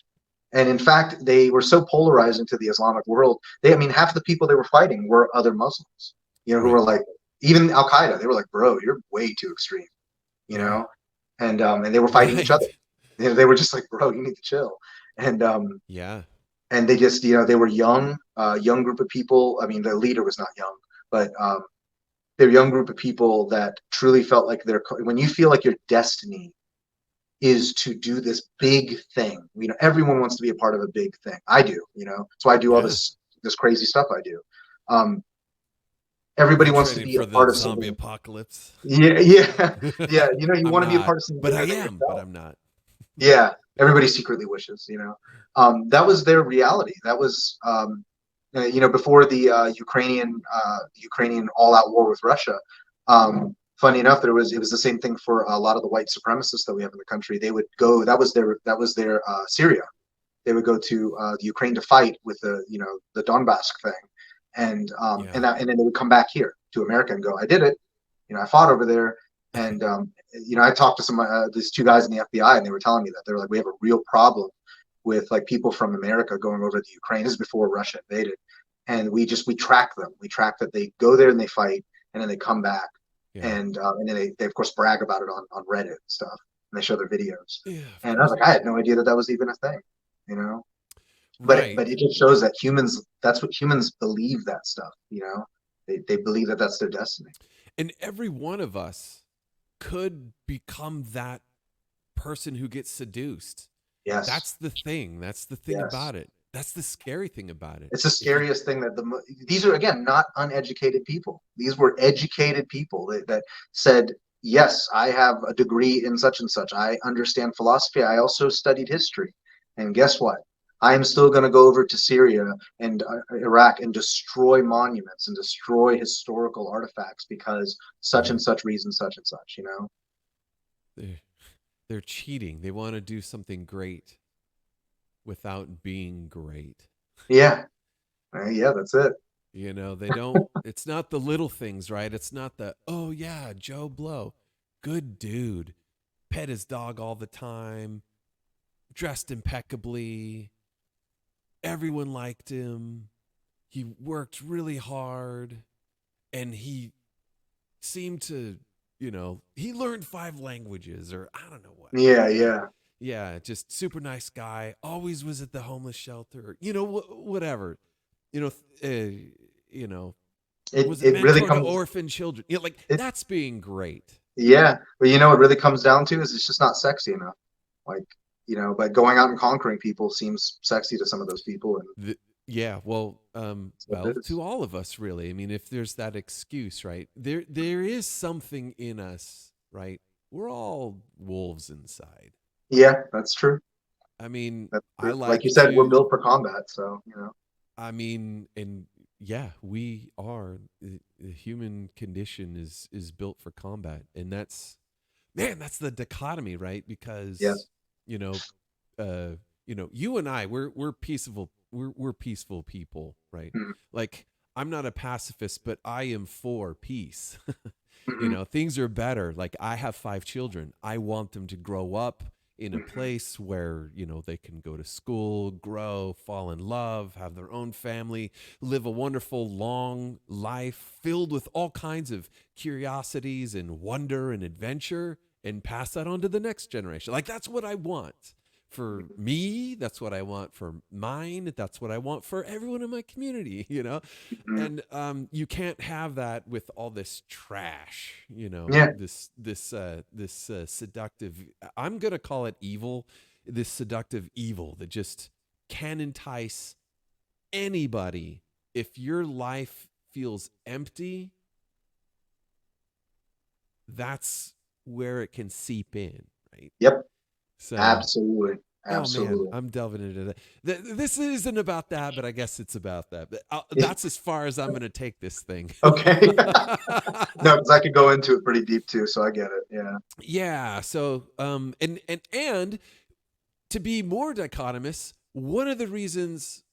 And in fact, they were so polarizing to the Islamic world. Half the people they were fighting were other Muslims, who were like, even Al Qaeda. They were like, bro, you're way too extreme, and they were fighting each other. They were just like, bro, you need to chill. And and they just, they were young group of people. I mean, the leader was not young, but they're a young group of people that truly felt like when you feel like your destiny is to do this big thing, everyone wants to be a part of a big thing. I do, so I do all this this crazy stuff I do. Everybody You're wants to training be a for part the of zombie something. apocalypse. Yeah, yeah, yeah. You know, you I'm want to be a not, part of something but I bigger than am, but yourself. I'm not. Yeah, everybody secretly wishes, you know. That was their reality. That was, you know, before the Ukrainian all-out war with Russia. Funny enough, it was the same thing for a lot of the white supremacists that we have in the country. They would go. That was their Syria. They would go to the Ukraine to fight with the Donbass thing, Yeah. and then they would come back here to America and go, I did it. You know, I fought over there. And you know, I talked to some these two guys in the FBI, and they were telling me that they were like, we have a real problem with like people from America going over to Ukraine. This is before Russia invaded, and we track them. We track that they go there and they fight, and then they come back, Yeah. and then they of course brag about it on Reddit and stuff, and they show their videos. Yeah, And I was like, I had no idea that was even a thing, you know. But right. it just shows that that's what humans believe, that stuff, you know. They believe that that's their destiny. And every one of us could become that person who gets seduced. Yes. That's the thing. That's the thing Yes. about it. That's the scary thing about it. It's the scariest thing that these are, again, not uneducated people. These were educated people that said, yes, I have a degree in such and such. I understand philosophy. I also studied history. And guess what? I am still going to go over to Syria and Iraq and destroy monuments and destroy historical artifacts because such and such reason, such and such, you know? They're cheating. They want to do something great without being great. Yeah. Yeah, that's it. You know, they don't, it's not the little things, right? It's not the, oh yeah, Joe Blow, good dude, pet his dog all the time, dressed impeccably, everyone liked him, he worked really hard, and he seemed to, you know, he learned 5 languages, or I don't know what. Yeah. Yeah, just super nice guy, always was at the homeless shelter, you know, whatever. You know, was a it really mentor to comes. orphan children. You know, like that's being great. Yeah, but you know what really comes down to is it's just not sexy enough. Like, you know, but going out and conquering people seems sexy to some of those people. And Yeah, well, it is. to all of us, really. I mean, if there's that excuse, right? There is something in us, right? We're all wolves inside. Yeah, that's true. I mean, That's I true. like Like you said, to, we're built for combat, so you know. I mean, and yeah, we are. The human condition is built for combat, and that's the dichotomy, right? Because Yes. you know, you and I, we're peaceful. We're peaceful people, right? Mhm. Like I'm not a pacifist, but I am for peace. You Mhm. know, things are better. Like I have 5 children. I want them to grow up in a place where, you know, they can go to school, grow, fall in love, have their own family, live a wonderful long life filled with all kinds of curiosities and wonder and adventure, and pass that on to the next generation. Like that's what I want for me. That's what I want for mine. That's what I want for everyone in my community, you know? Mhm. And you can't have that with all this trash, you know, Yeah. this seductive, I'm going to call it evil, this seductive evil that just can entice anybody. If your life feels empty, that's where it can seep in, right? Yep. So, Absolutely. oh Absolutely. man, I'm delving into that. This isn't about that, but I guess it's about that. But that's as far as I'm going to take this thing. Okay. No, because I could go into it pretty deep too, so I get it. Yeah. Yeah. So, and to be more dichotomous, one of the reasons,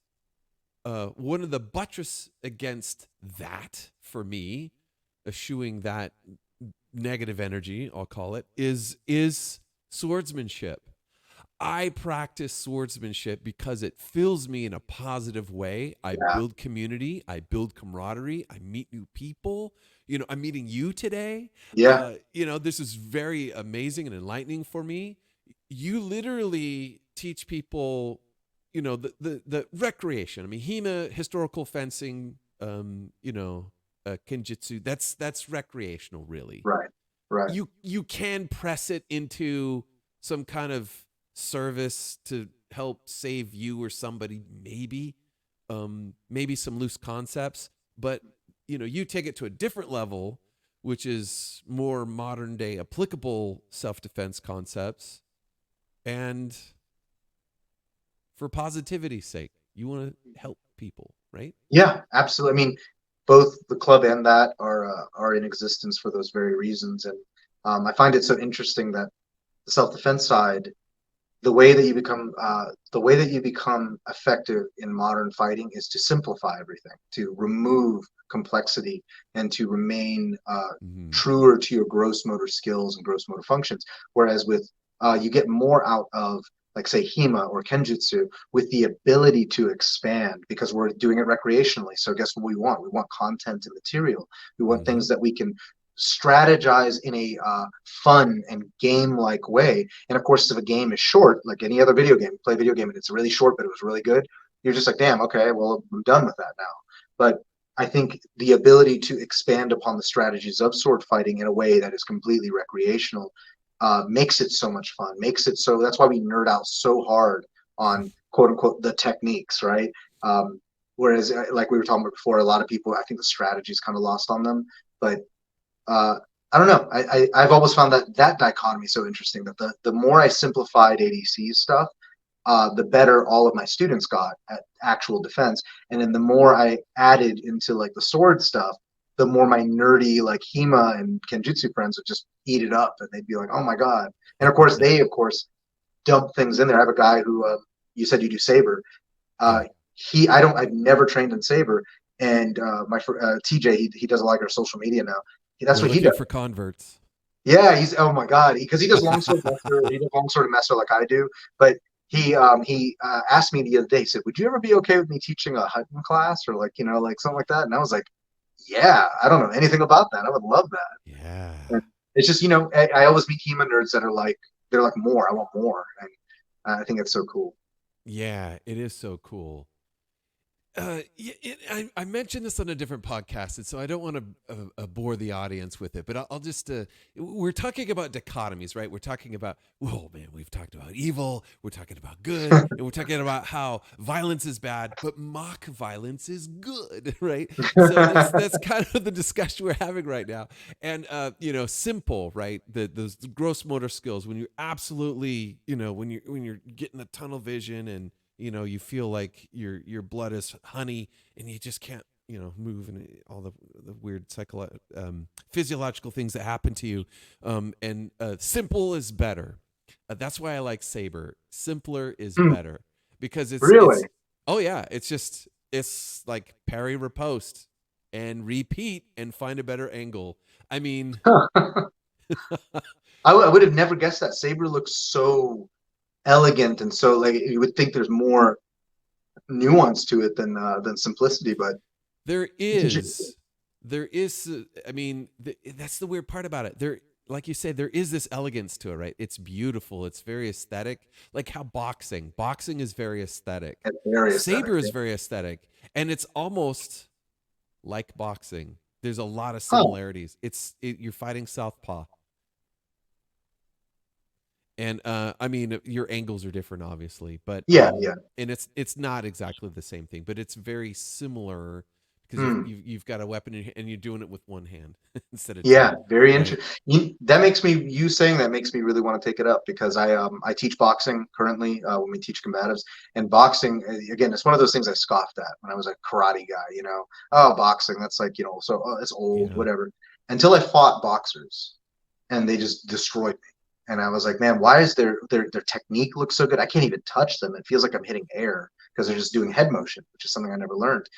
one of the buttress against that for me, eschewing that negative energy, I'll call it, is swordsmanship. I practice swordsmanship because it fills me in a positive way. I build community. I build camaraderie. I meet new people. You know, I'm meeting you today. Yeah. You know, this is very amazing and enlightening for me. You literally teach people, you know, the recreation. I mean, HEMA, historical fencing, you know, Kenjutsu, that's recreational, really. Right. Right. You can press it into some kind of service to help save you or somebody, maybe. maybe some loose concepts, but you take it to a different level, which is more modern day applicable self-defense concepts. And for positivity's sake, you want to help people, right? Yeah, absolutely. I mean, both the club and that are in existence for those very reasons. And I find it so interesting that the self-defense side, the way that you become effective in modern fighting is to simplify everything, to remove complexity, and to remain truer to your gross motor skills and gross motor functions. Whereas with you get more out of, like, say, HEMA or Kenjutsu, with the ability to expand, because we're doing it recreationally. So guess what we want? We want content and material. We want things that we can strategize in a fun and game-like way. And of course, if a game is short, like any other video game, you play a video game and it's really short, but it was really good, you're just like, damn, okay, well, I'm done with that now. But I think the ability to expand upon the strategies of sword fighting in a way that is completely recreational makes it so much fun, makes it so, that's why we nerd out so hard on quote unquote the techniques, right? Whereas, like we were talking about before, a lot of people, I think the strategy is kind of lost on them. But I don't know. I've always found that dichotomy so interesting, that the more I simplified ADC stuff, the better all of my students got at actual defense. And then the more I added into like the sword stuff, the more my nerdy like HEMA and Kenjutsu friends would just eat it up, and they'd be like, "Oh my god!" And of course, they dump things in there. I have a guy who you said you do saber. I've never trained in saber, and my TJ, he does a lot of our social media now. That's what he does for converts. Yeah, oh my god, because he does longsword master. He does longsword master like I do. But he asked me the other day. He said, "Would you ever be okay with me teaching a hunting class, or like like something like that?" And I was like, "Yeah, I don't know anything about that. I would love that." Yeah, and it's just I always meet HEMA nerds that are like, they're like, more. I want more, and I think it's so cool. Yeah, it is so cool. I mentioned this on a different podcast, and so I don't want to bore the audience with it, but I'll just, we're talking about dichotomies, right? We're talking about, we've talked about evil, we're talking about good, and we're talking about how violence is bad, but mock violence is good, right? So that's kind of the discussion we're having right now. And, simple, right? Those gross motor skills, when you're absolutely, when you're getting the tunnel vision, and you feel like your blood is honey, and you just can't, move, and all the weird physiological things that happen to you. And simple is better. That's why I like saber. Simpler is better, because it's really. Oh yeah, it's like parry, riposte, and repeat, and find a better angle. I mean, I would have never guessed that. Saber looks so elegant, and so like you would think there's more nuance to it than simplicity, but there is. I mean, that's the weird part about it. There, like you said, there is this elegance to it, right? It's beautiful. It's very aesthetic. Like how boxing is very aesthetic. Saber is very aesthetic, and it's almost like boxing. There's a lot of similarities. You're fighting southpaw. And I mean, your angles are different, obviously, but yeah. And it's not exactly the same thing, but it's very similar, because you've got a weapon and you're doing it with one hand instead of two, very right? interesting. You saying that makes me really want to take it up, because I teach boxing currently when we teach combatives, and boxing, again, it's one of those things I scoffed at when I was a karate guy. Oh, boxing, that's like it's old, whatever. Until I fought boxers, and they just destroyed me. And I was like, man, why is their technique look so good? I can't even touch them. It feels like I'm hitting air, because they're just doing head motion, which is something I never learned.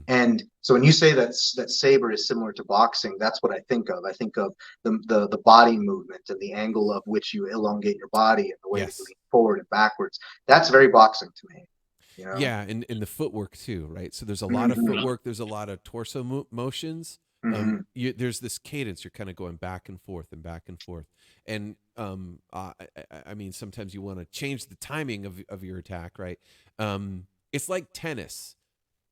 And so when you say that saber is similar to boxing, that's what I think of. I think of the body movement and the angle of which you elongate your body, and the way you lean forward and backwards. That's very boxing to me. Yeah, and the footwork too, right? So there's a lot of footwork. There's a lot of torso motions. There's this cadence. You're kind of going back and forth and back and forth. And I mean, sometimes you want to change the timing of your attack, right? It's like tennis.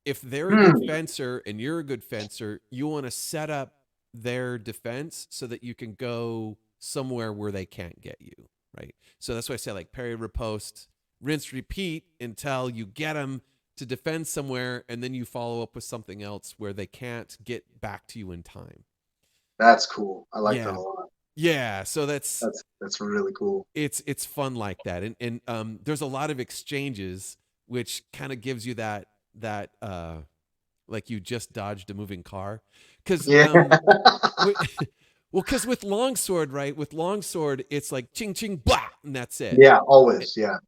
If they're a good fencer and you're a good fencer, you want to set up their defense so that you can go somewhere where they can't get you, right? So that's why I say, like, parry, riposte, rinse, repeat until you get them to defend somewhere, and then you follow up with something else where they can't get back to you in time. That's cool. I like that Yeah. a lot. Yeah, so that's really cool. It's fun like that, and there's a lot of exchanges, which kind of gives you that like you just dodged a moving car, because Yeah. well, because with longsword, right? With longsword, it's like ching ching blah, and that's it. Yeah, always. Yeah.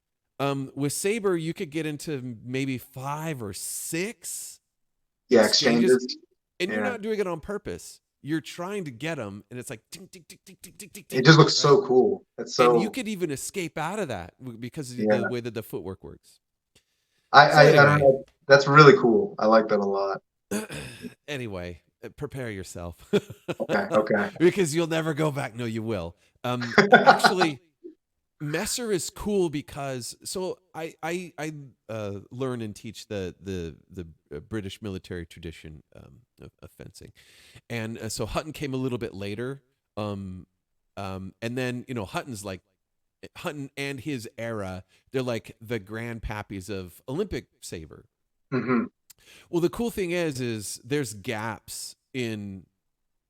With saber, you could get into maybe 5 or 6 Yeah, exchanges. and you're Yeah. not doing it on purpose. You're trying to get them, and it's like ting, ting, ting, ting, ting, ting, ting, It just looks so cool. It's so. And you could even escape out of that because of the way that the footwork works. I don't know. That's really cool. I like that a lot. Anyway, prepare yourself. Okay. Because you'll never go back. No, you will. Actually, Messer is cool because I learn and teach the British military tradition of fencing, and so Hutton came a little bit later, and then Hutton and his era, they're like the grandpappies of Olympic saber. Mm-hmm. Well, the cool thing is there's gaps in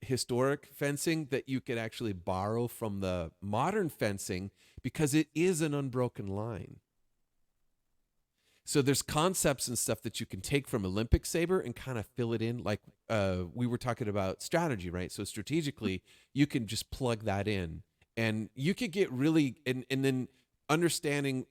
historic fencing that you could actually borrow from the modern fencing because it is an unbroken line. So there's concepts and stuff that you can take from Olympic saber and kind of fill it in. Like we were talking about strategy, right? So strategically, you can just plug that in, and you could get really and then understanding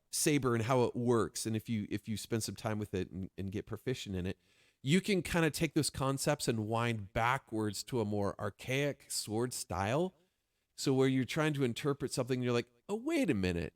saber and how it works. And if you spend some time with it and get proficient in it, you can kind of take those concepts and wind backwards to a more archaic sword style. So where you're trying to interpret something, you're like, oh, wait a minute,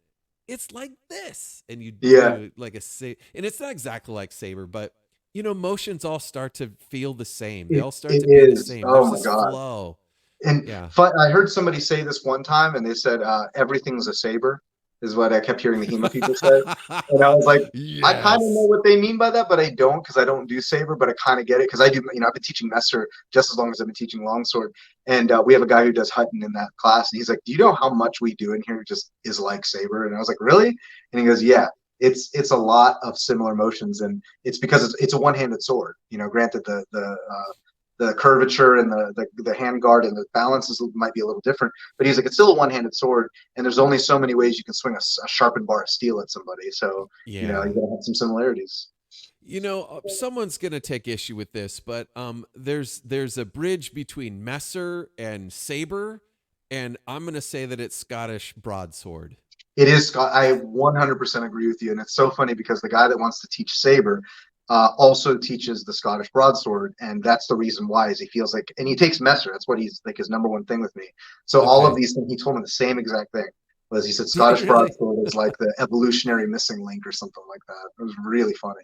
it's like this. And you do like and it's not exactly like saber, but motions all start to feel the same. They all start to be the same. Oh There's my this God. flow. And I heard somebody say this one time, and they said everything's a saber, is what I kept hearing the HEMA people say. And I was like, yes. I kind of know what they mean by that, but I don't, because I don't do saber, but I kind of get it because I do. I've been teaching Messer just as long as I've been teaching longsword, and we have a guy who does Hutton in that class, and he's like, do you know how much we do in here just is like saber? And I was like, really? And he goes, yeah. It's a lot of similar motions, and it's because it's a one-handed sword. Granted the curvature and the hand guard and the balances might be a little different, but he's like, it's still a one-handed sword, and there's only so many ways you can swing a sharpened bar of steel at somebody. So you gotta have some similarities. Someone's gonna take issue with this, but there's a bridge between Messer and saber, and I'm gonna say that it's Scottish broadsword. It is. I 100% agree with you, and it's so funny because the guy that wants to teach saber also teaches the Scottish broadsword, and that's the reason why. Is he feels like, and he takes Messer. That's what he's like his number one thing with me. So all of these things, he told me the same exact thing. Was he said Scottish broadsword is like the evolutionary missing link or something like that. It was really funny.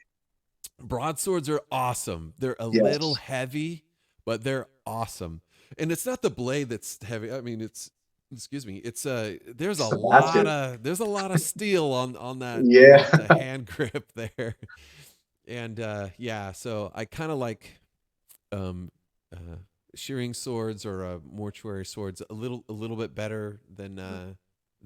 Broadswords are awesome. They're a little heavy, but they're awesome. And it's not the blade that's heavy. I mean, it's there's a lot of steel on that the hand grip there. And so I kind of like shearing swords or mortuary swords a little bit better than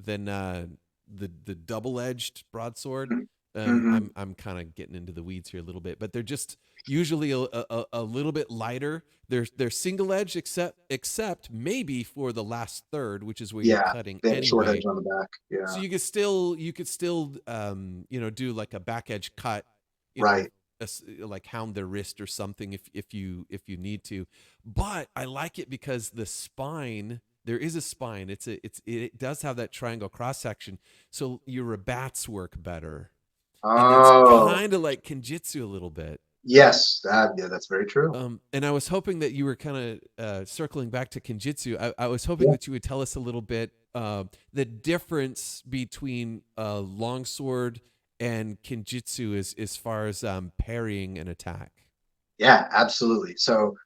the double-edged broadsword. I'm kind of getting into the weeds here a little bit, but they're just usually a little bit lighter. They're single edge except maybe for the last third, which is where you're cutting anyway. Short edge on the back. Yeah. So you could still do like a back edge cut, like hound their wrist or something if you need to. But I like it because the spine, there is a spine. It does have that triangle cross section, so your rabats work better. And it's kind of like Kenjutsu a little bit. Yes, that's very true. And I was hoping that you were kind of circling back to Kenjutsu. I was hoping that you would tell us a little bit the difference between longsword and Kenjutsu as far as parrying an attack. Yeah, absolutely. So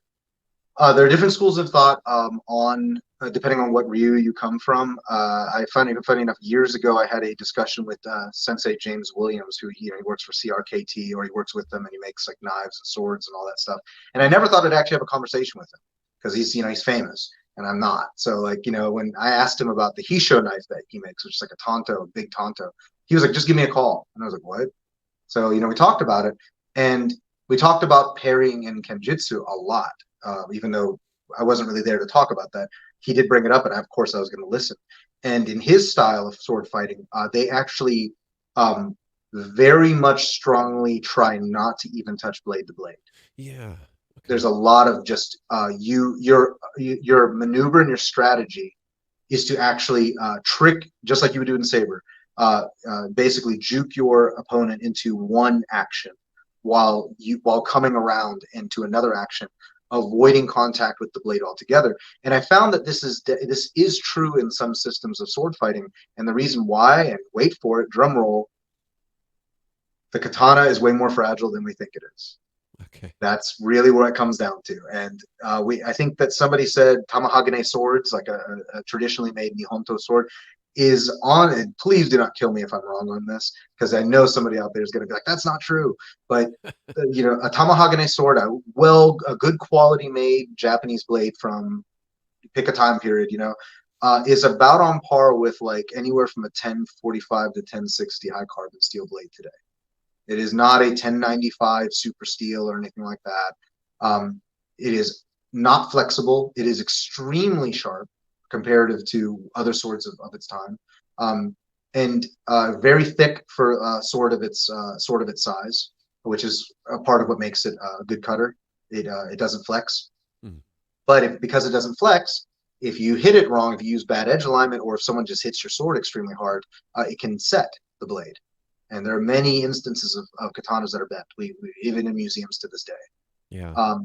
there are different schools of thought on depending on what ryu you come from. I found it funny enough, years ago I had a discussion with Sensei James Williams, who he works for CRKT, or he works with them and he makes like knives and swords and all that stuff. And I never thought I'd actually have a conversation with him because he's famous and I'm not. So when I asked him about the Hisho knife that he makes, which is like a big tanto, he was like, just give me a call. And I was like, what? So, we talked about it, and we talked about parrying in Kenjutsu a lot, even though I wasn't really there to talk about that. He did bring it up, and of course I was going to listen. And in his style of sword fighting, they actually very much strongly try not to even touch blade to blade. Yeah. Okay. There's a lot of just your maneuver and your strategy is to actually trick, just like you would do in saber, basically juke your opponent into one action while coming around into another action, avoiding contact with the blade altogether. And I found that this is true in some systems of sword fighting. And the reason why, and wait for it, drum roll, the katana is way more fragile than we think it is. Okay. That's really what it comes down to. And I think that somebody said tamahagane swords, like a traditionally made Nihonto sword, is on it. Please do not kill me if I'm wrong on this, because I know somebody out there is going to be like, that's not true. But a tamahagane sword, a good quality made Japanese blade from pick a time period, is about on par with like anywhere from a 1045 to 1060 high carbon steel blade today. It is not a 1095 super steel or anything like that. It is not flexible. It is extremely sharp comparative to other swords of its time, and very thick for a sword of its size, which is a part of what makes it a good cutter. It doesn't flex, but because it doesn't flex, if you hit it wrong, if you use bad edge alignment, or if someone just hits your sword extremely hard, it can set the blade. And there are many instances of katanas that are bent, even in museums to this day. Yeah.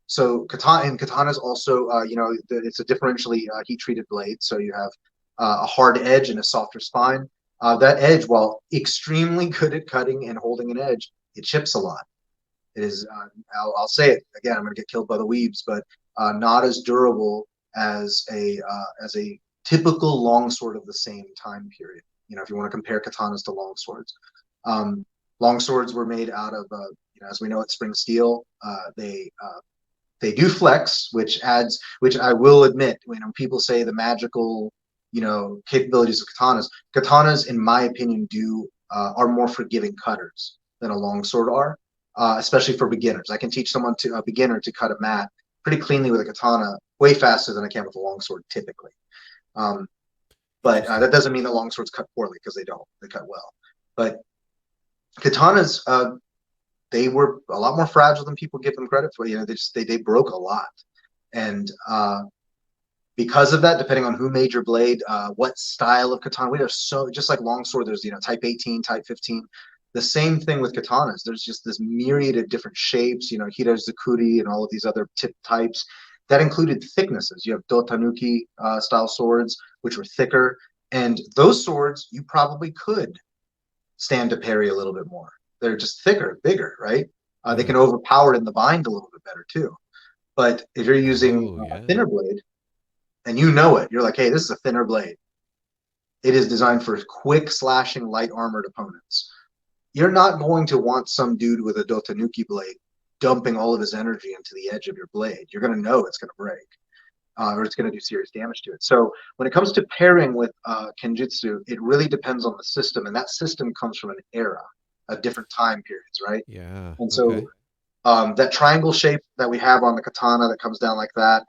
So katanas also, it's a differentially heat-treated blade. So you have a hard edge and a softer spine. That edge, while extremely good at cutting and holding an edge, it chips a lot. It is, I'll say it again, I'm going to get killed by the weebs, but not as durable as a typical longsword of the same time period. If you want to compare katanas to longswords. Longswords were made out of, as we know, it's spring steel. They do flex, which I will admit, when people say the magical, capabilities of katanas, in my opinion, are more forgiving cutters than a longsword are, especially for beginners. I can teach a beginner to cut a mat pretty cleanly with a katana way faster than I can with a longsword typically. But that doesn't mean that longswords cut poorly, because they don't. They cut well. But katanas, they were a lot more fragile than people give them credit for. They broke a lot, and because of that, depending on who made your blade, what style of katana, we have just like longsword. There's type 18, type 15. The same thing with katanas. There's just this myriad of different shapes. Hirozukuri and all of these other tip types. That included thicknesses. You have dotanuki style swords, which were thicker, and those swords you probably could stand to parry a little bit more. They're just thicker, bigger, right? They can overpower it in the bind a little bit better too. But if you're using a thinner blade, and you're like, hey, this is a thinner blade. It is designed for quick slashing, light armored opponents. You're not going to want some dude with a dotanuki blade dumping all of his energy into the edge of your blade. You're going to know it's going to break, or it's going to do serious damage to it. So when it comes to pairing with Kenjutsu, it really depends on the system, and that system comes from an era of different time periods, right? Yeah. And so that triangle shape that we have on the katana that comes down like that,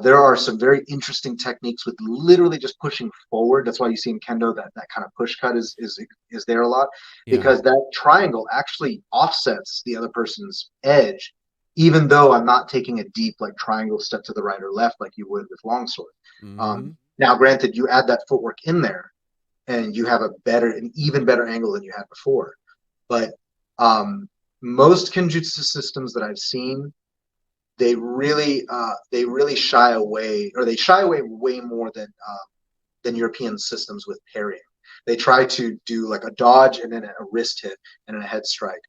there are some very interesting techniques with literally just pushing forward. That's why you see in kendo that kind of push cut is there a lot, because that triangle actually offsets the other person's edge, even though I'm not taking a deep like triangle step to the right or left like you would with longsword. Now, granted, you add that footwork in there, and you have an even better angle than you had before. But most Kenjutsu systems that I've seen, they really shy away, or they shy away way more than European systems with parrying. They try to do like a dodge and then a wrist hit and then a head strike.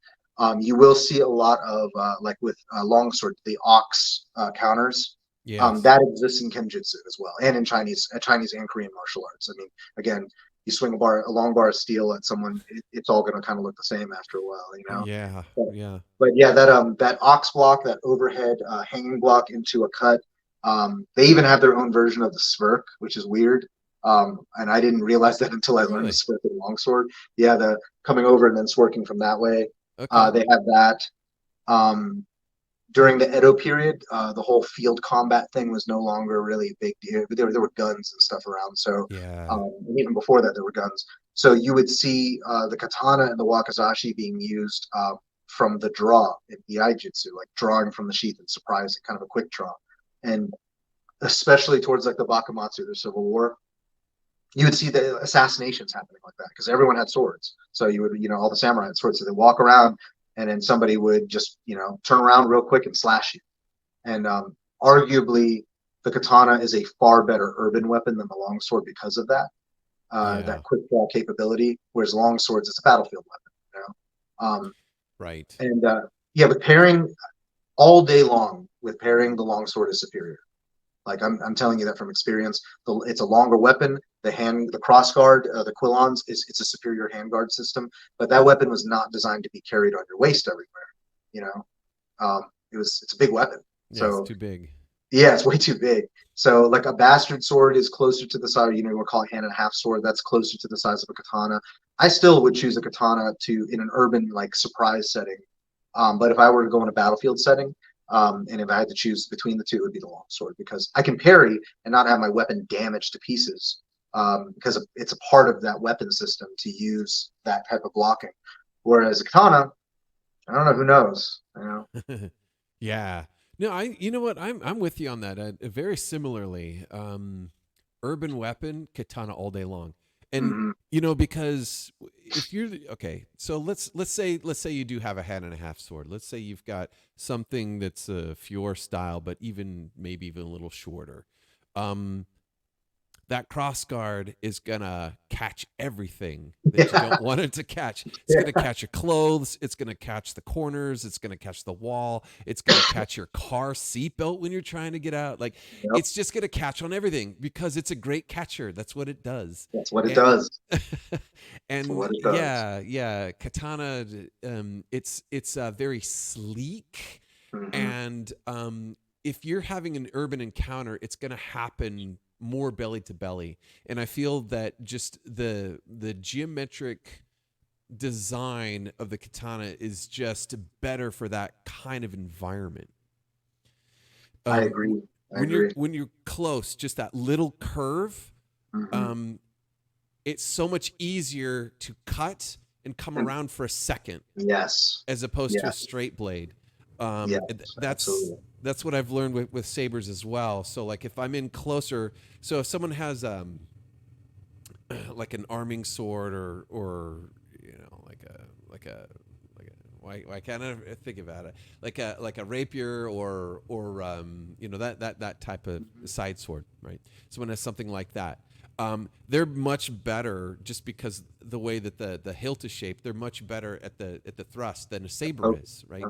You will see a lot of like with longsword, the ox counters. That exists in Kenjutsu as well, and in Chinese and Korean martial arts. I mean, again, you swing a long bar of steel at someone, it's all going to kind of look the same after a while, Yeah. But yeah, that ox block, that overhead hanging block into a cut. They even have their own version of the svirk, which is weird. And I didn't realize that until I learned the svirk in longsword. Yeah, the coming over and then swerking from that way. Okay. They have that. During the Edo period, the whole field combat thing was no longer really a big deal. But there were guns and stuff around. So Yeah. and even before that, there were guns. So you would see the katana and the wakizashi being used from the draw in iaijutsu, like drawing from the sheath and surprising, kind of a quick draw. And especially towards like the Bakumatsu, the Civil War, you would see the assassinations happening like that because everyone had swords. So you would, all the samurai had swords. So they walk around and then somebody would just, turn around real quick and slash you. And arguably, the katana is a far better urban weapon than the longsword because of that, that quick draw capability. Whereas longswords, it's a battlefield weapon, Right. And yeah, but pairing all day long with pairing, the longsword is superior. Like I'm telling you that from experience. It's a longer weapon. The cross guard, the quillons, it's a superior handguard system. But that weapon was not designed to be carried on your waist everywhere. It's a big weapon. Yeah, So it's too big. yeah, it's way too big. So like a bastard sword is closer to the size. We'll call it hand and a half sword. That's closer to the size of a katana. I still would choose a katana in an urban like surprise setting. But if I were to go in a battlefield setting, and if I had to choose between the two, it would be the longsword because I can parry and not have my weapon damaged to pieces because it's a part of that weapon system to use that type of blocking. Whereas a katana, I don't know, who knows? Yeah. No, you know what? I'm with you on that. Very similarly, urban weapon, katana all day long. And because if you're so let's say you do have a hand and a half sword. Let's say you've got something that's a Fior style, but maybe even a little shorter. That cross guard is gonna catch everything that you don't want it to catch. It's gonna catch your clothes. It's gonna catch the corners. It's gonna catch the wall. It's gonna catch your car seatbelt when you're trying to get out. Like it's just gonna catch on everything because it's a great catcher. That's what it does. That's what it does. And what it does. yeah, katana. It's very sleek, and if you're having an urban encounter, it's gonna happen more belly to belly. And I feel that just the geometric design of the katana is just better for that kind of environment. I agree. When you're close, just that little curve, it's so much easier to cut and come around for a second. Yes. As opposed to a straight blade. That's what I've learned with sabers as well. So like if I'm in closer, so if someone has like an arming sword or why can't I think about it, like a rapier or that type of side sword, right? Someone has something like that. They're much better just because the way that the hilt is shaped. They're much better at the thrust than a saber is, right?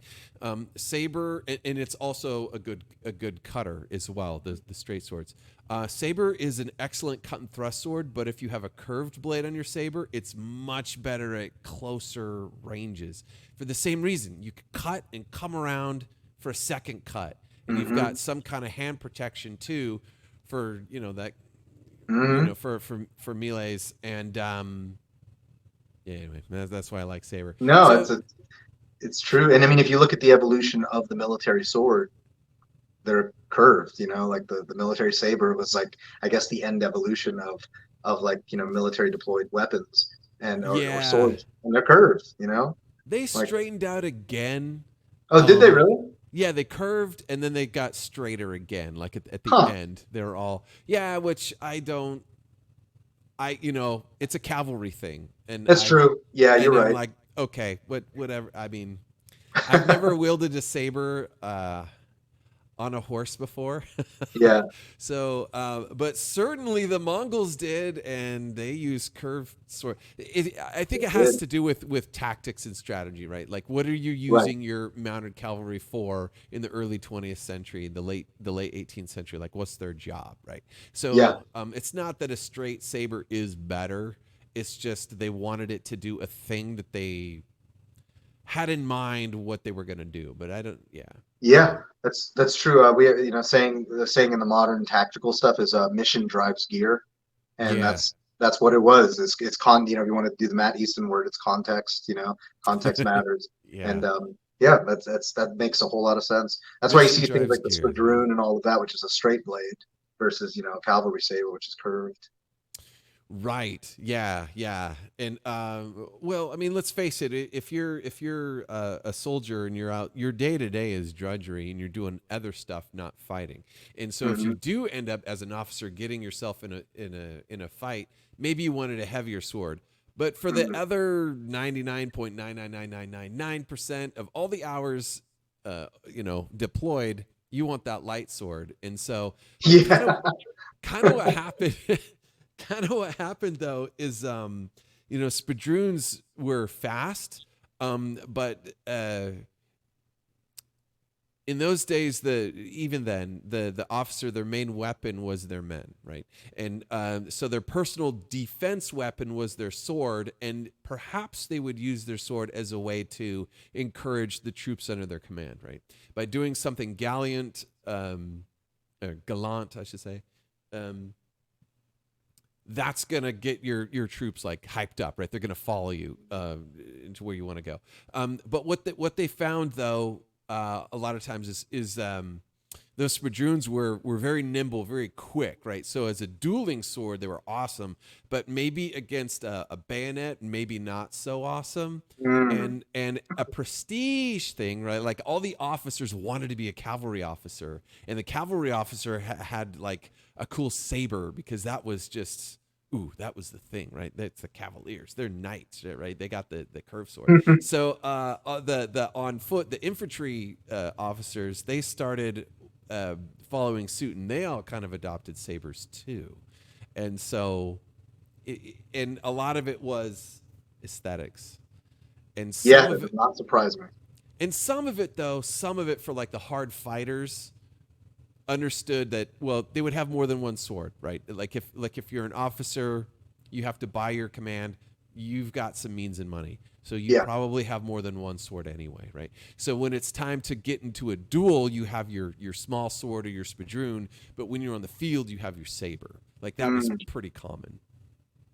Saber, and it's also a good cutter as well. The straight swords. Saber is an excellent cut and thrust sword, but if you have a curved blade on your saber, it's much better at closer ranges. For the same reason, you can cut and come around for a second cut, and you've got some kind of hand protection too, for that. For melees, and anyway, that's why I like saber. No, it's true. And I mean, if you look at the evolution of the military sword, they're curved. Like the military saber was like, I guess, the end evolution of like military deployed weapons or swords, and they're curved. They straightened out again. Oh, did they really? Yeah, they curved and then they got straighter again. Like at the end, they're all which it's a cavalry thing, and that's true. Yeah, you're right. I'm like, okay, whatever. I mean, I've never wielded a saber on a horse before. Yeah. So, but certainly the Mongols did, and they use curved sword. I think it has to do with tactics and strategy, right? Like, what are you using your mounted cavalry for in the early 20th century, the late 18th century? Like, what's their job, right? So, it's not that a straight saber is better. It's just they wanted it to do a thing that they had in mind what they were going to do, but I don't. Yeah, that's true. We saying in the modern tactical stuff is mission drives gear, and That's what it was. It's you know, if you want to do the Matt Easton word, it's context, you know, context matters. Yeah. And yeah, that makes a whole lot of sense. That's why you Mission see things drives like the gear. spadroon and all of that, which is a straight blade, versus, you know, a cavalry saber, which is curved. Right. Yeah. Yeah. And well, I mean, let's face it. If you're a soldier and you're out, your day to day is drudgery, and you're doing other stuff, not fighting. And so, if you do end up as an officer getting yourself in a fight, maybe you wanted a heavier sword. But for the other 99.99999% of all the hours, you know, deployed, you want that light sword. And so, Yeah. kind of what happened. Kind of what happened though is, you know, spadroons were fast, but in those days, even then, the officer, their main weapon was their men, right? And so their personal defense weapon was their sword, and perhaps they would use their sword as a way to encourage the troops under their command, right? By doing something gallant, gallant, I should say. That's gonna get your troops like hyped up, right? They're gonna follow you into where you want to go. But what they found though, a lot of times is those spadroons were very nimble, very quick, right? So as a dueling sword, they were awesome, but maybe against a bayonet, maybe not so awesome. And a prestige thing, right? Like all the officers wanted to be a cavalry officer, and the cavalry officer had like a cool saber, because that was just, ooh, that was the thing, right? That's the cavaliers. They're knights, right? They got the curved sword. So the on foot, the infantry officers, they started following suit, and they all kind of adopted sabers too. And so, and a lot of it was aesthetics, and Yeah, some it of does it, not surprise me. and some of it though, some of it for like the hard fighters understood that, well, they would have more than one sword, right? Like if you're an officer, you have to buy your command, you've got some means and money, so you Yeah. probably have more than one sword anyway, right? So when it's time to get into a duel, you have your small sword or your spadroon, but when you're on the field, you have your saber. Like that was pretty common.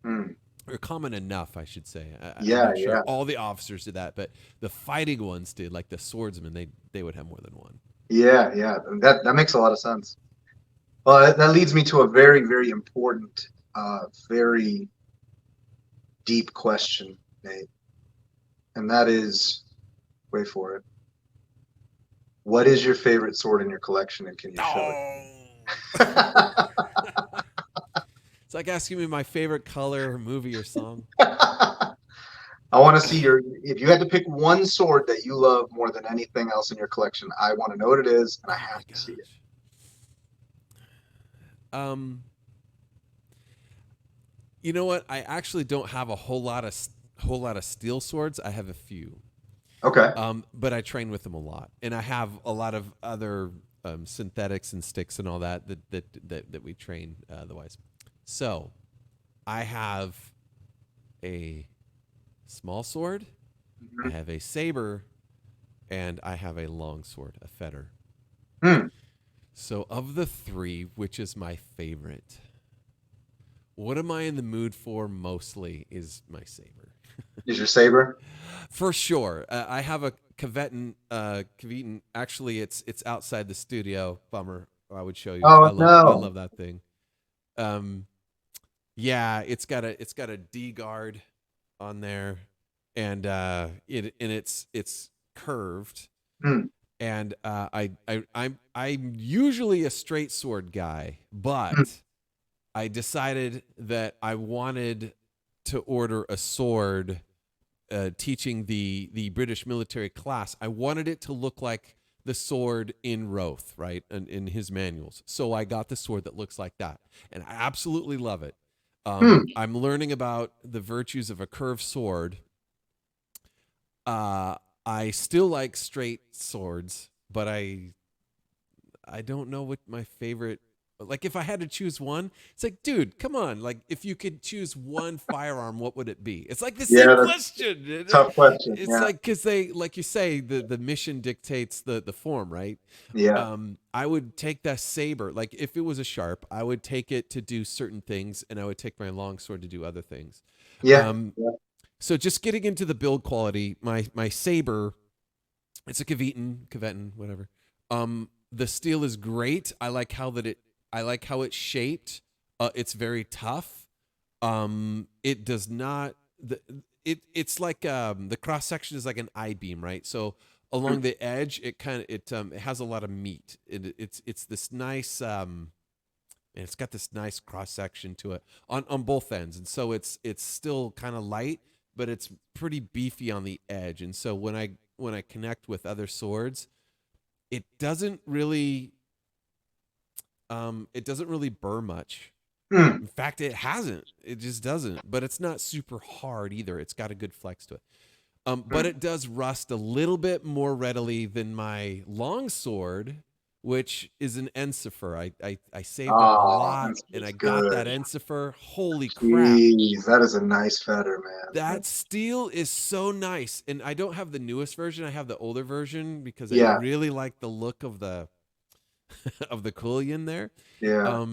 Or common enough, I should say. I'm not sure all the officers did that, but the fighting ones did. Like the swordsmen, they would have more than one. Yeah, that makes a lot of sense. Well, that leads me to a very, very important, very deep question, Nate, and that is, wait for it. What is your favorite sword in your collection, and can you show it? It's like asking me my favorite color, or movie, or song. I want to see if you had to pick one sword that you love more than anything else in your collection, I want to know what it is, and I have to see it. You know what? I actually don't have a whole lot of steel swords. I have a few. Okay. But I train with them a lot, and I have a lot of other synthetics and sticks and all that we train otherwise. So, I have a small sword, I have a saber, and I have a long sword, a fetter. So of the three, which is my favorite? What am I in the mood for mostly is my saber. Is your saber? For sure. I have a Caveton. Actually, it's outside the studio. Bummer. I would show you. Oh, I love that thing. Yeah, it's got a D guard on there, and it's curved. And I'm usually a straight sword guy, but I decided that I wanted to order a sword. Teaching the British military class, I wanted it to look like the sword in Roth, right, in his manuals. So I got the sword that looks like that, and I absolutely love it. I'm learning about the virtues of a curved sword. I still like straight swords, but I don't know what my favorite Like if I had to choose one, it's like, dude, come on. Like if you could choose one firearm, what would it be? It's like the same question. Tough question. It's like, because they, like you say, the mission dictates the form, right? Yeah. I would take that saber. Like if it was a sharp, I would take it to do certain things, and I would take my longsword to do other things. Yeah. So just getting into the build quality, my saber, it's a Cavetan, whatever. The steel is great. I like how it's shaped. It's very tough. It does not it's like the cross section is like an I-beam, right? So along the edge, it has a lot of meat. It's this nice and it's got this nice cross section to it on both ends, and so it's still kind of light, but it's pretty beefy on the edge. And so when I connect with other swords, it doesn't really burr much. In fact, it hasn't. It just doesn't. But it's not super hard either. It's got a good flex to it. But it does rust a little bit more readily than my longsword, which is an Ensifer. I saved up a lot, and I got that Ensifer. Holy crap. Jeez, that is a nice feather, man. That steel is so nice. And I don't have the newest version. I have the older version because I really like the look of the of the Kullian there. Yeah.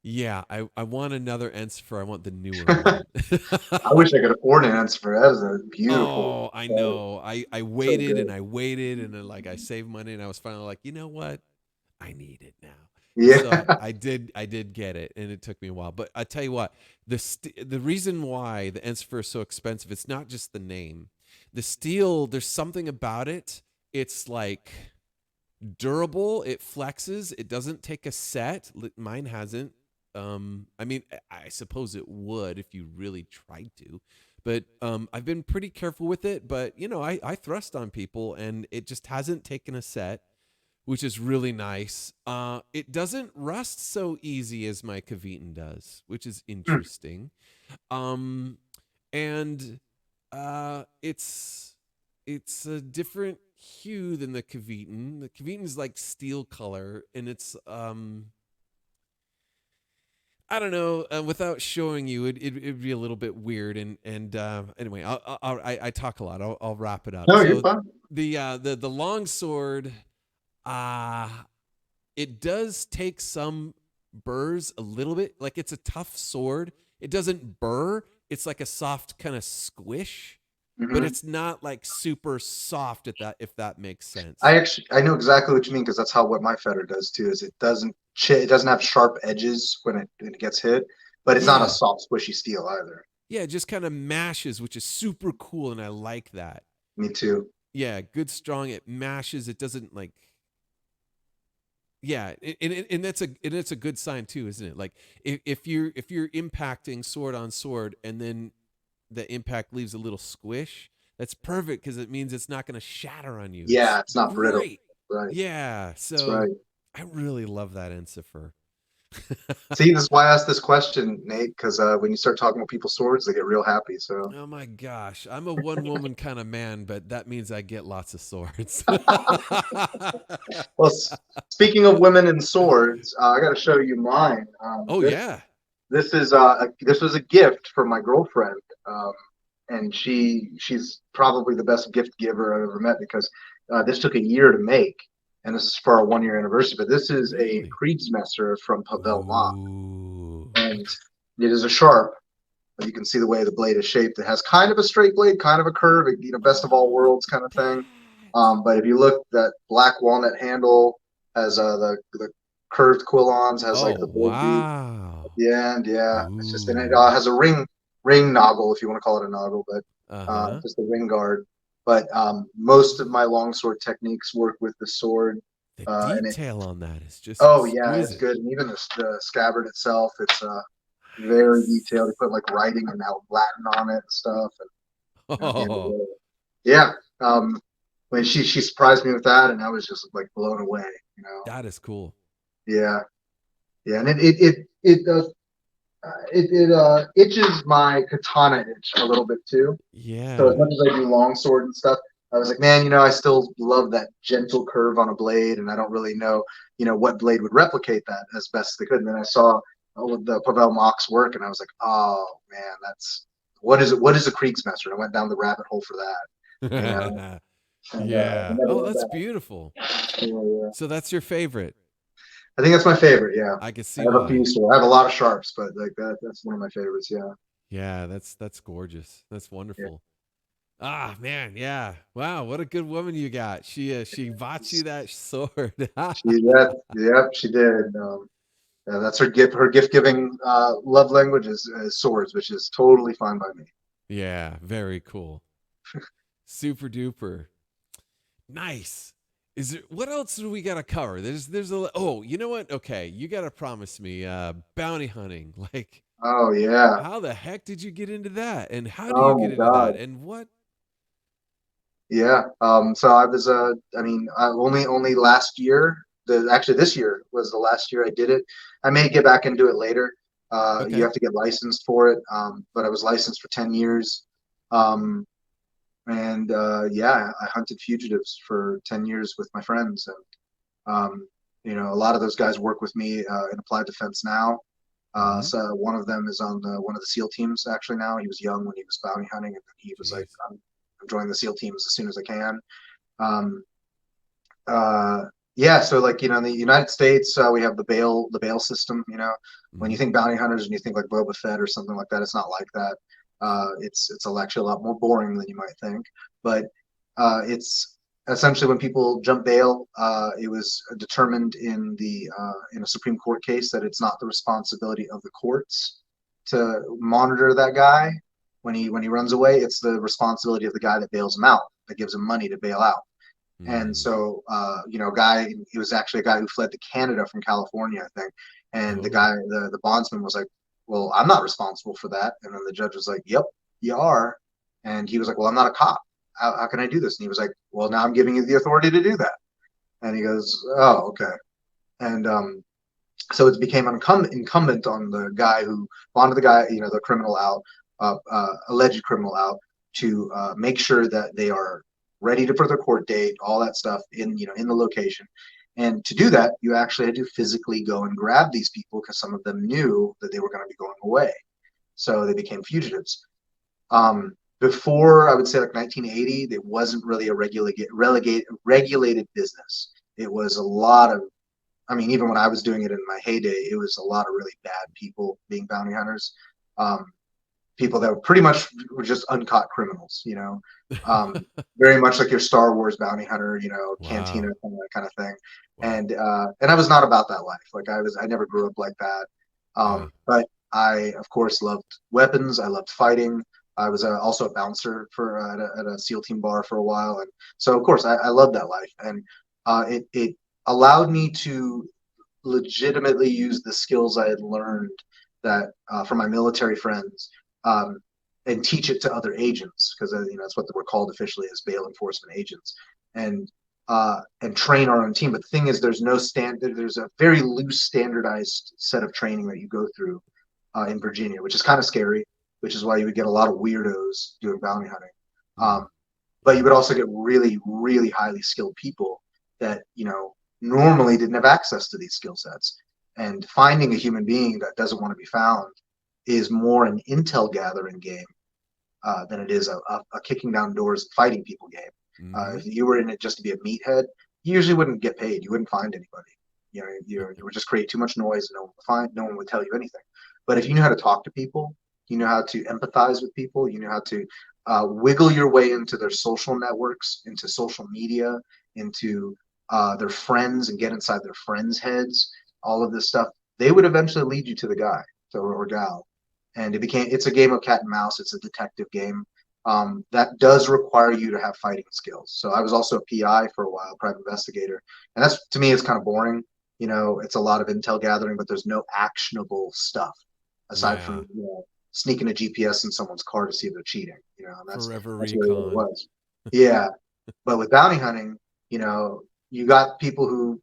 Yeah, I want another Ensifer. I want the newer one. I wish I could afford an Ensifer. That is a beautiful. Oh, I know. I waited and I waited, and then like I saved money, and I was finally like, you know what? I need it now. Yeah. So I did get it, and it took me a while. But I tell you what, the reason why the Ensifer is so expensive, it's not just the name. The steel, there's something about it. It's like durable. It flexes. It doesn't take a set. Mine hasn't. I mean, I suppose it would if you really tried to, but I've been pretty careful with it. But you know, I thrust on people, and it just hasn't taken a set, which is really nice. It doesn't rust so easy as my Cavetan does, which is interesting. And it's a different hue than the Cavetan. The Cavetan is like steel color, and it's I don't know. Without showing you, it'd be a little bit weird. And anyway, I talk a lot. I'll wrap it up. No, you're fine. The longsword, it does take some burrs a little bit. Like it's a tough sword. It doesn't burr. It's like a soft kind of squish, but it's not like super soft if that makes sense. I know exactly what you mean, because that's what my feather does too. Is it doesn't have sharp edges when it gets hit, but it's not a soft squishy steel either. Yeah, it just kind of mashes, which is super cool, and I like that. Me too. Yeah, good strong. It mashes. It doesn't like. Yeah, and it's a good sign too, isn't it? Like if you're impacting sword on sword, and then the impact leaves a little squish, that's perfect, because it means it's not going to shatter on you. Yeah, it's not brittle. Right. Yeah, so that's right. I really love that Ensifer. See, this is why I asked this question, Nate, because when you start talking about people's swords, they get real happy. So. Oh my gosh, I'm a one-woman kind of man, but that means I get lots of swords. Well, speaking of women and swords, I got to show you mine. This was a gift from my girlfriend, and she's probably the best gift giver I've ever met, because this took a year to make. And this is for our 1-year anniversary, but this is a Kriegsmesser from Pavel Mott. And it is a sharp, but you can see the way the blade is shaped. It has kind of a straight blade, kind of a curve, best of all worlds kind of thing. But if you look, that black walnut handle has the curved quillons, has like the blade at the end. Yeah, it's just, and it has a ring noggle, if you want to call it a noggle, but just a ring guard. But most of my longsword techniques work with the sword. The detail on that is just yeah, it's good. And even the scabbard itself, it's very detailed. They put like writing and Latin on it and stuff. And, yeah. When she surprised me with that, and I was just like blown away. That is cool. Yeah, and it does. It itches my katana itch a little bit too. Yeah. So as much as I do longsword and stuff, I was like, man, I still love that gentle curve on a blade, and I don't really know, what blade would replicate that as best they could. And then I saw the Pavel Mach's work, and I was like, oh man, that's what is it? What is a Kriegsmaster? And I went down the rabbit hole for that, And, I Yeah. never Oh, went that's back. beautiful. Yeah. So that's your favorite. I think that's my favorite. Yeah, I can I see have a why. few. So I have a lot of sharps, but like that's one of my favorites. Yeah. Yeah, that's gorgeous. That's Yeah. wonderful. Ah, man, yeah. Wow, what a good woman you got. She bought you that sword. Yep, she did. Yeah, that's her gift. Her gift giving love language is swords, which is totally fine by me. Yeah, very cool. Super duper. Nice. Is there what else do we gotta cover? There's a oh, you know what? Okay, you gotta promise me bounty hunting. Like Oh yeah. how the heck did you get into that? And how do you Oh get my into that? God. And what Yeah. So I was I mean, only last year. Actually this year was the last year I did it. I may get back into it later. You okay. have to get licensed for it. But I was licensed for 10 years. Um, and yeah, I hunted fugitives for 10 years with my friends, and a lot of those guys work with me in applied defense now. Mm-hmm. So one of them is on one of the SEAL teams actually now. He was young when he was bounty hunting, and then he was like, Jeez. I'm joining the SEAL teams as soon as I can. Um, uh, yeah, so like in the United States, we have the bail system. When Mm-hmm. you think bounty hunters and you think like Boba Fett or something like that, it's not like that. It's actually a lot more boring than you might think, but it's essentially when people jump bail, it was determined in a Supreme Court case that it's not the responsibility of the courts to monitor that guy when he runs away. It's the responsibility of the guy that bails him out, that gives him money to bail out. And Mm. so, he was actually a guy who fled to Canada from California, I think. And the Oh. guy, the bondsman was like, well, I'm not responsible for that. And then the judge was like, yep, you are. And he was like, well, I'm not a cop. How can I do this? And he was like, well, now I'm giving you the authority to do that. And he goes, oh, okay. And so it became incumbent on the guy who bonded the guy, the criminal out, alleged criminal out, to make sure that they are ready for their court date, all that stuff in the location. And to do that, you actually had to physically go and grab these people because some of them knew that they were going to be going away. So they became fugitives. Before, I would say like 1980, it wasn't really a regulated business. It was a lot of, I mean, even when I was doing it in my heyday, it was a lot of really bad people being bounty hunters. People that were pretty much were just uncaught criminals, um, very much like your Star Wars bounty hunter, cantina, Wow. that kind of thing. Wow. And I was not about that life. Like I never grew up like that. Yeah. But I, of course, loved weapons. I loved fighting. I was also a bouncer at a SEAL team bar for a while, and so of course I loved that life, and it allowed me to legitimately use the skills I had learned that from my military friends, um, and teach it to other agents, because that's what we're called officially as bail enforcement agents, and train our own team. But the thing is, there's no standard. There's a very loose, standardized set of training that you go through in Virginia, which is kind of scary. Which is why you would get a lot of weirdos doing bounty hunting. Mm. But Yeah. you would also get really, really highly skilled people that normally didn't have access to these skill sets. And finding a human being that doesn't want to be found is more an intel gathering game than it is a kicking down doors and fighting people game. Mm-hmm. If you were in it just to be a meathead, you usually wouldn't get paid. You wouldn't find anybody. You would just create too much noise, and no one would tell you anything. But if you knew how to talk to people, you know how to empathize with people, you know how to wiggle your way into their social networks, into social media, into their friends, and get inside their friends' heads, all of this stuff, they would eventually lead you to the guy or gal. And it's a game of cat and mouse. It's a detective game. That does require you to have fighting skills. So I was also a PI for a while, private investigator. And that's, to me, it's kind of boring. It's a lot of intel gathering, but there's no actionable stuff aside Yeah. from, sneaking a GPS in someone's car to see if they're cheating, and Forever that's really what it recon. was. Yeah. But with bounty hunting, you got people who,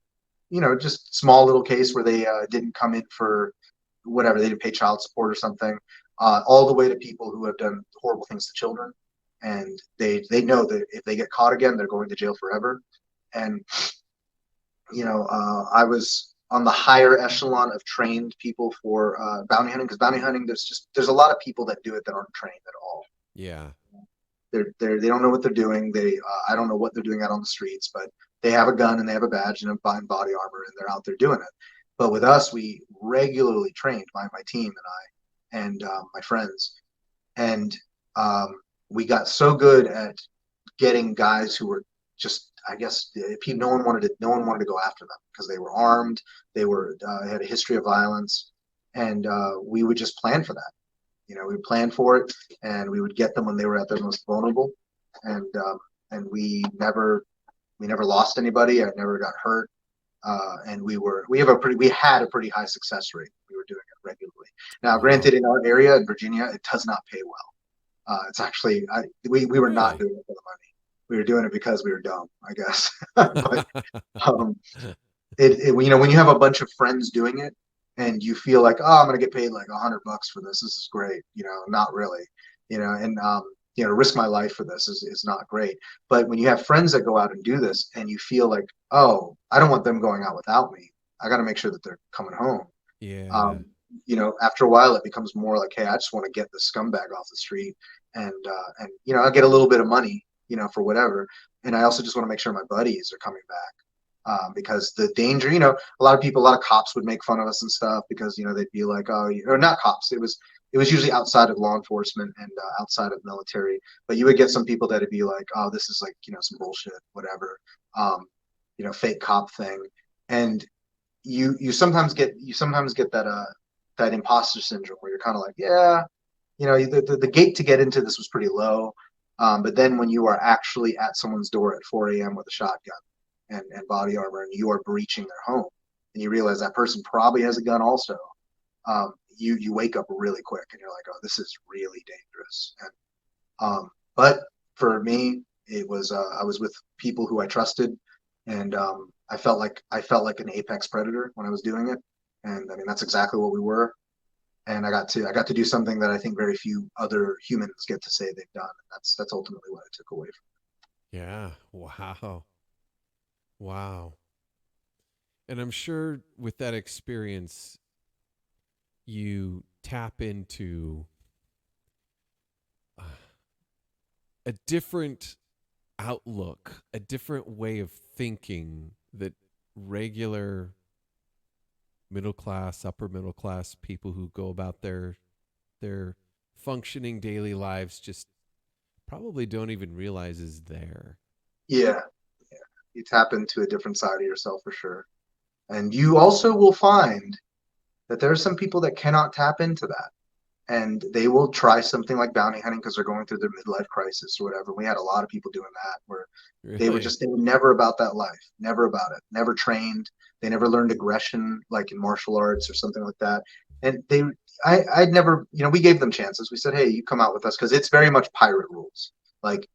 just small little case where they didn't come in for whatever, they didn't pay child support or something, all the way to people who have done horrible things to children. and they know that if they get caught again, they're going to jail forever. And I was on the higher echelon of trained people for bounty hunting, because bounty hunting, there's a lot of people that do it that aren't trained at all. Yeah. They don't know what they're doing. I don't know what they're doing out on the streets, but they have a gun and they have a badge and a body armor, and they're out there doing it. But with us, we regularly trained, my team and I, and my friends, and we got so good at getting guys who were just, I guess, no one wanted to go after them because they were armed, they had a history of violence, and we would just plan for that. We would plan for it, and we would get them when they were at their most vulnerable, and we never lost anybody. I never got hurt, and we had a pretty high success rate. We were doing it regularly. Now, granted, in our area in Virginia, it does not pay well. It's actually we were not doing it for the money. We were doing it because we were dumb, I guess. But when you have a bunch of friends doing it, and you feel like, oh, I'm going to get paid like $100 for this. This is great. Not really, and risk my life for this is not great. But when you have friends that go out and do this, and you feel like, oh, I don't want them going out without me. I got to make sure that they're coming home. Yeah. After a while, it becomes more like, hey, I just want to get this scumbag off the street, and I'll get a little bit of money, for whatever. And I also just want to make sure my buddies are coming back. Because the danger, a lot of cops would make fun of us and stuff because, they'd be like, oh, or not cops. It was usually outside of law enforcement and outside of military, but you would get some people that'd be like, oh, this is like, some bullshit, whatever, fake cop thing. And you sometimes get that imposter syndrome where you're kind of like, yeah, the gate to get into this was pretty low. But then when you are actually at someone's door at 4 a.m. with a shotgun and body armor, and you are breaching their home, and you realize that person probably has a gun also, you wake up really quick, and you're like, oh, this is really dangerous. And but for me, it was I was with people who I trusted, and I felt like an apex predator when I was doing it, and I mean that's exactly what we were. And I got to do something that I think very few other humans get to say they've done. And that's ultimately what I took away from it. Yeah. Wow. And I'm sure with that experience, you tap into a different outlook, a different way of thinking that regular middle class, upper middle class people who go about their functioning daily lives just probably don't even realize is there. Yeah. You tap into a different side of yourself for sure. And you also will find that there are some people that cannot tap into that. And they will try something like bounty hunting because they're going through their midlife crisis or whatever. We had a lot of people doing that where they were never about that life, never about it, never trained. They never learned aggression like in martial arts or something like that. And I'd never, we gave them chances. We said, hey, you come out with us, because it's very much pirate rules. Like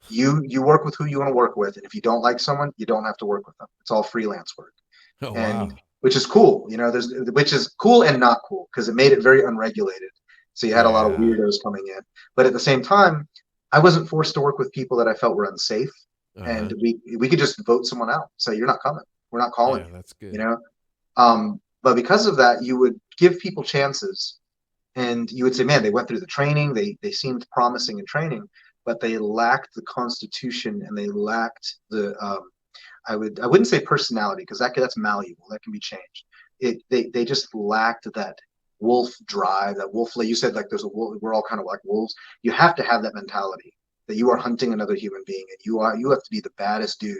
you work with who you want to work with. And if you don't like someone, you don't have to work with them. It's all freelance work. Oh, and wow. Which is cool. Which is cool and not cool, because it made it very unregulated. So you had a lot of weirdos coming in. But at the same time, I wasn't forced to work with people that I felt were unsafe. And we could just vote someone out. Say, you're not coming. We're not calling you. That's good. But because of that, you would give people chances, and you would say, man, they went through the training. They seemed promising in training, but they lacked the constitution, and they lacked the I wouldn't say personality, because that's malleable. That can be changed. They just lacked that wolf drive, that wolf, like you said, like there's a wolf, we're all kind of like wolves. You have to have that mentality that you are hunting another human being, and you have to be the baddest dude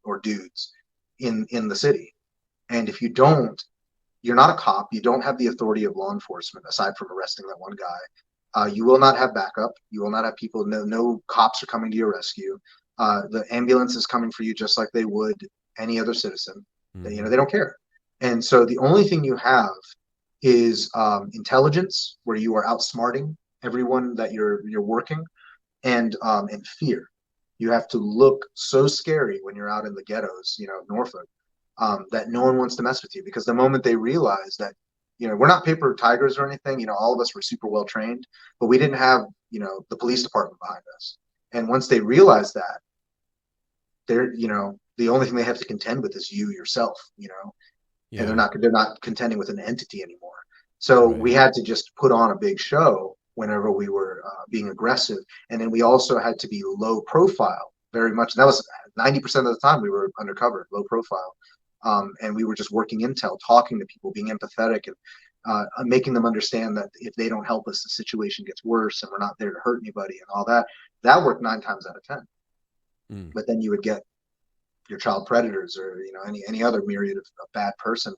or dudes in the city. And if you don't, you're not a cop. You don't have the authority of law enforcement aside from arresting that one guy. You will not have backup. You will not have people. No cops are coming to your rescue. The ambulance is coming for you just like they would any other citizen. Mm-hmm. They don't care. And so the only thing you have is intelligence, where you are outsmarting everyone that you're working, and fear. You have to look so scary when you're out in the ghettos, Norfolk, that no one wants to mess with you, because the moment they realize that, we're not paper tigers or anything, all of us were super well trained, but we didn't have, the police department behind us. And once they realize that, they're, the only thing they have to contend with is you yourself, Yeah. and they're not contending with an entity anymore. So Right. we had to just put on a big show whenever we were being aggressive, and then we also had to be low profile very much. And that was 90% of the time we were undercover, low profile, and we were just working intel, talking to people, being empathetic, and making them understand that if they don't help us, the situation gets worse, and we're not there to hurt anybody, and all that. That worked 9 times out of 10. But then you would get your child predators, or any other myriad of bad person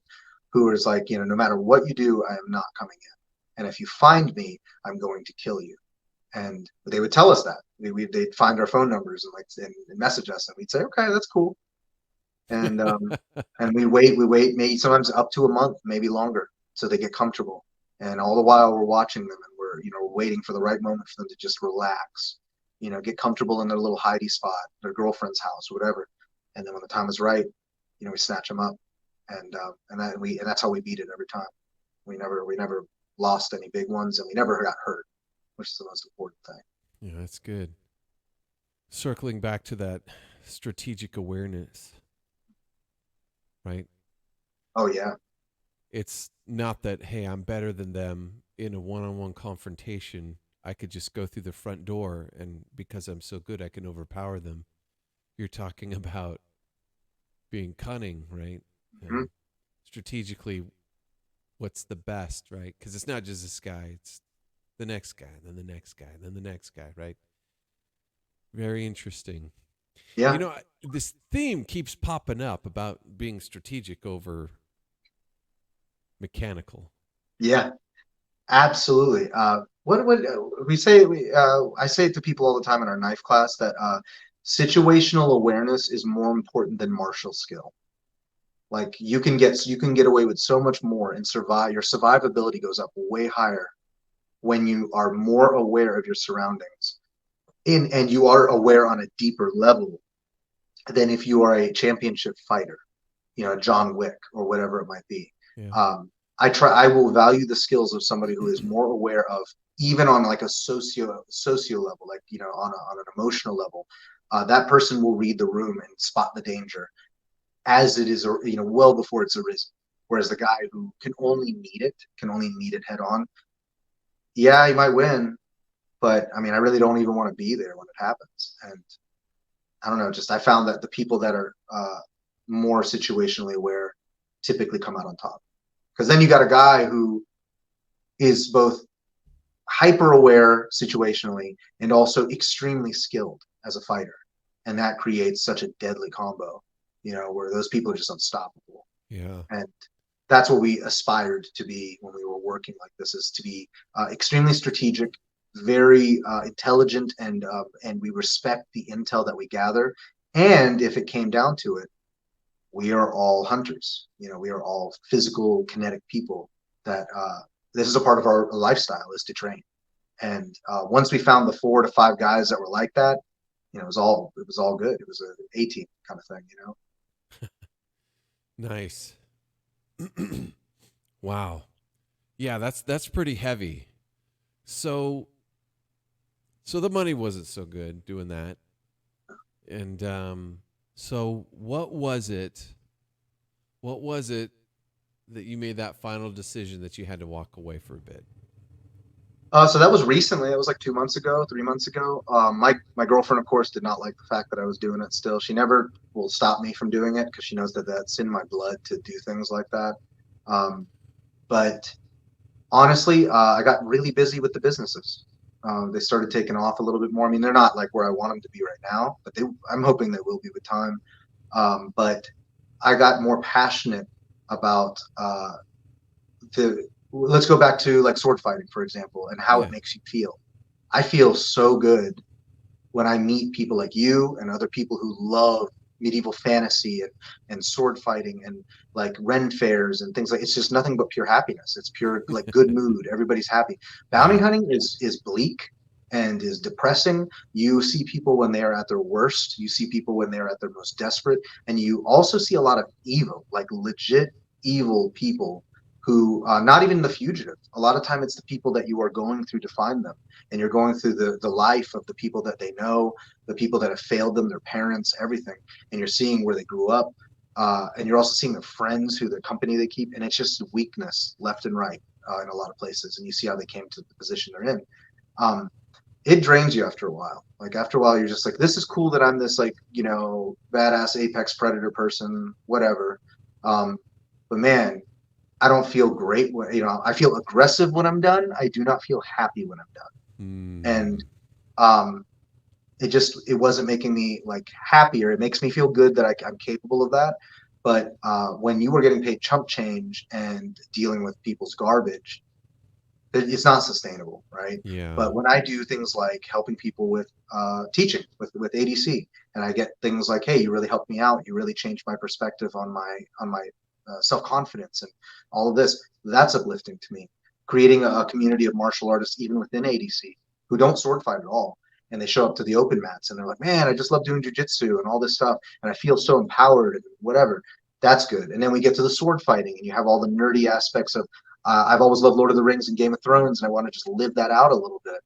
who is like, no matter what you do, I am not coming in, and if you find me, I'm going to kill you. And they would tell us that. They'd find our phone numbers and message us, and we'd say, okay, that's cool. And and we wait maybe sometimes up to a month, maybe longer, so they get comfortable. And all the while we're watching them, and we're waiting for the right moment for them to just relax, get comfortable in their little hidey spot, their girlfriend's house, whatever. And then when the time is right, we snatch them up, and that's how we beat it every time. We never lost any big ones, and we never got hurt, which is the most important thing. Yeah, that's good. Circling back to that strategic awareness, right? Oh yeah. It's not that, hey, I'm better than them in a one-on-one confrontation. I could just go through the front door, and because I'm so good, I can overpower them. You're talking about being cunning, right? Mm-hmm. Strategically, what's the best, right? Because it's not just this guy, it's the next guy, then the next guy, then the next guy, right? Very interesting. Yeah. This theme keeps popping up about being strategic over mechanical. Yeah, absolutely. What we say? I say it to people all the time in our knife class that situational awareness is more important than martial skill. Like you can get away with so much more and survive. Your survivability goes up way higher when you are more aware of your surroundings, and you are aware on a deeper level than if you are a championship fighter, John Wick or whatever it might be. Yeah. I will value the skills of somebody who is more aware of, even on like a socio level, like on an emotional level. That person will read the room and spot the danger as it is, well before it's arisen. Whereas the guy who can only meet it head on, yeah, he might win, but I mean, I really don't even want to be there when it happens. And I don't know, I found that the people that are more situationally aware typically come out on top. Because then you got a guy who is both hyper aware situationally and also extremely skilled as a fighter. And that creates such a deadly combo, where those people are just unstoppable. Yeah. And that's what we aspired to be when we were working like this, is to be extremely strategic, very intelligent, and we respect the intel that we gather. And if it came down to it, we are all hunters. We are all physical, kinetic people that this is a part of our lifestyle, is to train. And once we found the 4 to 5 guys that were like that, it was all good. It was an A-team kind of thing, Nice. Wow. Yeah, that's pretty heavy. So the money wasn't so good doing that. And so what was it that you made that final decision that you had to walk away for a bit? So that was recently. It was like 2 months ago, 3 months ago. My girlfriend, of course, did not like the fact that I was doing it still. She never will stop me from doing it because she knows that that's in my blood to do things like that. But honestly, I got really busy with the businesses. They started taking off a little bit more. I mean, they're not like where I want them to be right now, but I'm hoping they will be with time. But I got more passionate about let's go back to like sword fighting, for example, and how it makes you feel. I feel so good when I meet people like you and other people who love medieval fantasy and sword fighting and like Ren fairs and things like. It's just nothing but pure happiness. It's pure like good mood. Everybody's happy. Bounty hunting is bleak and is depressing. You see people when they are at their worst. You see people when they are at their most desperate, and you also see a lot of evil, like legit evil people who, not even the fugitive. A lot of time it's the people that you are going through to find them. And you're going through the life of the people that they know, the people that have failed them, their parents, everything. And you're seeing where they grew up. And you're also seeing their friends, the company they keep. And it's just weakness left and right in a lot of places. And you see how they came to the position they're in. It drains you after a while. Like after a while, you're just like, this is cool that I'm this like, badass apex predator person, whatever. But man, I don't feel great when, I feel aggressive when I'm done. I do not feel happy when I'm done. And it wasn't making me like happier. It makes me feel good that I'm capable of that. But when you were getting paid chump change and dealing with people's garbage, it's not sustainable, right? Yeah. But when I do things like helping people with teaching with ADC, and I get things like, hey, you really helped me out. You really changed my perspective on my self-confidence and all of this. That's uplifting to me. Creating a community of martial artists, even within ADC, who don't sword fight at all. And they show up to the open mats and they're like, man, I just love doing jujitsu and all this stuff. And I feel so empowered and whatever. That's good. And then we get to the sword fighting and you have all the nerdy aspects of, I've always loved Lord of the Rings and Game of Thrones, and I want to just live that out a little bit.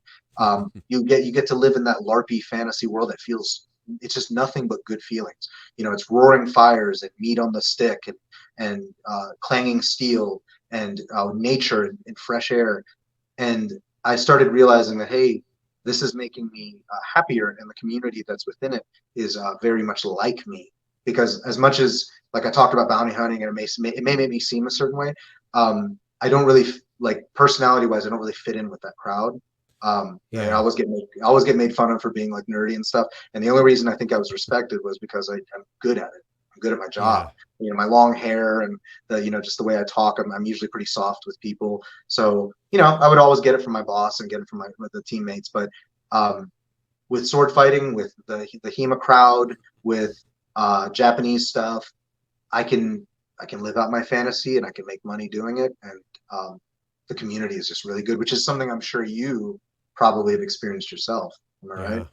You get to live in that LARPy fantasy world that feels, it's just nothing but good feelings. It's roaring fires and meat on the stick and clanging steel and nature and fresh air. And I started realizing that, hey, this is making me happier, and the community that's within it is very much like me. Because as much as, like I talked about bounty hunting, and it may make me seem a certain way, I don't really personality-wise. I don't really fit in with that crowd. I always get made fun of for being like nerdy and stuff. And the only reason I think I was respected was because I'm good at it. I'm good at my job. Yeah. My long hair and just the way I talk. I'm usually pretty soft with people. So I would always get it from my boss and get it from the teammates. But with sword fighting, with the HEMA crowd, with Japanese stuff, I can live out my fantasy and I can make money doing it. And the community is just really good, which is something I'm sure you probably have experienced yourself. Am I right?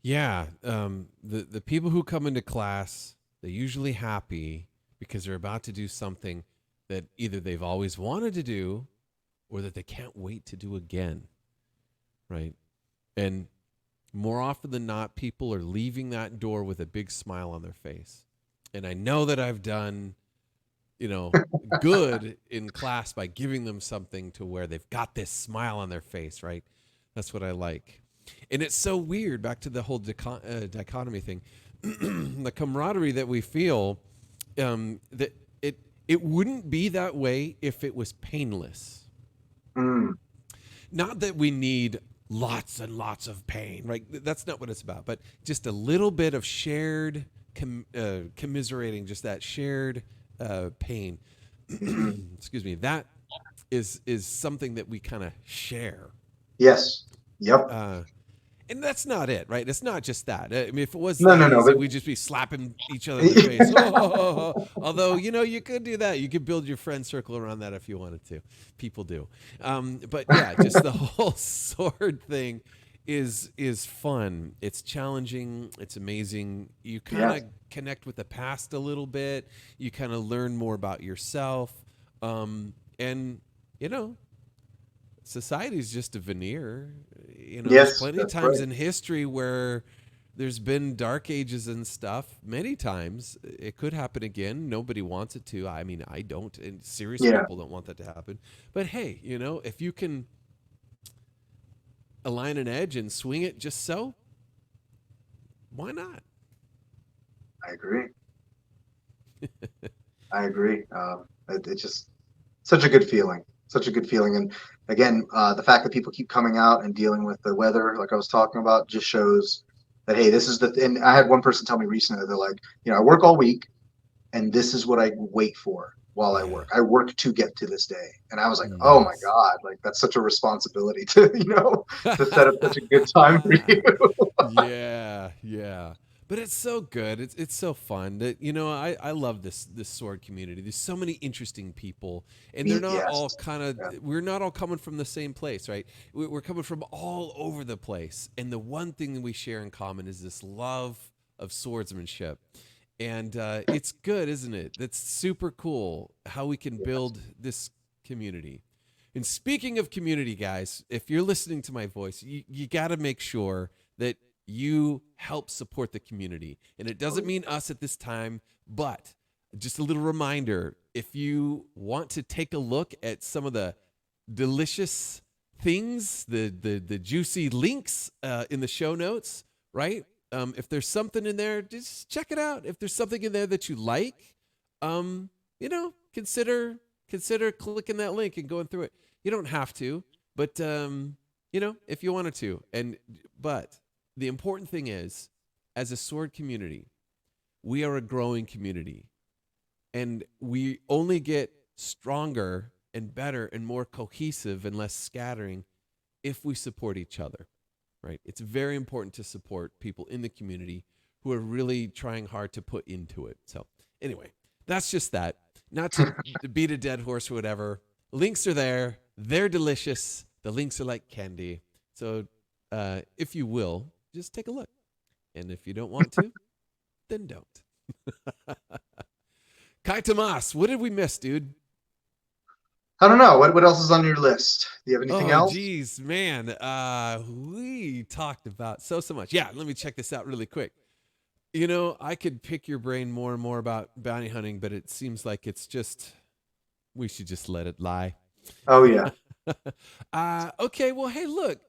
Yeah. The people who come into class, they're usually happy because they're about to do something that either they've always wanted to do or that they can't wait to do again. Right. And more often than not, people are leaving that door with a big smile on their face. And I know that I've done, good in class by giving them something to where they've got this smile on their face, right? That's what I like. And it's so weird, back to the whole dichotomy thing, the camaraderie that we feel, that it wouldn't be that way if it was painless. Not that we need lots and lots of pain, right? That's not what it's about, but just a little bit of shared commiserating, just that shared pain. Excuse me. That is something that we kind of share. Yes. Yep. And that's not it, right? It's not just that. I mean, if it was no, we'd just be slapping each other in the face. Although, you could do that. You could build your friend circle around that if you wanted to. People do. But yeah, just the whole sword thing is fun. It's challenging. It's amazing. You kind of connect with the past a little bit. You kind of learn more about yourself. And, society is just a veneer. There's plenty of times in history where there's been dark ages and stuff. Many times it could happen again. Nobody wants it to. I mean, I don't, and serious people don't want that to happen. But hey, if you can align an edge and swing it just so, why not? I agree. It's just such a good feeling. And again, the fact that people keep coming out and dealing with the weather, like I was talking about, just shows that, hey, this is and I had one person tell me recently, they're like, I work all week and this is what I wait for while I work. I work to get to this day. And I was like, oh my God, like that's such a responsibility to, to set up such a good time for you. Yeah. But it's so good. It's so fun that, I love this sword community. There's so many interesting people, and they're not all we're not all coming from the same place, right? We're coming from all over the place. And the one thing that we share in common is this love of swordsmanship. And it's good, isn't it? That's super cool how we can build this community. And speaking of community, guys, if you're listening to my voice, you got to make sure that you help support the community. And it doesn't mean us at this time, but just a little reminder, if you want to take a look at some of the delicious things, the juicy links in the show notes, right? If there's something in there, just check it out. If there's something in there that you like, consider clicking that link and going through it. You don't have to, but if you wanted to. But the important thing is, as a sword community, we are a growing community, and we only get stronger and better and more cohesive and less scattering if we support each other. Right? It's very important to support people in the community who are really trying hard to put into it. So anyway, that's just that. Not to beat a dead horse or whatever. Links are there. They're delicious. The links are like candy. So if you will, just take a look. And if you don't want to, then don't. Kai Tomas, what did we miss, dude? I don't know. What else is on your list? Do you have anything else? Oh, geez, man. We talked about so much. Yeah, let me check this out really quick. I could pick your brain more and more about bounty hunting, but it seems like we should just let it lie. Oh, yeah. Okay, well, hey, look,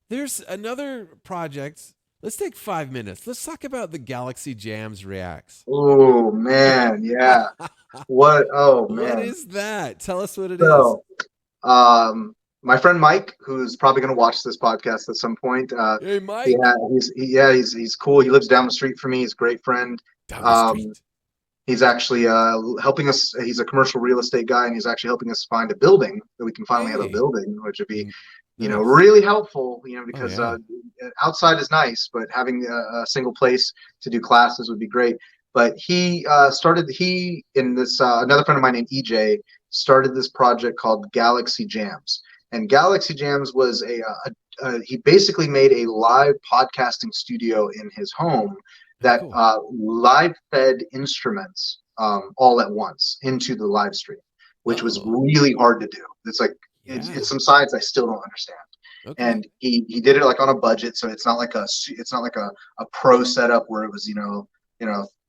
there's another project. Let's take 5 minutes. Let's talk about the Galaxy Jams Reacts. Oh, man, yeah. What? Oh, man. What is that? Tell us what it is. My friend Mike, who's probably going to watch this podcast at some point. Hey, Mike. Yeah, he's cool. He lives down the street from me. He's a great friend. Down the street. He's actually helping us. He's a commercial real estate guy, and he's actually helping us find a building that we can finally have a building, which would be, really helpful. Because outside is nice, but having a single place to do classes would be great. But he another friend of mine named EJ started this project called Galaxy Jams. And Galaxy Jams was he basically made a live podcasting studio in his home that live fed instruments all at once into the live stream, which was really hard to do. It's like, it's some sides I still don't understand. Okay. And he did it like on a budget. So it's not like a pro setup where it was,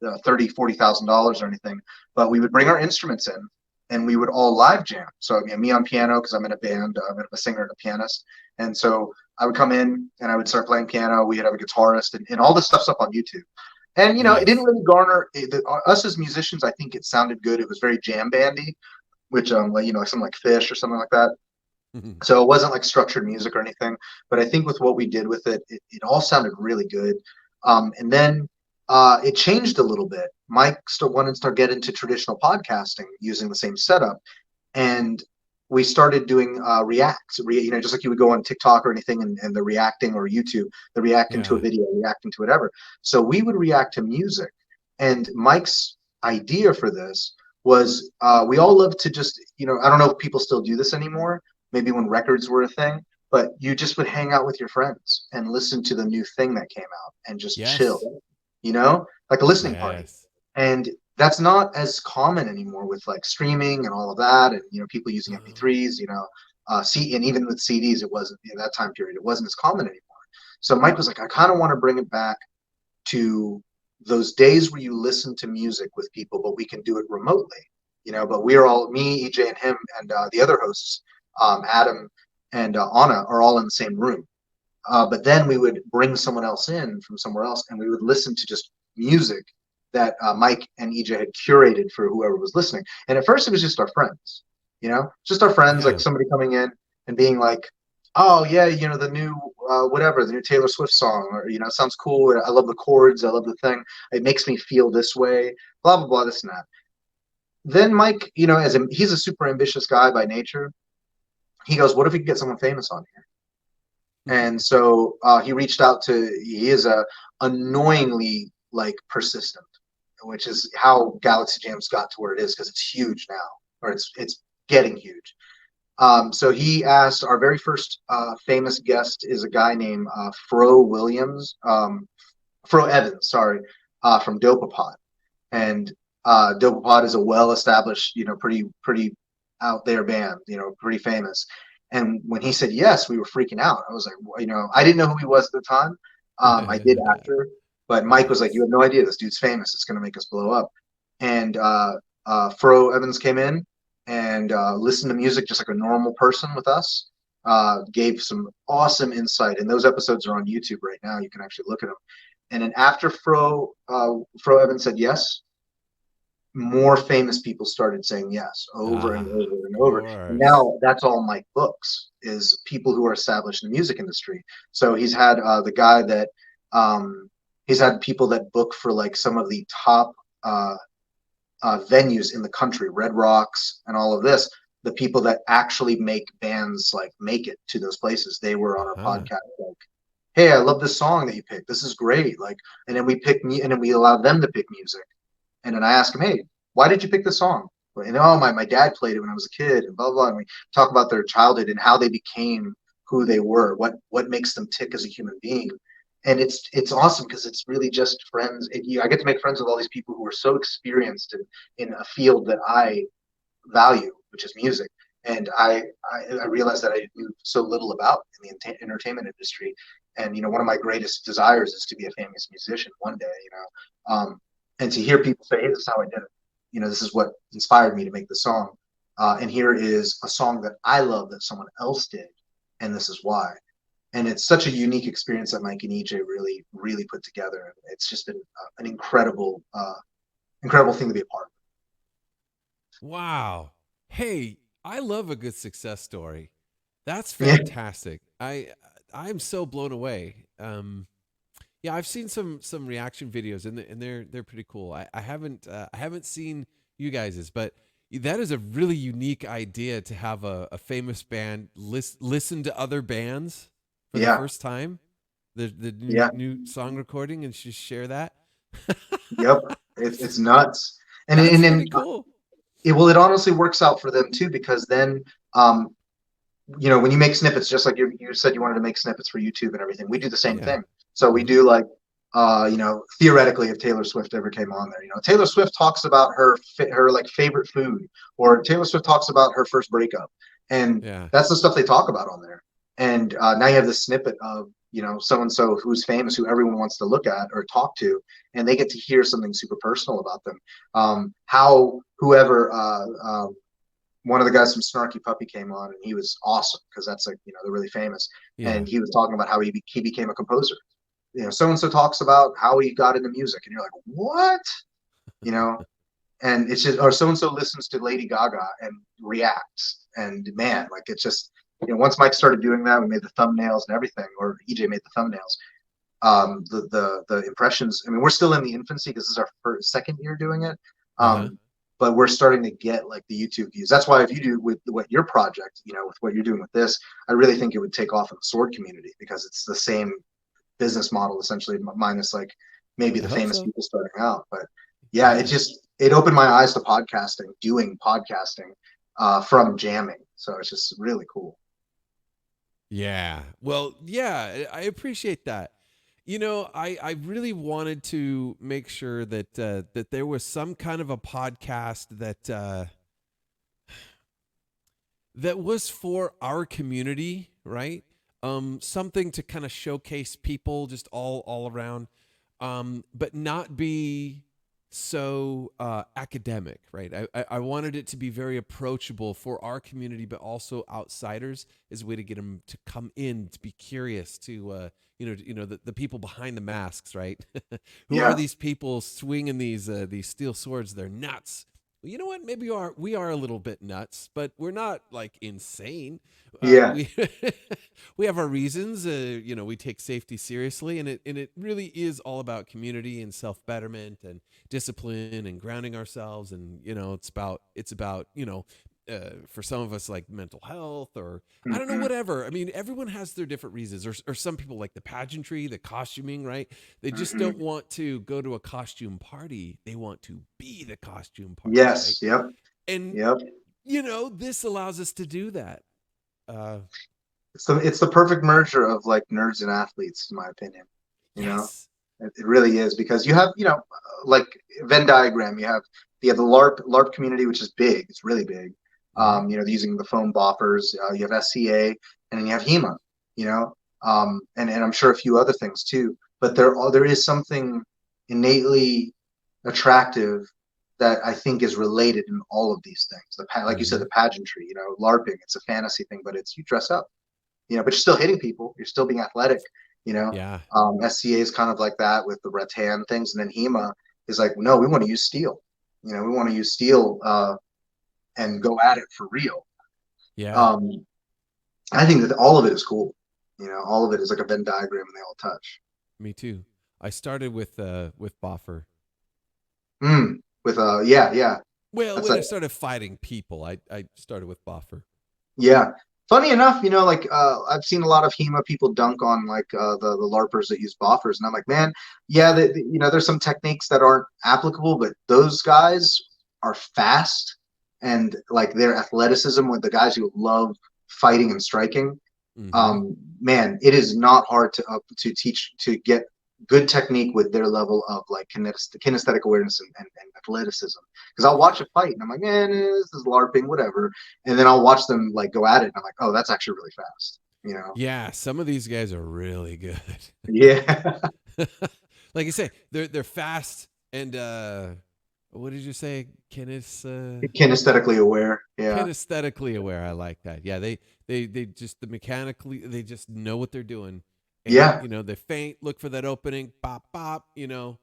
$30,000-$40,000 or anything, but we would bring our instruments in and we would all live jam. So me on piano, because I'm in a band, I'm a singer and a pianist. And so I would come in and I would start playing piano. We'd have a guitarist, and all this stuff's up on YouTube. And, it didn't really garner us as musicians. I think it sounded good. It was very jam bandy, which, something like Fish or something like that. Mm-hmm. So it wasn't like structured music or anything, but I think with what we did with it, it all sounded really good. And then it changed a little bit. Mike wanted to start getting into traditional podcasting using the same setup. And we started doing reacts, just like you would go on TikTok or anything and the reacting, or YouTube, the reacting to a video, reacting to whatever. So we would react to music. And Mike's idea for this was we all love to just, I don't know if people still do this anymore, maybe when records were a thing, but you just would hang out with your friends and listen to the new thing that came out and just chill, like a listening party. And that's not as common anymore with like streaming and all of that, and people using MP3s, and even with CDs, it wasn't in that time period. It wasn't as common anymore. So Mike was like, I kind of want to bring it back to those days where you listen to music with people, but we can do it remotely, But we're all, me, EJ, and him, and the other hosts, Adam and Anna, are all in the same room. But then we would bring someone else in from somewhere else, and we would listen to just music that Mike and EJ had curated for whoever was listening. And at first it was just our friends, just our friends, like somebody coming in and being like, oh yeah, the new the new Taylor Swift song, or it sounds cool. I love the chords. I love the thing. It makes me feel this way. Blah blah blah. This and that. Then Mike, he's a super ambitious guy by nature. He goes, what if we could get someone famous on here? And so he reached out he is annoyingly persistent, which is how Galaxy Jams got to where it is, because it's huge now, or it's getting huge. So he asked, our very first famous guest is a guy named Fro Evans, from Dopapod. and Dopapod is a well-established, pretty out there band, pretty famous. And when he said yes, we were freaking out. I was like, I didn't know who he was at the time. I did after, but Mike was like, "You have no idea. This dude's famous. It's going to make us blow up." And Fro Evans came in and listened to music just like a normal person with us. Gave some awesome insight, and those episodes are on YouTube right now. You can actually look at them. And then after Fro Evans said yes, more famous people started saying yes over and over and over. And now that's all Mike books is people who are established in the music industry. So he's had the guy that he's had people that book for like some of the top venues in the country, Red Rocks and all of this. The people that actually make bands like make it to those places, they were on our podcast like, "Hey, I love this song that you picked. This is great." Like, and then and then we allowed them to pick music. And then I asked him, "Hey, why did you pick this song?" And my dad played it when I was a kid, and blah blah. And we talk about their childhood and how they became who they were, what makes them tick as a human being. And it's awesome because it's really just friends. I get to make friends with all these people who are so experienced in a field that I value, which is music. And I realized that I knew so little about in the entertainment industry. And one of my greatest desires is to be a famous musician one day. And to hear people say, "Hey, this is how I did it. This is what inspired me to make the song. And here is a song that I love that someone else did, and this is why." And it's such a unique experience that Mike and EJ really, really put together. And it's just been an incredible thing to be a part of. Wow. Hey, I love a good success story. That's fantastic. I'm so blown away. Yeah, I've seen some reaction videos and they're pretty cool. I haven't seen you guys's, but that is a really unique idea to have a famous band listen to other bands for the first time. The new song recording and just share that. Yep, it's nuts. And That's and pretty then cool. it honestly works out for them too, because then when you make snippets, just like you said you wanted to make snippets for YouTube and everything, we do the same thing. So we do like theoretically, if Taylor Swift ever came on there, Taylor Swift talks about her like favorite food, or Taylor Swift talks about her first breakup, and that's the stuff they talk about on there. And now you have this snippet of so and so who's famous, who everyone wants to look at or talk to, and they get to hear something super personal about them. How whoever one of the guys from Snarky Puppy came on, and he was awesome because that's like they're really famous, and he was talking about how he became a composer. So and so talks about how he got into music, and you're like, what? And it's just, or so and so listens to Lady Gaga and reacts, and man, like it's just once Mike started doing that, we made the thumbnails and everything, or EJ made the thumbnails. The impressions. I mean, we're still in the infancy because this is our second year doing it. But we're starting to get like the YouTube views. That's why if you do with what your project, with what you're doing with this, I really think it would take off in the sword community because it's the same business model essentially, minus like maybe the famous people starting out. But yeah, it opened my eyes to podcasting, doing podcasting from jamming. So it's just really cool. Yeah. Well, yeah, I appreciate that. I really wanted to make sure that that there was some kind of a podcast that was for our community, right? Something to kind of showcase people just all around, but not be so academic, right? I wanted it to be very approachable for our community, but also outsiders as a way to get them to come in, to be curious, to the people behind the masks, right? Who are these people swinging these steel swords? They're nuts. Well, you know what? Maybe we are a little bit nuts, but we're not like insane. We have our reasons. We take safety seriously, and it really is all about community and self betterment and discipline and grounding ourselves. And it's about for some of us like mental health or I don't know, whatever. I mean, everyone has their different reasons, or some people like the pageantry, the costuming, right? They just don't want to go to a costume party. They want to be the costume party. Yes. Right? Yep. And this allows us to do that. It's the perfect merger of like nerds and athletes, in my opinion. Yes. It really is, because you have, like Venn diagram, you have the LARP community, which is big. It's really big. Using the foam boppers, you have SCA, and then you have HEMA, and I'm sure a few other things too. But there is something innately attractive that I think is related in all of these things. Like you said, the pageantry, LARPing, it's a fantasy thing, but you dress up, but you're still hitting people. You're still being athletic, Yeah. SCA is kind of like that with the rattan things. And then HEMA is like, no, we want to use steel. We want to use steel and go at it for real. Yeah. I think that all of it is cool. All of it is like a Venn diagram and they all touch. Me too. I started with Boffer. Yeah. Well, That's when I like, started fighting people, I started with Boffer. yeah. Funny enough, I've seen a lot of HEMA people dunk on like the LARPers that use boffers, and I'm like, man, yeah, there's some techniques that aren't applicable, but those guys are fast, and like their athleticism with the guys who love fighting and striking, man, it is not hard to teach, to get good technique with their level of like kinesthetic awareness and athleticism. Because I'll watch a fight and I'm like, man, this is LARPing, whatever, and then I'll watch them like go at it and I'm like, oh, that's actually really fast. Yeah, some of these guys are really good. Yeah. Like you say, they're fast and what did you say? Kinesthetically aware. Yeah. Kinesthetically aware. I like that. Yeah, they just mechanically, they just know what they're doing. And, yeah. They feint, look for that opening, pop, they'll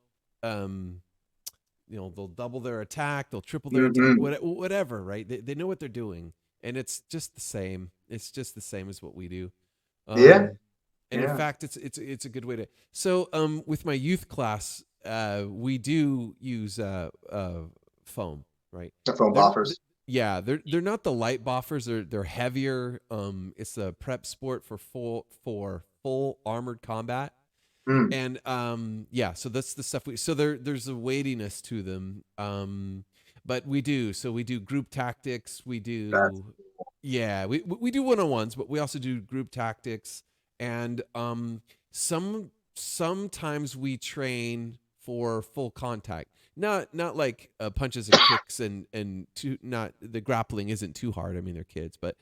double their attack, they'll triple their attack, whatever, right? They know what they're doing, and it's just the same. It's just the same as what we do. And in fact, it's a good way to. So, with my youth class, we do use foam, right? The foam boffers. Yeah, they're not the light boffers. They're heavier. It's a prep sport for full armored combat. And so that's the stuff there's a weightiness to them. But we do group tactics. We do we do one-on-ones, but we also do group tactics. And sometimes we train for full contact. Not like punches and kicks and not the grappling isn't too hard. I mean, they're kids, but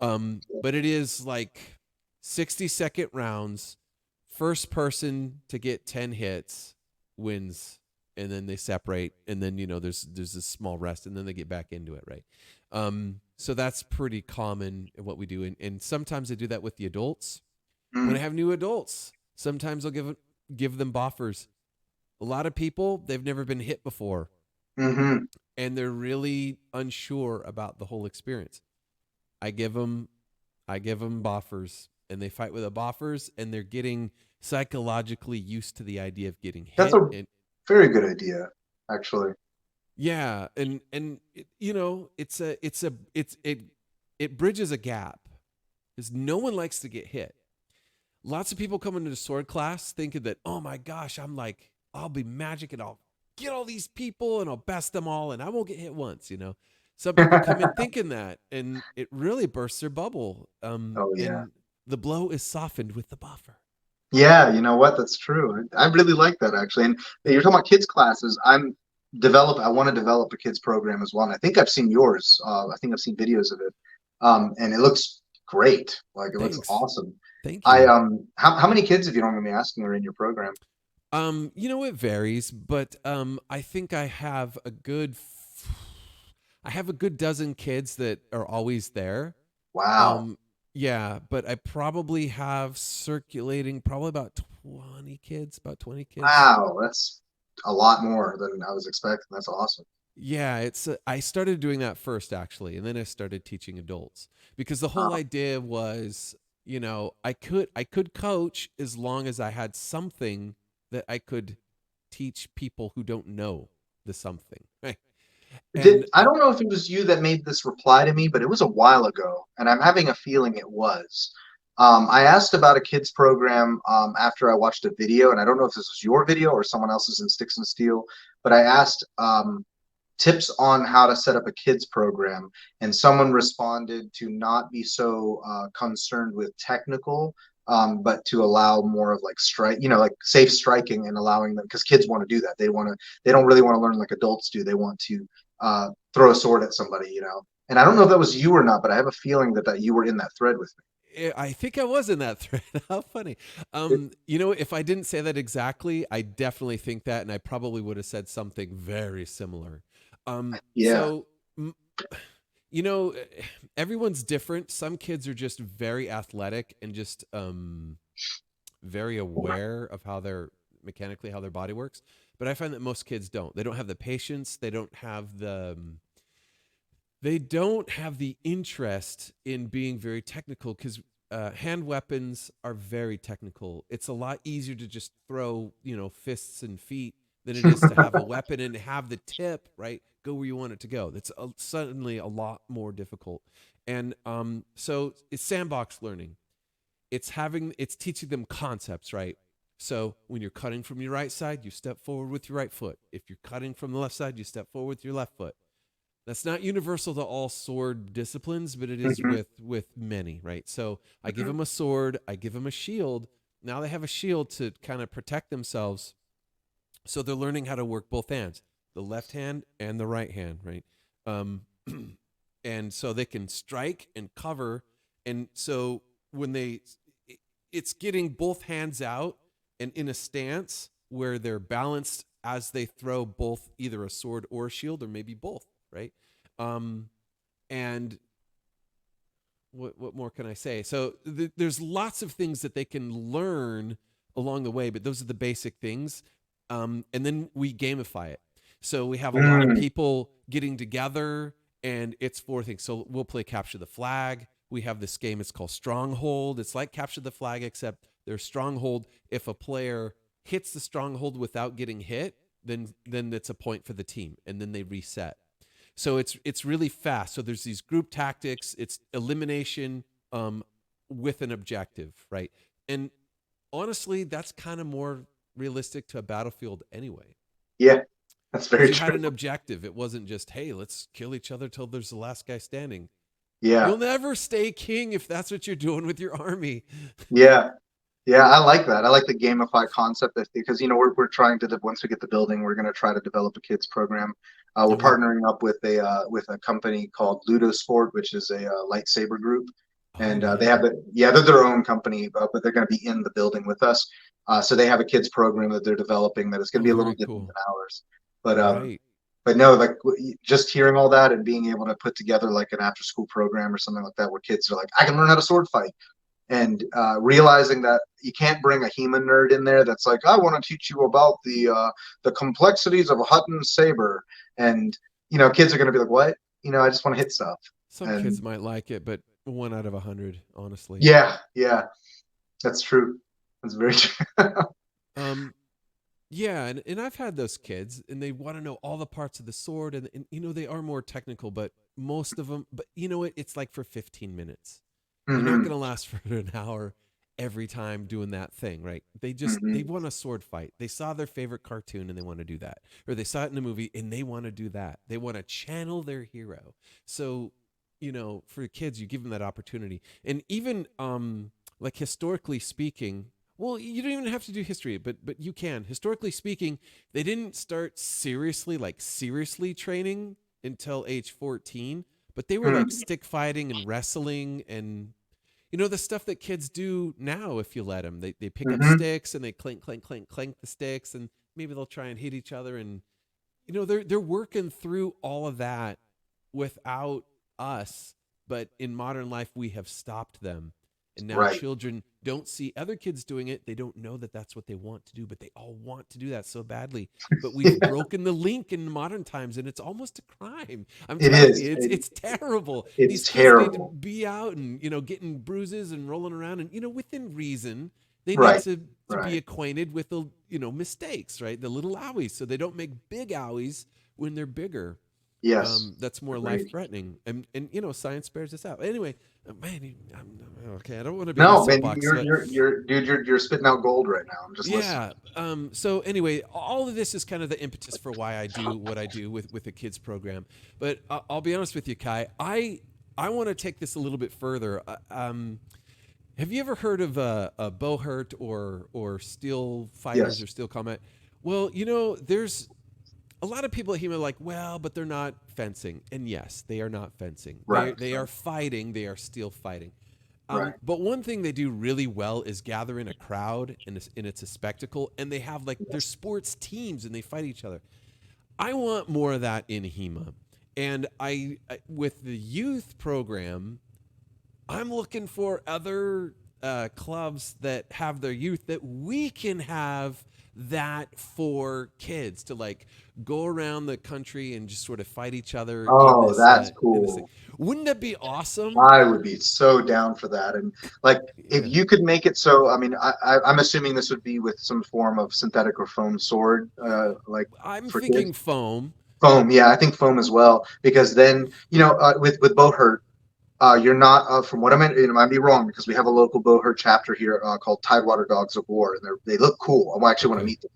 it is like 60-second rounds. First person to get 10 hits wins, and then they separate, and then there's a small rest, and then they get back into it, right? So that's pretty common in what we do, and sometimes I do that with the adults. When I have new adults, sometimes I'll give them boffers. A lot of people, they've never been hit before, and they're really unsure about the whole experience. I give them boffers, and they fight with the boffers, and they're getting psychologically used to the idea of getting hit. That's a very good idea, actually. Yeah, and it bridges a gap, because no one likes to get hit. Lots of people come into the sword class thinking that, oh my gosh, I'll be magic and I'll get all these people and I'll best them all and I won't get hit once, Some people come in thinking that, and it really bursts their bubble. And the blow is softened with the buffer. Yeah, you know what? That's true. I really like that, actually. And you're talking about kids classes. I want to develop a kids program as well. And I think I've seen yours. I think I've seen videos of it. And it looks great. Like it looks awesome. Thank you. How many kids, if you don't mind me asking, are in your program? It varies, but I think I have a good dozen kids that are always there. Wow. Yeah, but I probably have circulating about 20 kids. Wow, that's a lot more than I was expecting. That's awesome. Yeah, I started doing that first, actually, and then I started teaching adults, because the whole idea was, I could coach as long as I had something that I could teach people who don't know the something. Right? I don't know if it was you that made this reply to me, but it was a while ago, and I'm having a feeling it was. I asked about a kids program after I watched a video, and I don't know if this was your video or someone else's in Sticks and Steel, but I asked tips on how to set up a kids program, and someone responded to not be so concerned with technical, but to allow more of like strike, like safe striking and allowing them, because kids want to do that. They don't really want to learn like adults do. They want to throw a sword at somebody, And I don't know if that was you or not, but I have a feeling that you were in that thread with me. I think I was in that thread. How funny. If I didn't say that exactly, I definitely think that, and I probably would have said something very similar. Yeah. So, everyone's different. Some kids are just very athletic and just very aware of how their body works. But I find that most kids don't. They don't have the patience. They don't have the interest in being very technical, because hand weapons are very technical. It's a lot easier to just throw, fists and feet than it is to have a weapon and have the tip, right, go where you want it to go. That's suddenly a lot more difficult. And so it's sandbox learning. It's teaching them concepts, right? So when you're cutting from your right side, you step forward with your right foot. If you're cutting from the left side, you step forward with your left foot. That's not universal to all sword disciplines, but it is with many, right? So I give them a sword, I give them a shield. Now they have a shield to kind of protect themselves. So they're learning how to work both hands, the left hand and the right hand, right? And so they can strike and cover. And so it's getting both hands out and in a stance where they're balanced as they throw both either a sword or a shield, or maybe both, right? And what more can I say? So there's lots of things that they can learn along the way, but those are the basic things. And then we gamify it. So we have a lot of people getting together, and it's 4 things. So we'll play Capture the Flag. We have this game, it's called Stronghold. It's like Capture the Flag, except there's Stronghold. If a player hits the stronghold without getting hit, then it's a point for the team, and then they reset. So it's really fast. So there's these group tactics. It's elimination with an objective, right? And honestly, that's kind of more realistic to a battlefield anyway. Yeah, that's very true. You had an objective. It wasn't just, hey, let's kill each other till there's the last guy standing. Yeah. You'll never stay king if that's what you're doing with your army. Yeah. Yeah, I like that. I like the gamified concept, because we're trying to, once we get the building, we're going to try to develop a kids program. We're partnering up with a company called Ludus Ferocia, which is a lightsaber group, and they have they're their own company, but they're going to be in the building with us. So they have a kids program that they're developing that is going to be a little different than ours. But no, like just hearing all that and being able to put together like an after school program or something like that, where kids are like, I can learn how to sword fight. And realizing that you can't bring a HEMA nerd in there that's like, I want to teach you about the complexities of a Hutton saber, and kids are going to be like, what? I just want to hit stuff. Some kids might like it, but 1 out of 100, honestly. Yeah, that's true. That's very true. Yeah, and I've had those kids, and they want to know all the parts of the sword, and they are more technical, but most of them. But it's like for 15 minutes. They're not going to last for an hour every time doing that thing, right? They want a sword fight. They saw their favorite cartoon and they want to do that. Or they saw it in a movie and they want to do that. They want to channel their hero. So, for kids, you give them that opportunity. And even like historically speaking, well, you don't even have to do history, but you can. Historically speaking, they didn't start seriously training until age 14, but they were like stick fighting and wrestling and the stuff that kids do now, if you let them. They pick up sticks and they clink the sticks, and maybe they'll try and hit each other. And, they're working through all of that without us. But in modern life, we have stopped them. And now children don't see other kids doing it. They don't know that that's what they want to do, but they all want to do that so badly. But we've broken the link in modern times, and it's almost a crime. I'm telling you, it's terrible. These terrible. kids need to be out and getting bruises and rolling around, and within reason, they need to be acquainted with the mistakes, right? The little owies, so they don't make big owies when they're bigger. Yes, that's more life-threatening, and science bears this out. Anyway, man, okay. I don't want to be no, man. You're spitting out gold right now. I'm just listening. So anyway, all of this is kind of the impetus for why I do what I do with the kids program. But I'll be honest with you, Kai. I want to take this a little bit further. Have you ever heard of a Bohurt or steel fighters Yes. or steel combat? Well, there's a lot of people at HEMA are like, well, but they're not fencing. And yes, they are not fencing. Right. They are fighting. They are still fighting. Right. But one thing they do really well is gather in a crowd, and it's a spectacle, and they have like their sports teams, and they fight each other. I want more of that in HEMA. And I with the youth program, I'm looking for other clubs that have their youth that we can have that for kids to like go around the country and just sort of fight each other. Oh, that's in cool. this thing. Wouldn't that be awesome? I would be so down for that. And like, if Yeah. you could make it so, I mean, I'm assuming this would be with some form of synthetic or foam sword, like I'm for thinking kids. foam. Foam, yeah, I think foam as well, because then with Bohurt, you're not from what I might be wrong because we have a local Bohurt chapter here called Tidewater Dogs of War, and they look cool. I actually want to Okay. meet them.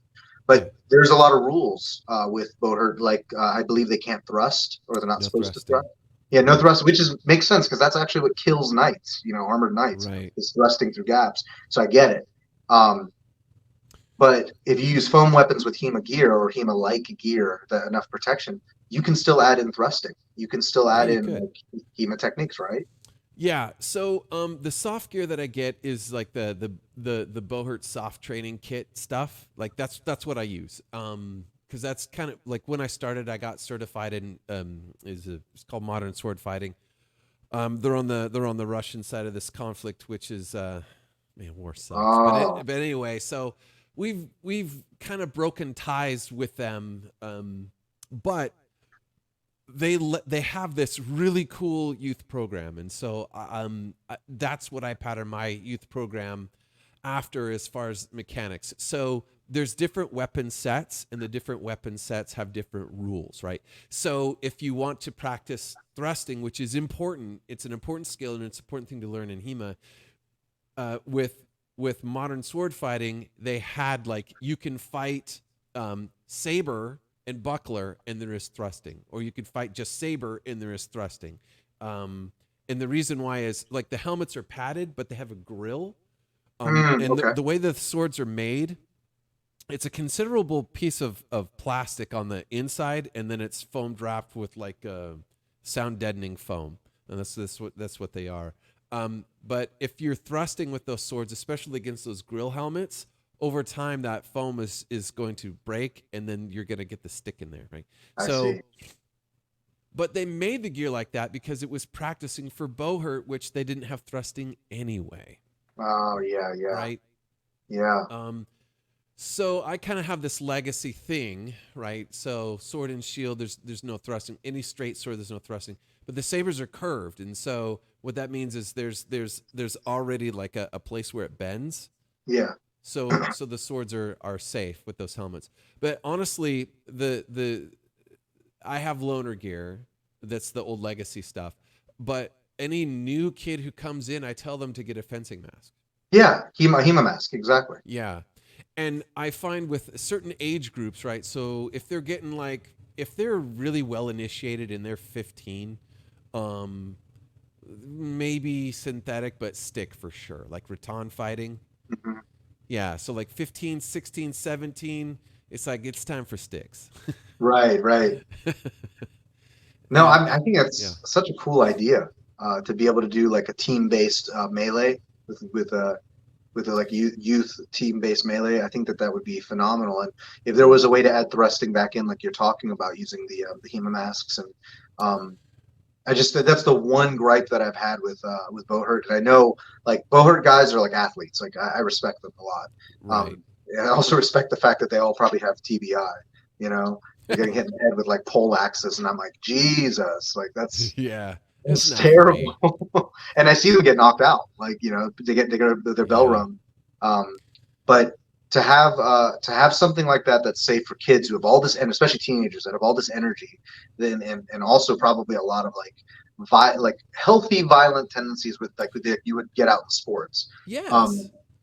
But Yeah. there's a lot of rules with Bohurt, like I believe they can't thrust or they're not No supposed thrusting. to thrust. Yeah, no Right. thrust, which makes sense because that's actually what kills knights, armored knights, Right. is thrusting through gaps. So I get it. But if you use foam weapons with HEMA gear or HEMA-like gear, that enough protection, you can still add in thrusting. You can still Yeah, add you in could. like, HEMA techniques, right? Yeah. So the soft gear that I get is like the Bohurt soft training kit stuff. Like that's what I use. Because that's kind of like when I started, I got certified in it's called modern sword fighting. They're on the Russian side of this conflict, which is man, war sucks. Oh, But anyway, so we've kind of broken ties with them. But they have this really cool youth program, and so that's what I pattern my youth program after as far as mechanics. So there's different weapon sets, and the different weapon sets have different rules, right? So if you want to practice thrusting, which is important, it's an important skill and it's an important thing to learn in HEMA. With modern sword fighting, they had like you can fight saber and buckler, and there is thrusting, or you could fight just saber and there is thrusting. And the reason why is like the helmets are padded, but they have a grill. And okay. the way the swords are made, it's a considerable piece of plastic on the inside, and then it's foam wrapped with like sound deadening foam, and that's what they are. But if you're thrusting with those swords, especially against those grill helmets, over time that foam is going to break, and then you're going to get the stick in there, right? I So, see. but they made the gear like that because it was practicing for Bohurt, which they didn't have thrusting anyway, Oh, yeah, yeah, right? yeah. So I kind of have this legacy thing, right? So sword and shield, there's no thrusting. Any straight sword, there's no thrusting. But the sabers are curved, and so what that means is there's already like a place where it bends. Yeah. So the swords are safe with those helmets. But honestly, I have loaner gear. That's the old legacy stuff. But any new kid who comes in, I tell them to get a fencing mask. Yeah, HEMA mask, exactly. Yeah. And I find with certain age groups, right? So if they're really well initiated and they're 15, maybe synthetic, but stick for sure. Like rattan fighting. Mhm. Yeah. So like 15, 16, 17, it's like, it's time for sticks. Right, right. No, I think yeah. that's such a cool idea to be able to do like a team-based melee with a like youth team-based melee. I think that would be phenomenal. And if there was a way to add thrusting back in, like you're talking about, using the HEMA masks, and that's the one gripe that I've had with Bohurt. And I know like Bohurt guys are like athletes. Like I respect them a lot. Right. I also respect the fact that they all probably have TBI. They're getting hit in the head with like pole axes, and I'm like, Jesus, like that's Yeah. it's not for me. terrible. And I see them get knocked out, like they get their bell Yeah. rung. But to have something like that's safe for kids who have all this, and especially teenagers that have all this energy, then and also probably a lot of like healthy violent tendencies with like that you would get out in sports. Yes.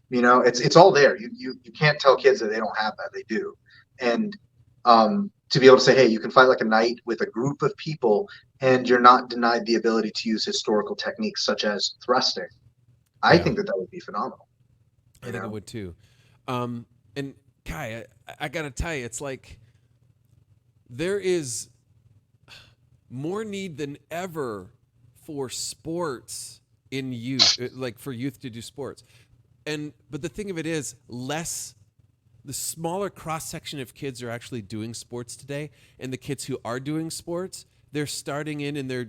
It's all there. You can't tell kids that they don't have that. They do. And to be able to say, hey, you can fight like a knight with a group of people, and you're not denied the ability to use historical techniques such as thrusting. I Yeah. think that would be phenomenal. I think it would too. And Kai, I gotta tell you, it's like there is more need than ever for sports in youth, like for youth to do sports. But the thing of it is, the smaller cross section of kids are actually doing sports today, and the kids who are doing sports, they're starting in and they're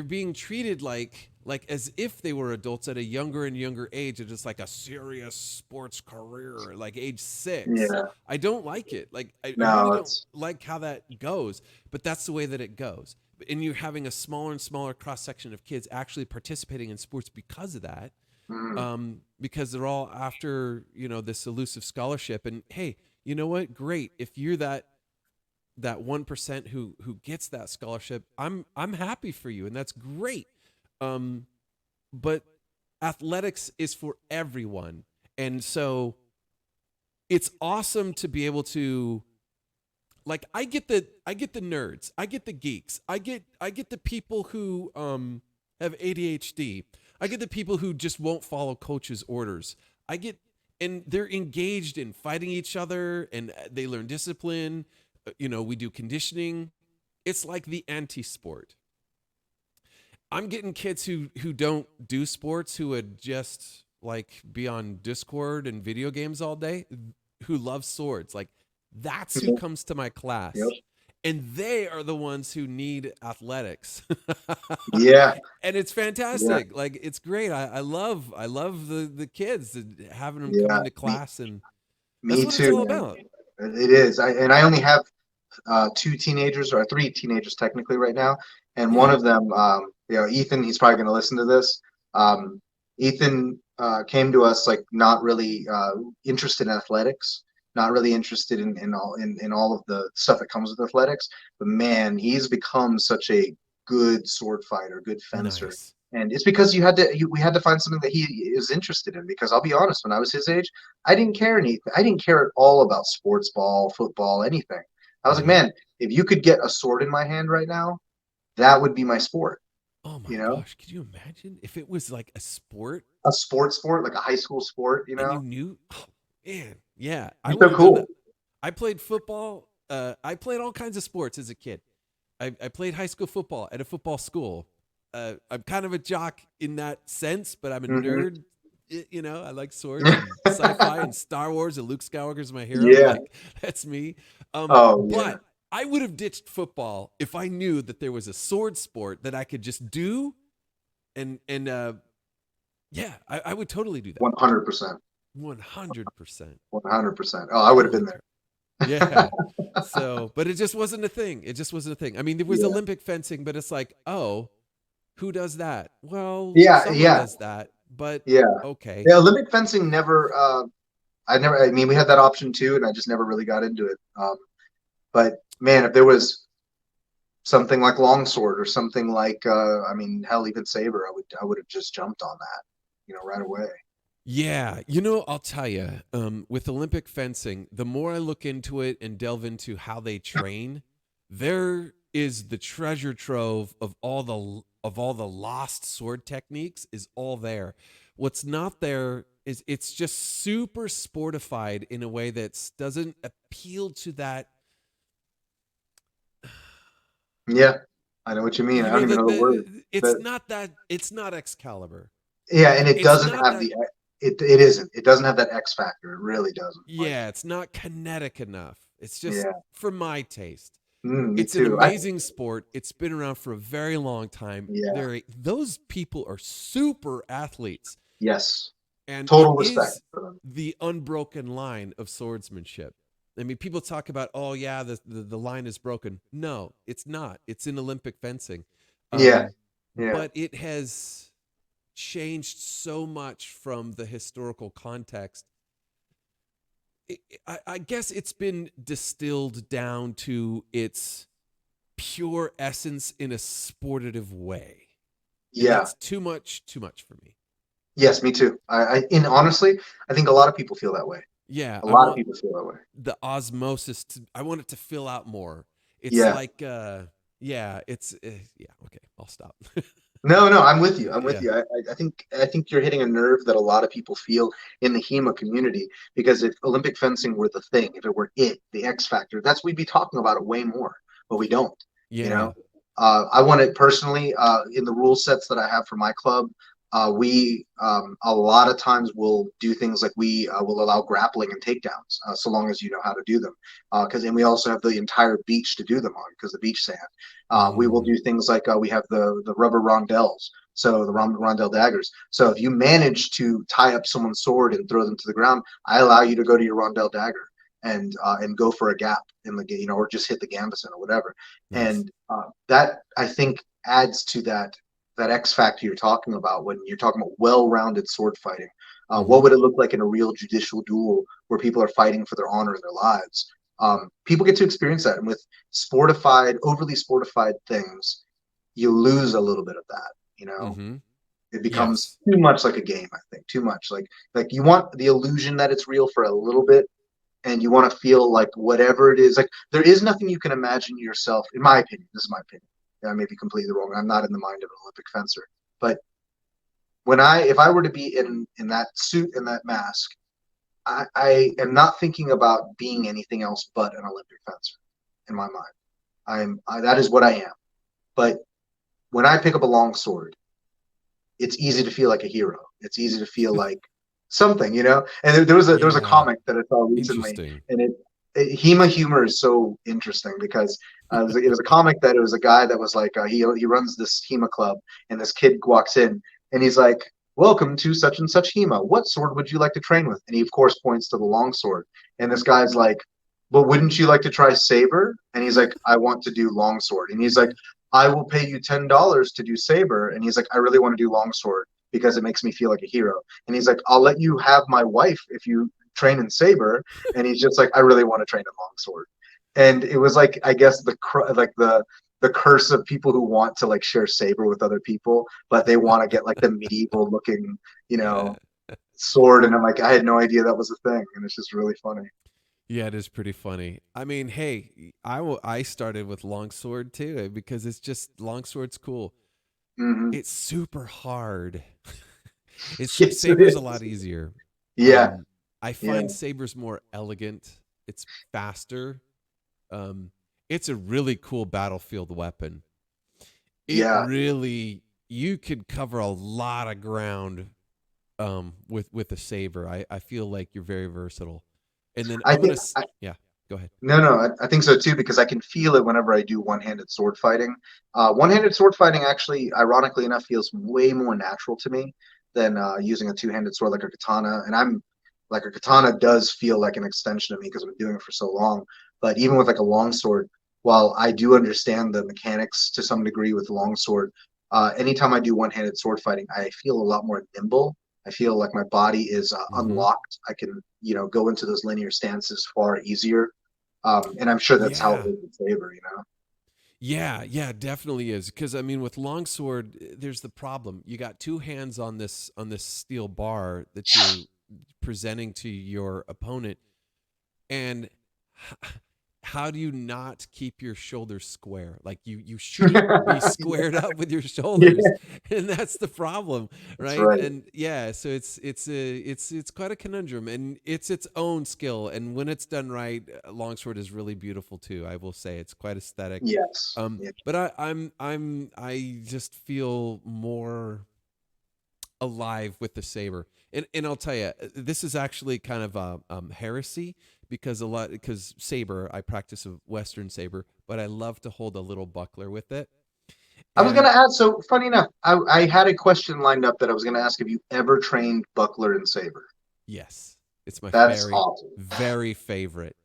being treated like as if they were adults at a younger and younger age. It's just like a serious sports career, like age 6. Yeah. I don't like it. Like I No, really don't it's like how that goes, but that's the way that it goes. And you're having a smaller and smaller cross section of kids actually participating in sports because of that. Because they're all after, this elusive scholarship. And hey, you know what? Great. If you're that 1% who gets that scholarship, I'm happy for you, and that's great. But athletics is for everyone. And so it's awesome to be able to, like, I get the nerds, I get the geeks, I get the people who have ADHD. I get the people who just won't follow coach's orders. And they're engaged in fighting each other, and they learn discipline. We do conditioning. It's like the anti-sport. I'm getting kids who don't do sports, who would just like be on Discord and video games all day, who love swords. Like, that's who comes to my class. Yep. And they are the ones who need athletics. yeah. And it's fantastic. Yeah. Like, it's great. I love the kids, having them come into class, and that's what too, it's all about. It is. I only have 2 teenagers, or 3 teenagers technically right now, and one of them, Ethan, he's probably going to listen to this. Ethan came to us like not really interested in athletics, not really interested in all of the stuff that comes with athletics. But man, he's become such a good sword fighter, good fencer. Nice. And it's because we had to find something that he is interested in. Because I'll be honest, when I was his age, I didn't care at all about sports ball, football, anything. I was like, man, if you could get a sword in my hand right now, that would be my sport. Oh my gosh, could you imagine if it was like a sport? A sport, like a high school sport, And you knew? Oh, man, yeah. So cool. I played football. I played all kinds of sports as a kid. I played high school football at a football school. I'm kind of a jock in that sense, but I'm a nerd. I like swords and sci-fi and Star Wars, and Luke Skywalker's my hero. Yeah. Like, that's me. But I would have ditched football if I knew that there was a sword sport that I could just do. I would totally do that. 100%. 100%. 100%. Oh, I would have been there. Yeah. But it just wasn't a thing. I mean, there was Olympic fencing, but it's like, oh, who does that? Well, someone does that, but okay. Yeah, Olympic fencing never. We had that option too, and I just never really got into it. But man, if there was something like longsword or something like, hell, even saber, I would have just jumped on that, right away. Yeah, I'll tell you, with Olympic fencing, the more I look into it and delve into how they train, there is the treasure trove of all the lost sword techniques is all there. What's not there is it's just super sportified in a way that doesn't appeal to that. Yeah, I know what you mean. I don't even know the word. It's not Excalibur. Yeah, and it doesn't have it isn't. It doesn't have that X factor. It really doesn't. Yeah, it's not kinetic enough. It's just for my taste. It's an amazing sport. It's been around for a very long time. Yeah. Those people are super athletes. Yes. And total respect for them. The unbroken line of swordsmanship. I mean, people talk about, oh yeah, the line is broken. No, it's not. It's in Olympic fencing. But it has changed so much from the historical context. I guess it's been distilled down to its pure essence in a sportive way. Yeah. It's too much for me. Yes, me too. And honestly, I think a lot of people feel that way. Yeah. A lot of people feel that way. The osmosis, I want it to fill out more. It's like, okay, I'll stop. No, I'm with you. I'm with Yeah. you. I think you're hitting a nerve that a lot of people feel in the HEMA community, because if Olympic fencing were the thing, if it were the X factor, that's we'd be talking about it way more, but we don't. You Yeah. know, I want it personally. In the rule sets that I have for my club, we a lot of times will do things like we will allow grappling and takedowns, so long as you know how to do them. Because and we also have the entire beach to do them on, because the beach sand. We will do things like we have the rubber rondelles, so the rondelle daggers. So if you manage to tie up someone's sword and throw them to the ground, I allow you to go to your rondelle dagger and go for a gap in the or just hit the gambeson or whatever. Nice. And that I think adds to that X factor you're talking about when you're talking about well-rounded sword fighting. What would it look like in a real judicial duel where people are fighting for their honor and their lives? People get to experience that, and with overly sportified things, you lose a little bit of that. Mm-hmm. It becomes Yes. too much like a game. I think too much like you want the illusion that it's real for a little bit, and you want to feel like whatever it is. Like there is nothing you can imagine yourself. In my opinion, this is my opinion. I may be completely wrong. I'm not in the mind of an Olympic fencer, but if I were to be in that suit and that mask, I am not thinking about being anything else but an Olympic fencer in my mind. That is what I am. But when I pick up a long sword, it's easy to feel like a hero. It's easy to feel like something, And there was a Yeah. comic that I saw recently, Interesting. and HEMA humor is so interesting because it was a comic that it was a guy that was like he runs this HEMA club, and this kid walks in and he's like, "Welcome to such and such HEMA. What sword would you like to train with?" And he of course points to the long sword, and this guy's like, "Well, wouldn't you like to try saber?" And he's like, "I want to do long sword." And he's like, "I will pay you $10 to do saber." And he's like, "I really want to do longsword because it makes me feel like a hero." And he's like, "I'll let you have my wife if you train in saber." And he's just like, "I really want to train in longsword." And it was like, I guess the curse of people who want to like share saber with other people, but they want to get like the medieval looking, Yeah. sword. And I'm like, I had no idea that was a thing, and it's just really funny. Yeah, it is pretty funny. I mean, hey, I started with longsword too because it's just longsword's cool. Hmm. It's super hard. Yes, it saber's a lot is. easier. Yeah, I yeah, find saber's more elegant. It's faster. Um, it's a really cool battlefield weapon. It yeah. really you could cover a lot of ground with a saber. I feel like you're very versatile. And then I think. yeah, go ahead. No, I think so too, because I can feel it whenever I do one-handed sword fighting. One-handed sword fighting actually, ironically enough, feels way more natural to me than using a two-handed sword like a katana. And I'm like a katana does feel like an extension of me because I've been doing it for so long. But even with like a long sword, while I do understand the mechanics to some degree with long sword, anytime I do one-handed sword fighting, I feel a lot more nimble. I feel like my body is Mhm. unlocked. I can, go into those linear stances far easier, and I'm sure that's how it Yeah. is with saber. Yeah, yeah, definitely is. Because I mean, with longsword, there's the problem. You got two hands on this steel bar that you're presenting to your opponent, and how do you not keep your shoulders square? Like you shouldn't be squared up with your Yeah, shoulders, and that's the problem, that's right? right. And yeah, so it's quite a conundrum, and it's its own skill. And when it's done right, longsword is really beautiful too. I will say it's quite aesthetic. Yes. Yeah. But I just feel more alive with the saber. And I'll tell you, this is actually kind of a heresy because saber, I practice a Western saber, but I love to hold a little buckler with it. I was gonna And ask. So funny enough, I had a question lined up that I was gonna ask if you ever trained buckler and saber. yes, it's my That's very, awesome. very favorite.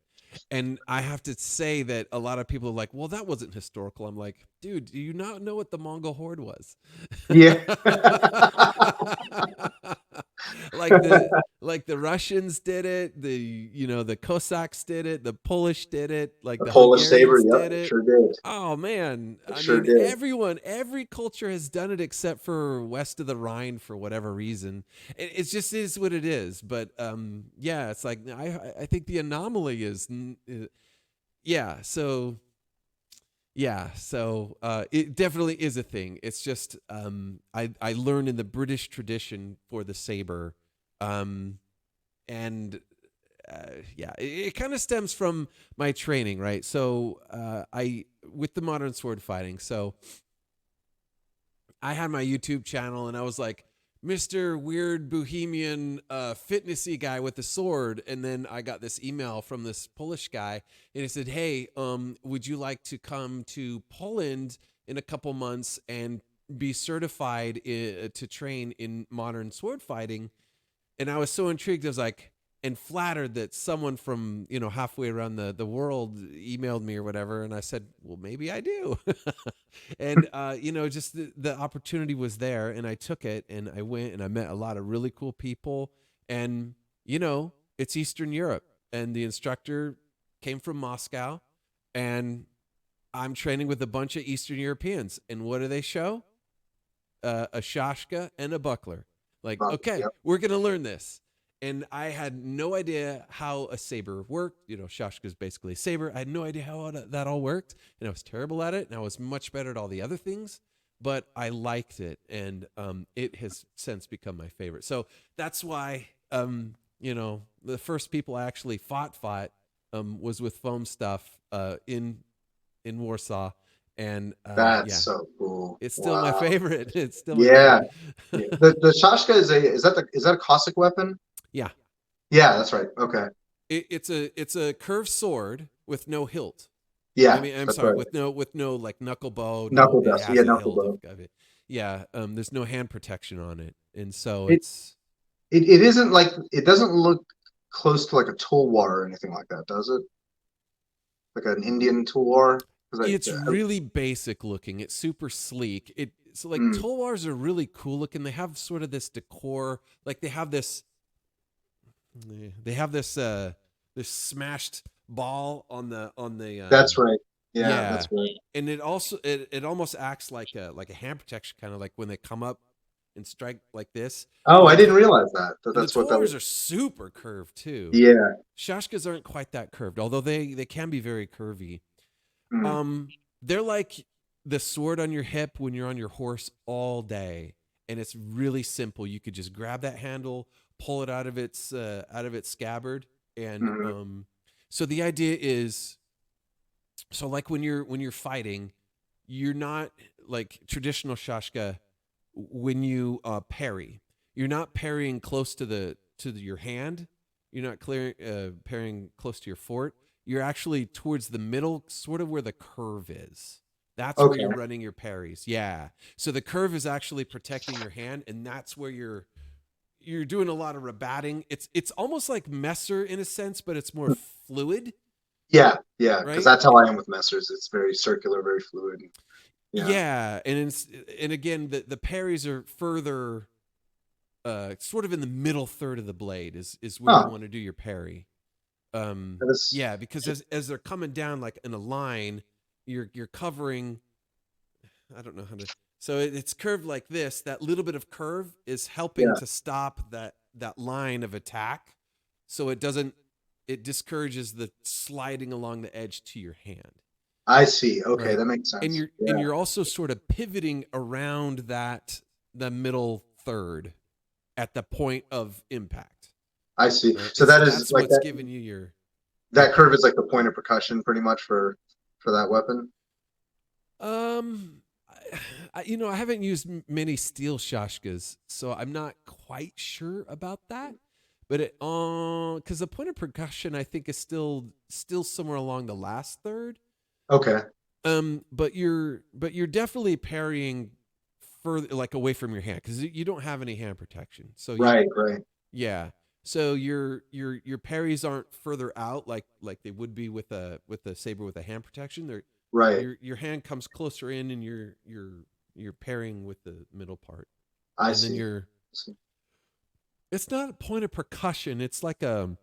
And I have to say that a lot of people are like, well, that wasn't historical. I'm like, dude, do you not know what the Mongol horde was? Yeah. like the Russians did it, the Cossacks did it, the Polish did it, like The the Polish saber. Hungarians Yep, did it it. sure did. Oh man, It I sure mean did. every culture has done it except for west of the Rhine for whatever reason. It just is what it is. But yeah, it's like I think the anomaly is yeah. So Yeah, so it definitely is a thing. It's just I learned in the British tradition for the saber, and yeah, it kind of stems from my training, right? So I with the modern sword fighting. So I had my YouTube channel, and I was like, Mr. Weird Bohemian fitnessy guy with the sword. And then I got this email from this Polish guy, and he said, hey, would you like to come to Poland in a couple months and be certified to train in modern sword fighting? And I was so intrigued. I was like, and flattered that someone from, halfway around the world emailed me or whatever. And I said, well, maybe I do. And, just the opportunity was there, and I took it, and I went, and I met a lot of really cool people. And, it's Eastern Europe, and the instructor came from Moscow, and I'm training with a bunch of Eastern Europeans. And what do they show? A shashka and a buckler. Like, okay, Yep. we're going to learn this. And I had no idea how a saber worked. Shashka is basically a saber. I had no idea how that all worked. And I was terrible at it. And I was much better at all the other things. But I liked it. And it has since become my favorite. So that's why, the first people I actually fought was with foam stuff in Warsaw. And That's so cool. it's still my favorite. It's still Yeah. my favorite. The Shashka is that a Cossack weapon? Yeah. Yeah, that's right. Okay. It's a curved sword with no hilt. Yeah. I mean, I'm that's sorry, right. with no like knuckle bow. Knuckle it dust. has Yeah, a knuckle hilt bow. of it. Yeah. There's no hand protection on it, and so It- it's It isn't like it doesn't look close to like a tulwar or anything like that, does it? Like an Indian tulwar? 'Cause it's really basic looking. It's super sleek. So like Mm. tulwars are really cool looking. They have sort of this decor. Like they have this this smashed ball on the That's right. Yeah, yeah. that's right. And it also it almost acts like a hand protection, kind of like when they come up and strike like this. Oh, And I the didn't realize that. and That's the what that tulwars was. are super curved too. Yeah. Shashkas aren't quite that curved, although they can be very curvy. Mm. They're like the sword on your hip when you're on your horse all day, and it's really simple. You could just grab that handle, pull it out of its scabbard, and Mhm. so the idea is, so like when you're fighting, you're not like traditional shashka. When you parry, you're not parrying close to your hand. You're not parrying close to your fort. You're actually towards the middle, sort of where the curve is. That's where Okay. you're running your parries. Yeah. So the curve is actually protecting your hand, and that's where you're doing a lot of rebatting. It's almost like Messer in a sense, but it's more fluid. Yeah, yeah, because Right? that's how I am with Messers. It's very circular, very fluid. Yeah, Yeah, and again, the parries are further, sort of in the middle third of the blade is where you huh. want to do your parry. That is, Yeah, because as they're coming down like in a line, you're covering. I don't know how to. So it's curved like this. That little bit of curve is helping yeah, to stop that line of attack, so it doesn't. It discourages the sliding along the edge to your hand. I see. Okay, Right. that makes And sense. and Yeah, you're also sort of pivoting around the middle third at the point of impact. I see. Right? So It's that is that's like what's that. giving you your That curve is like the point of percussion, pretty much for that weapon. um I haven't used many steel shashkas, so I'm not quite sure about that. But it because the point of percussion I think is still somewhere along the last third. Okay. But you're definitely parrying further, like away from your hand, because you don't have any hand protection. So Right. Right. yeah. So your parries aren't further out like they would be with a saber with a hand protection. They're Right. your hand comes closer in, and you're parrying with the middle part. I And see. then it's not a point of percussion. It's like a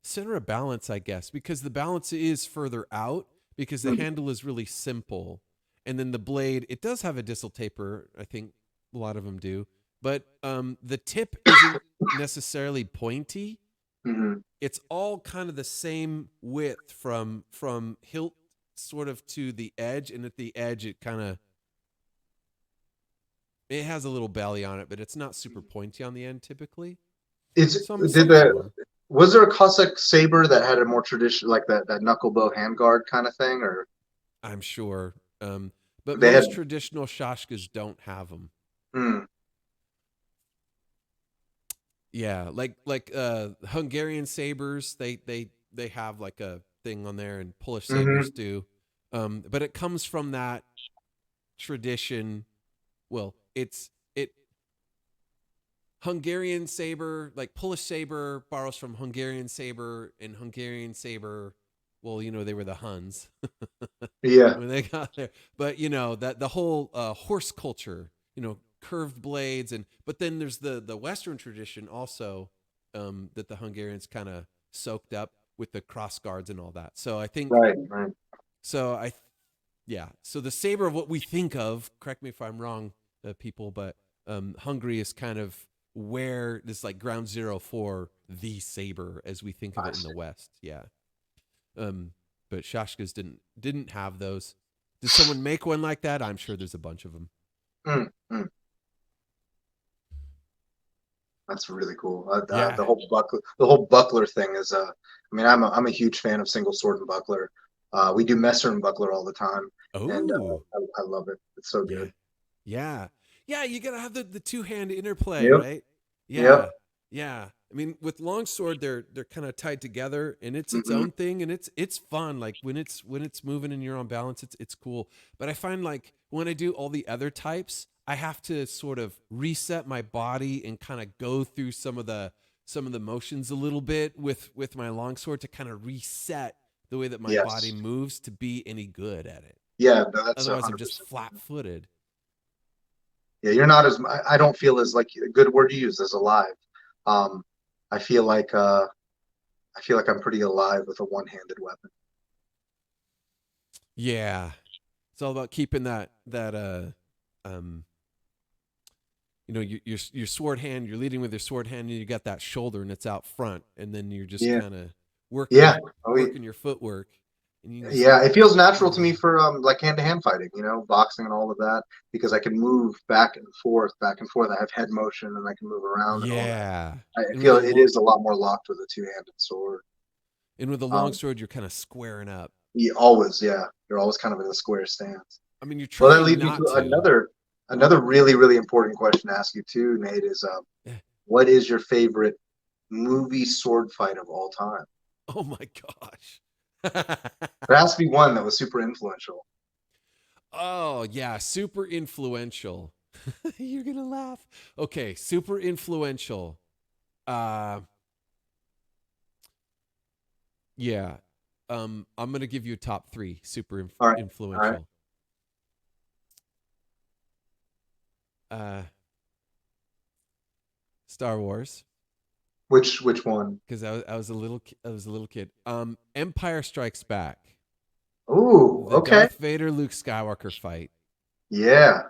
center of balance, I guess, because the balance is further out because the Mhm. handle is really simple. And then the blade, it does have a distal taper. I think a lot of them do. But the tip isn't necessarily pointy. Mhm. It's all kind of the same width from hilt sort of to the edge, and at the edge it has a little belly on it, but it's not super pointy on the end typically. Was there a Cossack saber that had a more traditional, like that knuckle bow handguard kind of thing, or? I'm sure, but They most had- traditional shashkas don't have them. Hmm. Yeah, like Hungarian sabers, they have like a thing on there, and Polish sabers do, but it comes from that tradition. Well, Hungarian saber, like Polish saber borrows from Hungarian saber, and Hungarian saber, well, they were the Huns. Yeah. When they got there, but that the whole horse culture, curved blades, but then there's the Western tradition also, that the Hungarians kind of soaked up with the cross guards and all that. So I think, Right. so so the saber of what we think of, correct me if I'm wrong, people, but Hungary is kind of where this like ground zero for the saber as we think of it in the West. Yeah. But shashkas didn't have those. Did someone make one like that? I'm sure there's a bunch of them. That's really cool. Yeah. The whole buckler thing is. I mean, I'm a huge fan of single sword and buckler. We do messer and buckler all the time, and I love it. It's so good. Yeah. You gotta have the two-hand interplay, Yep. right? Yep. Yeah. I mean, with longsword, they're kind of tied together, and it's its own thing, and it's fun. Like when it's moving and you're on balance, it's cool. But I find like when I do all the other types, I have to sort of reset my body and kind of go through some of the motions a little bit with my longsword to kind of reset the way that my body moves to be any good at it. Yeah, that's Otherwise 100%. I'm just flat-footed. Yeah, you're not as. I don't feel as like a good word to use as alive. I feel like I'm pretty alive with a one-handed weapon. Yeah, it's all about keeping that your sword hand. You're leading with your sword hand, and you got that shoulder, and it's out front, and then you're just kind of working your footwork. And it feels natural to me for like hand-to-hand fighting, boxing and all of that, because I can move back and forth. I have head motion, and I can move around. And all that. I feel it is a lot more locked with a two-handed sword. And with a long sword, you're kind of squaring up. You're always kind of in a square stance. I mean, you're trying. Well, that leads me to another really, really important question to ask you too, Nate. Is what is your favorite movie sword fight of all time? Oh my gosh. There has to be one that was super influential. Oh yeah, super influential. You're gonna laugh. Okay, super influential. Yeah. I'm gonna give you a top 3 super influential. All right. Star Wars. Which one? Because I was a little kid. Empire Strikes Back. Ooh, the okay. Darth Vader Luke Skywalker fight. Yeah.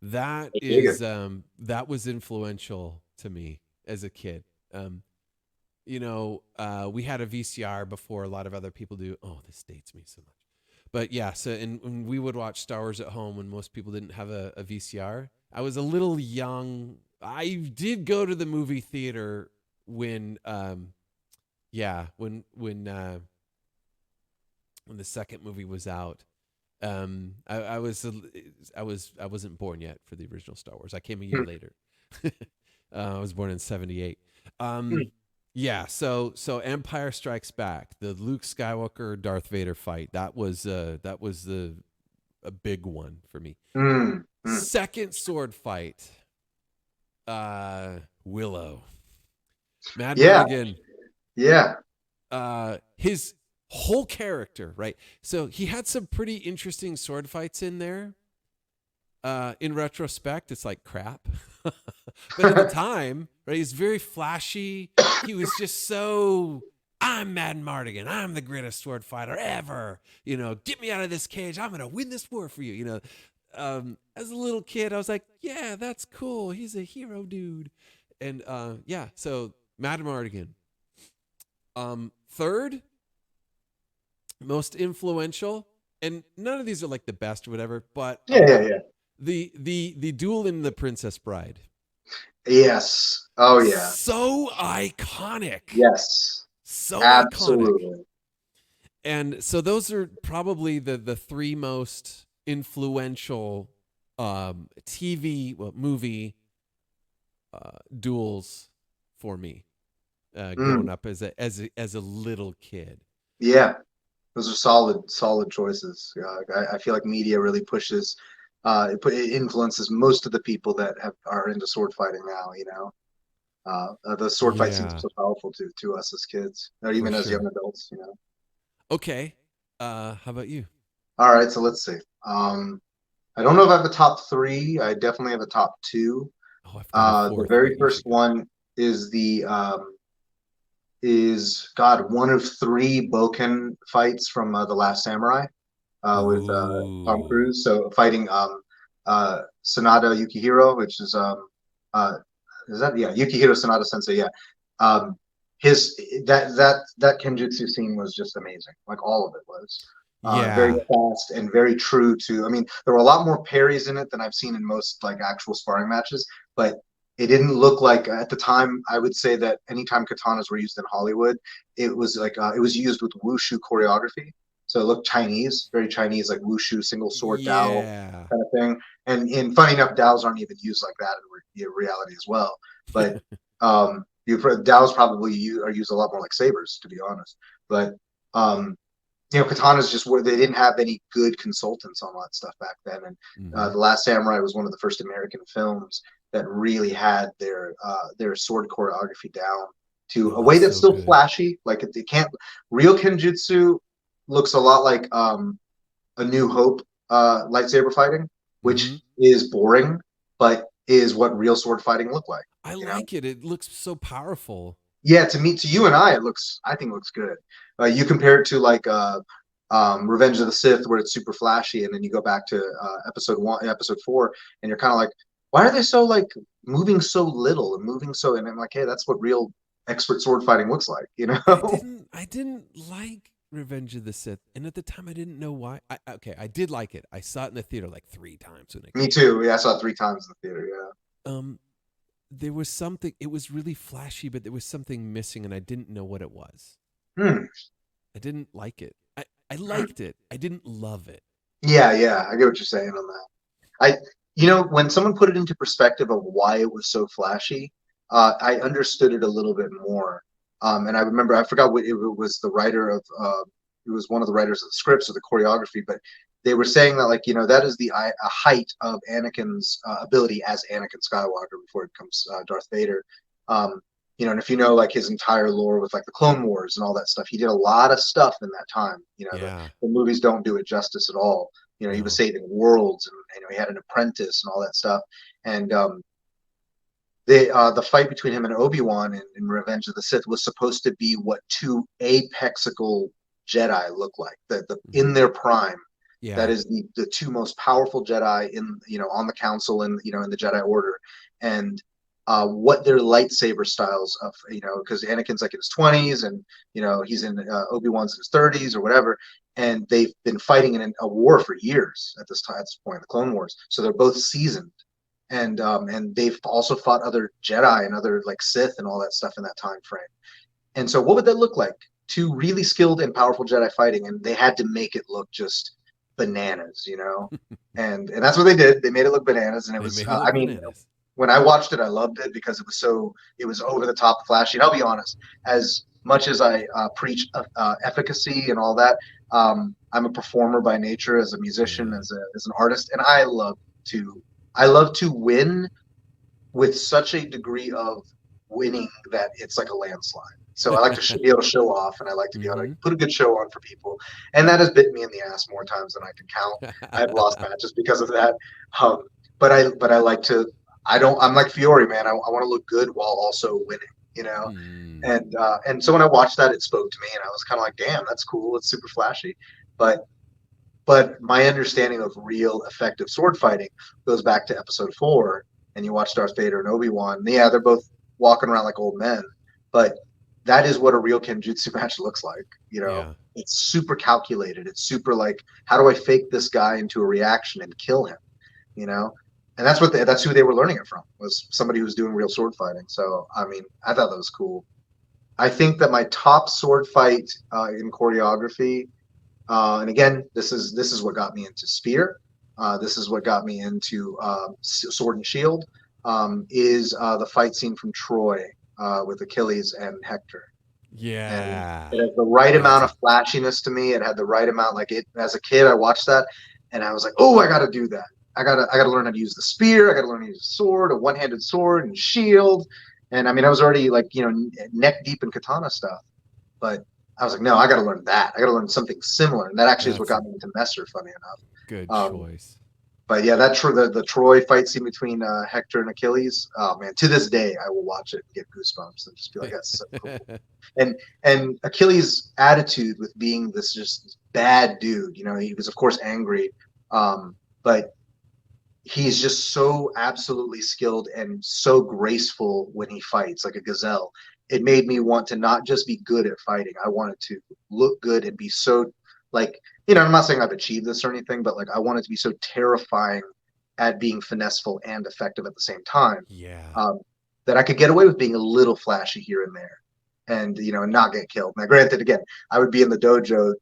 That is that was influential to me as a kid. We had a VCR before a lot of other people do. Oh, this dates me so much. But yeah, so and we would watch Star Wars at home when most people didn't have a VCR. I was a little young. I did go to the movie theater when when the second movie was out. I wasn't born yet for the original Star Wars. I came a year later. I was born in 1978. Yeah, so Empire Strikes Back, the Luke Skywalker Darth Vader fight, that was a big one for me. Second sword fight, Willow, Mad Morgan. Yeah. His whole character, right? So he had some pretty interesting sword fights in there. In retrospect, it's like crap. But at the time, right, he's very flashy. He was just so, I'm Mad Mardigan. I'm the greatest sword fighter ever. Get me out of this cage. I'm going to win this war for you. As a little kid, I was like, yeah, that's cool. He's a hero dude. And so Mad Mardigan. Third, most influential, and none of these are like the best or whatever, but Yeah. the duel in The Princess Bride. Yes. Oh yeah. So iconic. Yes. So iconic. Absolutely. And so those are probably the three most influential movie duels for me growing up as a little kid. Yeah. Those are solid choices. I feel like media really pushes, it influences most of the people that are into sword fighting now. The sword fight seems Yeah, so powerful to us as kids, or for even as young sure. adults. Okay. How about you? All right, so let's see. I don't know if I have a top three. I definitely have a top two. Oh, I've got a The fourth, very but you first should go. one is one of three Boken fights from The Last Samurai. With Tom Ooh. Cruise. So fighting Sanada Yukihiro, which uh, is that Yukihiro Sanada Sensei? Yeah. Um, his that Kenjutsu scene was just amazing. Like all of it was. Very Yeah. fast and very true to. I mean, there were a lot more parries in it than I've seen in most like actual sparring matches, but it didn't look like at the time. I would say that anytime katanas were used in Hollywood, it was like it was used with wushu choreography. So it looked Chinese, very Chinese, like wushu, single sword Dao Yeah. kind of thing. And funny enough, Daos aren't even used like that in reality as well. But Daos probably are used a lot more like sabers, to be honest. But katanas just were, they didn't have any good consultants on that stuff back then. And Hmm. The Last Samurai was one of the first American films that really had their sword choreography down to It a way looks that's so still good. flashy. Like it can't real Kenjutsu looks a lot like a New Hope lightsaber fighting, Hmm. which is boring, but is what real sword fighting look like. I You know? like it. It looks so powerful. Yeah, to you and I think looks good. You compare it to like Revenge of the Sith, where it's super flashy, and then you go back to episode 4, and you're kind of like, why are they so like moving so little and moving so? And I'm like, hey, that's what real expert sword fighting looks like, you I know? didn't like Revenge of the Sith, and at the time I didn't know why. I did like it. I saw it in the theater like 3 times when it Me came out. too. Yeah, I saw it 3 times in the theater. Yeah. Um, there was something. It was really flashy, but there was something missing, and I didn't know what it was. Hmm. I didn't like it. I liked it. I didn't love it. Yeah, I get what you're saying on that. When someone put it into perspective of why it was so flashy, I understood it a little bit more. And I remember, I forgot what it was the writer of, it was one of the writers of the scripts or the choreography, but they were saying that, like, that is a height of Anakin's ability as Anakin Skywalker before it becomes Darth Vader. And if you know, like, his entire lore with, like, the Clone Wars and all that stuff, he did a lot of stuff in that time. Yeah. The movies don't do it justice at all. He was No. saving worlds, and he had an apprentice and all that stuff. And the fight between him and Obi-Wan in Revenge of the Sith was supposed to be what two apexical Jedi look like, in their prime. That Yeah. is the two most powerful Jedi on the Council and in the Jedi Order, and what their lightsaber styles of because Anakin's like in his 20s, and he's in Obi-Wan's in his 30s or whatever, and they've been fighting in a war for years at this time, at this point, the Clone Wars. So they're both seasoned, and they've also fought other Jedi and other like Sith and all that stuff in that time frame. And so, what would that look like? Two really skilled and powerful Jedi fighting, and they had to make it look just bananas. And that's what they did. They made it look bananas, and it They was. made it I look mean, bananas. when I watched it, I loved it because it was over the top flashy. And I'll be honest, as much as I preach efficacy and all that, I'm a performer by nature, as a musician, Yeah. as an artist, and I love to win with such a degree of winning that it's like a landslide. So I like to be able to show off, and I like to be able to Hmm. put a good show on for people. And that has bitten me in the ass more times than I can count. I've lost matches because of that. Um, but I like to. I'm like Fiore, man. I want to look good while also winning. You know. Mm. And so when I watched that, it spoke to me, and I was kind of like, damn, that's cool. It's super flashy, but my understanding of real effective sword fighting goes back to episode 4, and you watch Darth Vader and Obi-Wan. Yeah, they're both walking around like old men, but that is what a real Kenjutsu match looks like. Yeah. it's super calculated. It's super like, how do I fake this guy into a reaction and kill him? You know, and that's who they were learning it from, was somebody who was doing real sword fighting. So I mean, I thought that was cool. I think that my top sword fight in choreography, and again, this is what got me into spear. This is what got me into sword and shield. Is the fight scene from Troy with Achilles and Hector. Yeah. And it had the right amount of flashiness to me. It had the right amount. Like it, as a kid, I watched that, and I was like, "Oh, I got to do that. I gotta learn how to use the spear. I gotta learn how to use a sword, a one-handed sword, and shield." And I mean, I was already like, neck deep in katana stuff, but I was like, "No, I gotta learn that. I gotta learn something similar." And that actually is what got me into Messer. Funny enough. Good choice. But yeah, the Troy fight scene between Hector and Achilles. Oh man, to this day, I will watch it and get goosebumps and just be like, "That's so cool." And Achilles' attitude with being this just bad dude, he was of course angry, but he's just so absolutely skilled and so graceful when he fights, like a gazelle. It made me want to not just be good at fighting. I wanted to look good and be so like, I'm not saying I've achieved this or anything, but like I wanted to be so terrifying at being finesseful and effective at the same time. Yeah. That I could get away with being a little flashy here and there, and not get killed. Now, granted, again, I would be in the dojo,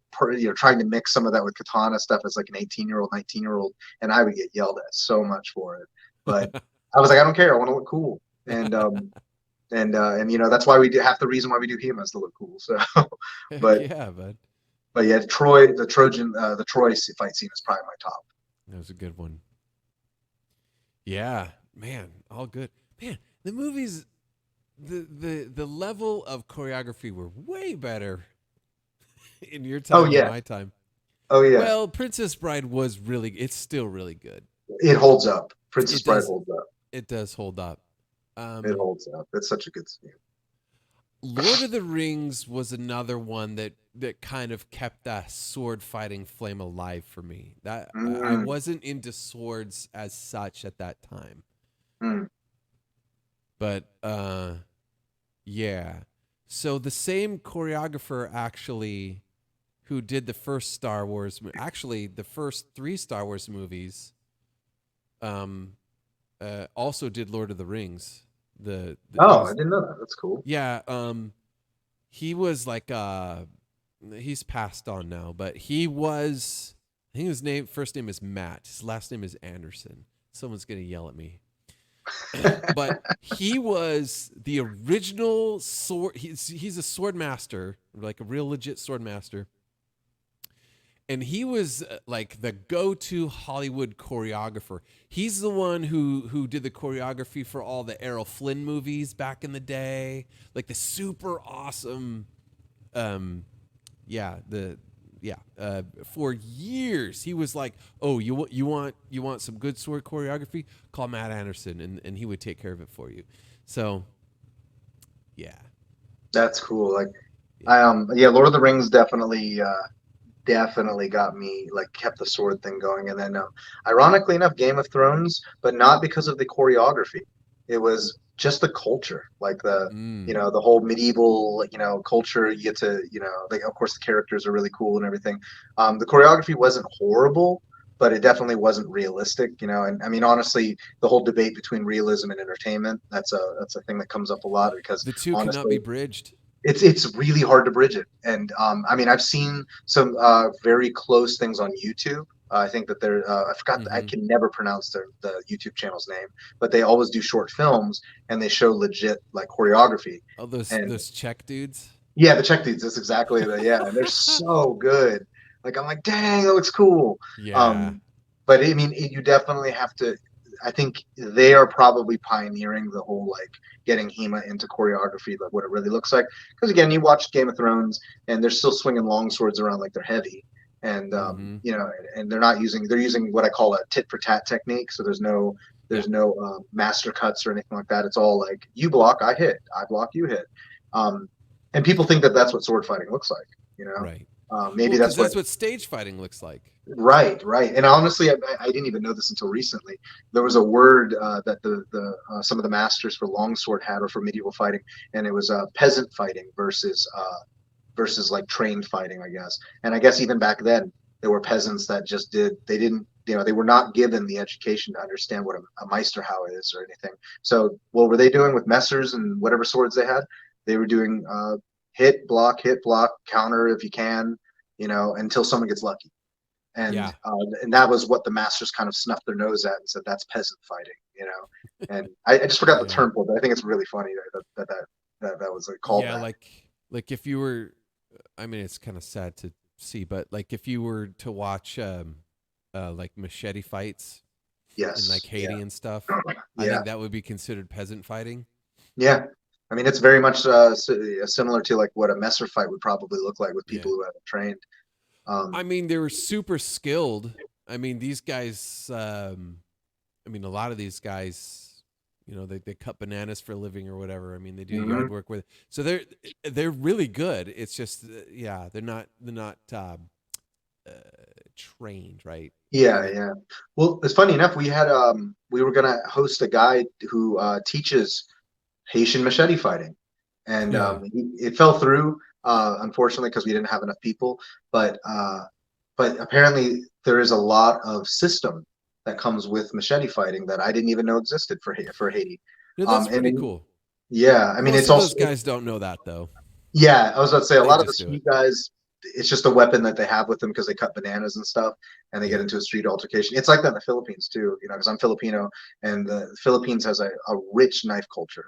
trying to mix some of that with katana stuff as like an 18-year-old, 19-year-old, and I would get yelled at so much for it. But I was like, I don't care. I want to look cool, and that's why we do. Half the reason why we do HEMA is to look cool. So, but yeah, bud. But yeah, the Troy fight scene is probably my top. That was a good one. Yeah, man, all good. Man, the movies, the level of choreography were way better in your time than my time. Oh yeah. Well, Princess Bride was it's still really good. It holds up. Princess Bride holds up. It does hold up. It holds up. It's such a good scene. Lord of the Rings was another one that kind of kept that sword fighting flame alive for me. That I wasn't into swords as such at that time. But yeah. So the same choreographer actually who did the first Star Wars, actually the first 3 Star Wars movies, also did Lord of the Rings. I didn't know that. That's cool. Yeah, he was like he's passed on now, but he was, I think his first name is Matt. His last name is Anderson. Someone's gonna yell at me. But he was the original sword. He's a sword master, like a real legit sword master. And he was like the go-to Hollywood choreographer. He's the one who did the choreography for all the Errol Flynn movies back in the day, like the super awesome. For years he was like, "Oh, you want some good sword choreography? Call Matt Anderson, and he would take care of it for you." So, yeah, that's cool. Like, Lord of the Rings definitely got me, like, kept the sword thing going. And then ironically enough, Game of Thrones, but not because of the choreography. It was just the culture, like the the whole medieval culture. You get to of course the characters are really cool and everything. The choreography wasn't horrible, but it definitely wasn't realistic. And I mean, honestly, the whole debate between realism and entertainment, that's a thing that comes up a lot, because the two cannot be bridged. It's really hard to bridge it. And I mean, I've seen some very close things on YouTube. I think that they're I forgot, I can never pronounce the YouTube channel's name, but they always do short films and they show legit like choreography. Oh, those Czech dudes. Yeah, the Czech dudes. That's exactly the and they're so good. Like, I'm like, dang, that looks cool. Yeah. But I mean, you definitely have to. I think they are probably pioneering the whole like getting HEMA into choreography, like what it really looks like. Because again, you watch Game of Thrones and they're still swinging long swords around like they're heavy, and and they're using what I call a tit for tat technique. So there's no master cuts or anything like that. It's all like, you block, I hit, I block, you hit. And people think that that's what sword fighting looks like, Right. Maybe that's what stage fighting looks like. Right. And honestly, I didn't even know this until recently. There was a word that the some of the masters for longsword had, or for medieval fighting, and it was peasant fighting versus versus like trained fighting, I guess. And I guess even back then there were peasants that just they didn't, they were not given the education to understand what a Meisterhau is or anything. So what were they doing with messers and whatever swords they had? They were doing hit, block, counter if you can, until someone gets lucky. And and that was what the masters kind of snuffed their nose at and said that's peasant fighting. And I just forgot the term for it, but I think it's really funny that was a callback. Yeah, like if you were, I mean, it's kind of sad to see, but like if you were to watch like machete fights, yes, in like Haiti and stuff, I think that would be considered peasant fighting. Yeah, I mean it's very much similar to like what a messer fight would probably look like with people who haven't trained. I mean, they were super skilled. I mean, these guys. I mean, a lot of these guys, they cut bananas for a living or whatever. I mean, they do yard work with it. So they're really good. It's just, they're not trained, right? Yeah. Well, it's funny enough. We had we were gonna host a guy who teaches Haitian machete fighting, and it fell through unfortunately because we didn't have enough people. But apparently there is a lot of system that comes with machete fighting that I didn't even know existed for Haiti. Yeah, that's pretty cool. Yeah, I mean, Most it's of also those guys don't know that though. Yeah, I was about to say a lot of the just do street guys, it's just a weapon that they have with them because they cut bananas and stuff, and they get into a street altercation. It's like that in the Philippines too, because I'm Filipino, and the Philippines has a rich knife culture,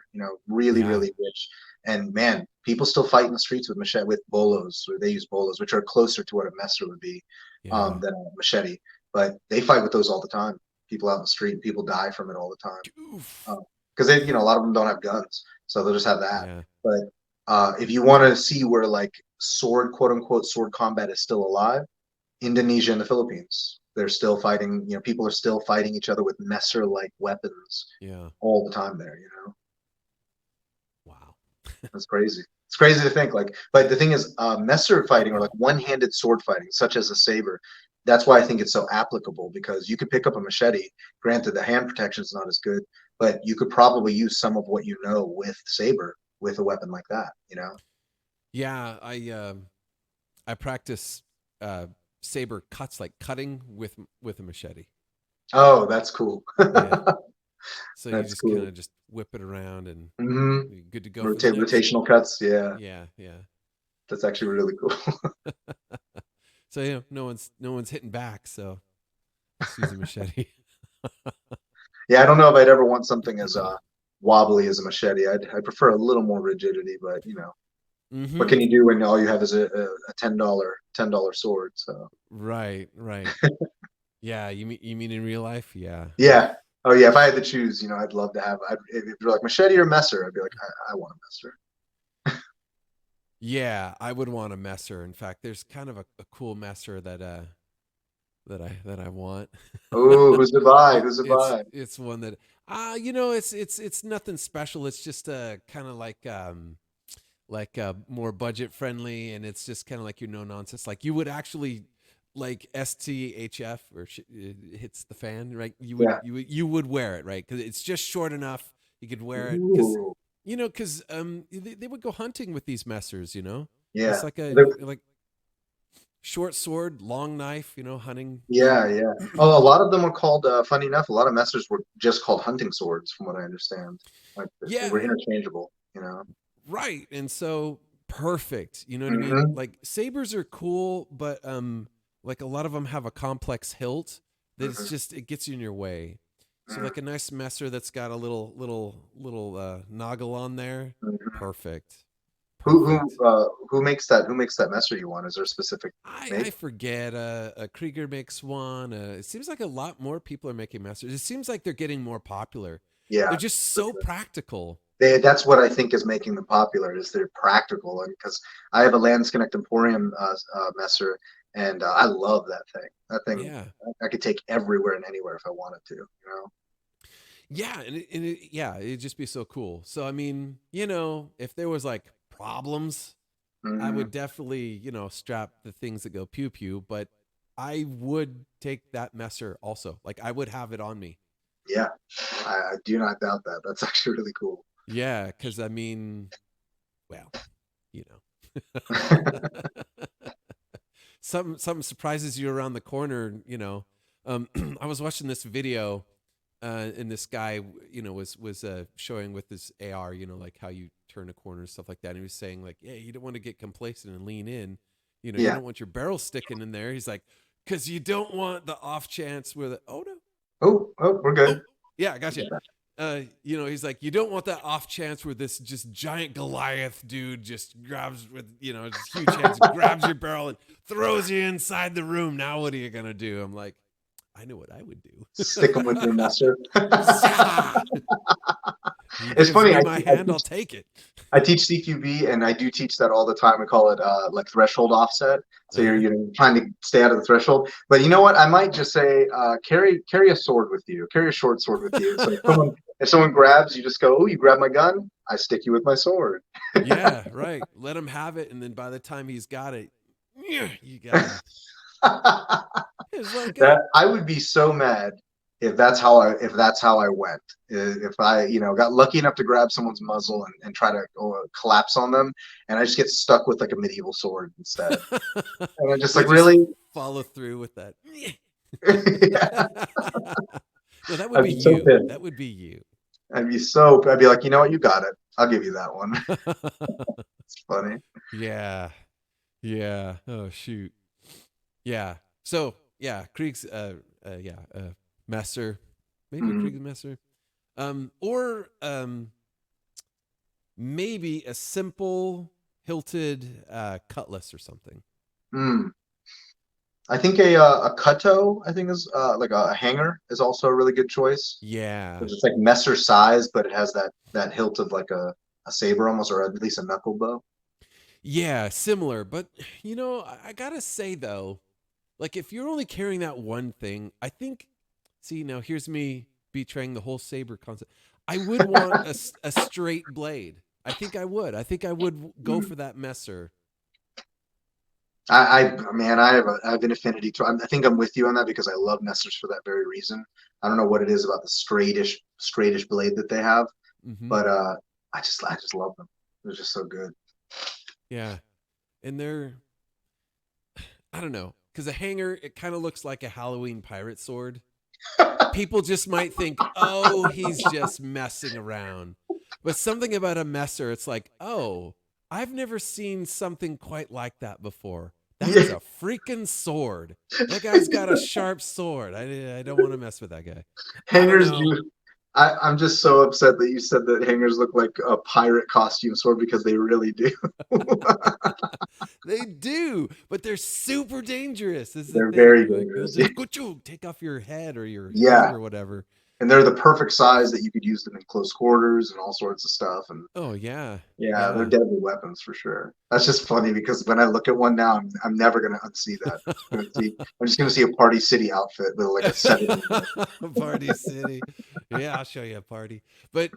really rich. And man, people still fight in the streets with machete, with bolos, or they use bolos, which are closer to what a messer would be than a machete. But they fight with those all the time. People out in the street, people die from it all the time because they, a lot of them don't have guns, so they'll just have that. Yeah. But if you want to see where like sword, quote unquote, sword combat is still alive, Indonesia and the Philippines, they're still fighting. People are still fighting each other with messer-like weapons. All the time there. Wow, that's crazy. It's crazy to think like. But the thing is, messer fighting or like one-handed sword fighting, such as a saber. That's why I think it's so applicable because you could pick up a machete. Granted, the hand protection is not as good, but you could probably use some of what you know with saber with a weapon like that. Yeah, I practice saber cuts, like cutting with a machete. Oh, that's cool. So you just kind of just whip it around and you're good to go. Rotational cuts. Yeah. That's actually really cool. So no one's hitting back. So just use a machete. Yeah, I don't know if I'd ever want something as wobbly as a machete. I'd prefer a little more rigidity, but what can you do when all you have is a $10 sword? So right. Yeah, you mean in real life? Yeah. Oh yeah, if I had to choose, I'd love to have. If you're like machete or messer, I'd be like, I want a messer. Yeah, I would want a messer. In fact, there's kind of a cool messer that I want. Oh, who's to buy? Who's to buy? It's one that it's nothing special. It's just kind of like more budget friendly, and it's just kind of like no nonsense. Like you would actually like STHF or hits the fan, right? You would wear it, right? Because it's just short enough. You could wear it because they would go hunting with these messers. Yeah, it's like like short sword, long knife. Hunting. Yeah. Oh, a lot of them were called. Funny enough, a lot of messers were just called hunting swords, from what I understand. Like they were interchangeable. Right, and so perfect. You know what I mean? Like sabers are cool, but like a lot of them have a complex hilt that it's just it gets you in your way. So like a nice messer that's got a little noggle on there, perfect. Who makes that? Who makes that messer you want? Is there a specific? I forget. Krieger makes one. It seems like a lot more people are making messers. It seems like they're getting more popular. Yeah, they're just so practical. That's what I think is making them popular. Is they're practical, and because I have a Landsknecht Emporium messer, and I love that thing. That thing, I could take everywhere and anywhere if I wanted to. Yeah, and it'd just be so cool. So I mean, if there was like problems, I would definitely strap the things that go pew pew. But I would take that messer also. Like I would have it on me. Yeah, I do not doubt that. That's actually really cool. Yeah, because I mean, well, Something surprises you around the corner, you know. I was watching this video, and this guy, you know, was showing with his AR, you know, like how you turn a corner and stuff like that. And he was saying like, yeah, you don't want to get complacent and lean in, you know, you Yeah. don't want your barrel sticking in there. He's like, because you don't want the off chance where the Oh, oh we're good. yeah, I got you. You know, he's like, you don't want that off chance where this just giant Goliath dude just grabs with, you know, just huge hands, grabs your barrel and throws you inside the room. Now what are you gonna do? I'm like, I know what I would do. Stick them with your messer. He It's gives funny. me my hand, I'll take it. I teach CQB, and I do teach that all the time. We call it like threshold offset. So you're trying to stay out of the threshold. But you know what? I might just say carry a sword with you. Carry a short sword with you. So if someone grabs, you just go, "Oh, you grab my gun. I stick you with my sword." Yeah, right. Let him have it, and then by the time he's got it, you got him. It's like That I would be so mad if that's how I went. If I got lucky enough to grab someone's muzzle and try to collapse on them, and I just get stuck with like a medieval sword instead. And I'm just You like, really? follow through with that. Yeah. No, that would I'd be be so you. pissed. That would be you. I'd be like, you know what? You got it. I'll give you that one. It's funny. Yeah. Yeah. Oh shoot. Yeah. So yeah, Krieg's Messer. Maybe Mhm. Krieg's Messer. Or maybe a simple hilted cutlass or something. Mm. I think a cutto, I think is like a hanger is also a really good choice. Yeah. Because it's like messer size, but it has that hilt of like a saber almost, or at least a knuckle bow. Yeah, similar. But you know, I gotta say though, like if you're only carrying that one thing, I think see now here's me betraying the whole saber concept. I would want a straight blade. I think I would. I think I would go for that messer. Man, I have an affinity to. I think I'm with you on that because I love messers for that very reason. I don't know what it is about the straightish blade that they have, Mm-hmm. but I just love them. They're just so good. Yeah. And they're I don't know, because a hanger, it kind of looks like a Halloween pirate sword. People just might think, oh, he's just messing around. But something about a messer, it's like, oh, I've never seen something quite like that before. That's a freaking sword. That guy's got a sharp sword. I don't want to mess with that guy. Hangers do. I'm just so upset that you said that hangers look like a pirate costume sword because they really do. They do, but they're super dangerous. This is They're the thing. very Like, dangerous. they'll just take off your head or your Yeah. hand or whatever. And they're the perfect size that you could use them in close quarters and all sorts of stuff. And Oh yeah. yeah, they're deadly weapons for sure. That's just funny because when I look at one now, I'm never gonna unsee that. I'm just gonna see a Party City outfit with like a 7. Party City. Yeah, I'll show you a party. But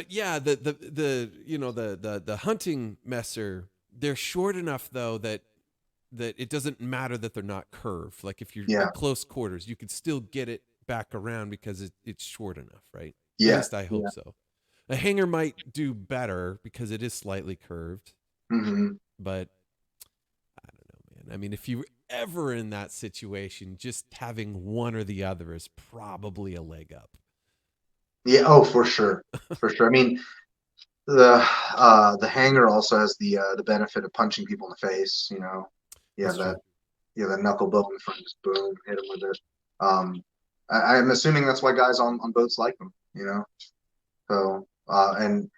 yeah, the hunting messer, they're short enough though that it doesn't matter that they're not curved. Like if you're at close quarters, you could still get it back around because it's short enough, right? Yeah. At least I hope so. A hanger might do better because it is slightly curved. Mm-hmm. But I don't know, man. I mean, if you were ever in that situation, just having one or the other is probably a leg up. Yeah. Oh, for sure. For sure. I mean, the hanger also has the benefit of punching people in the face. You know, you have that knuckle bow in the front, just boom, hit them with it. I'm assuming that's why guys on boats like them. You know, so and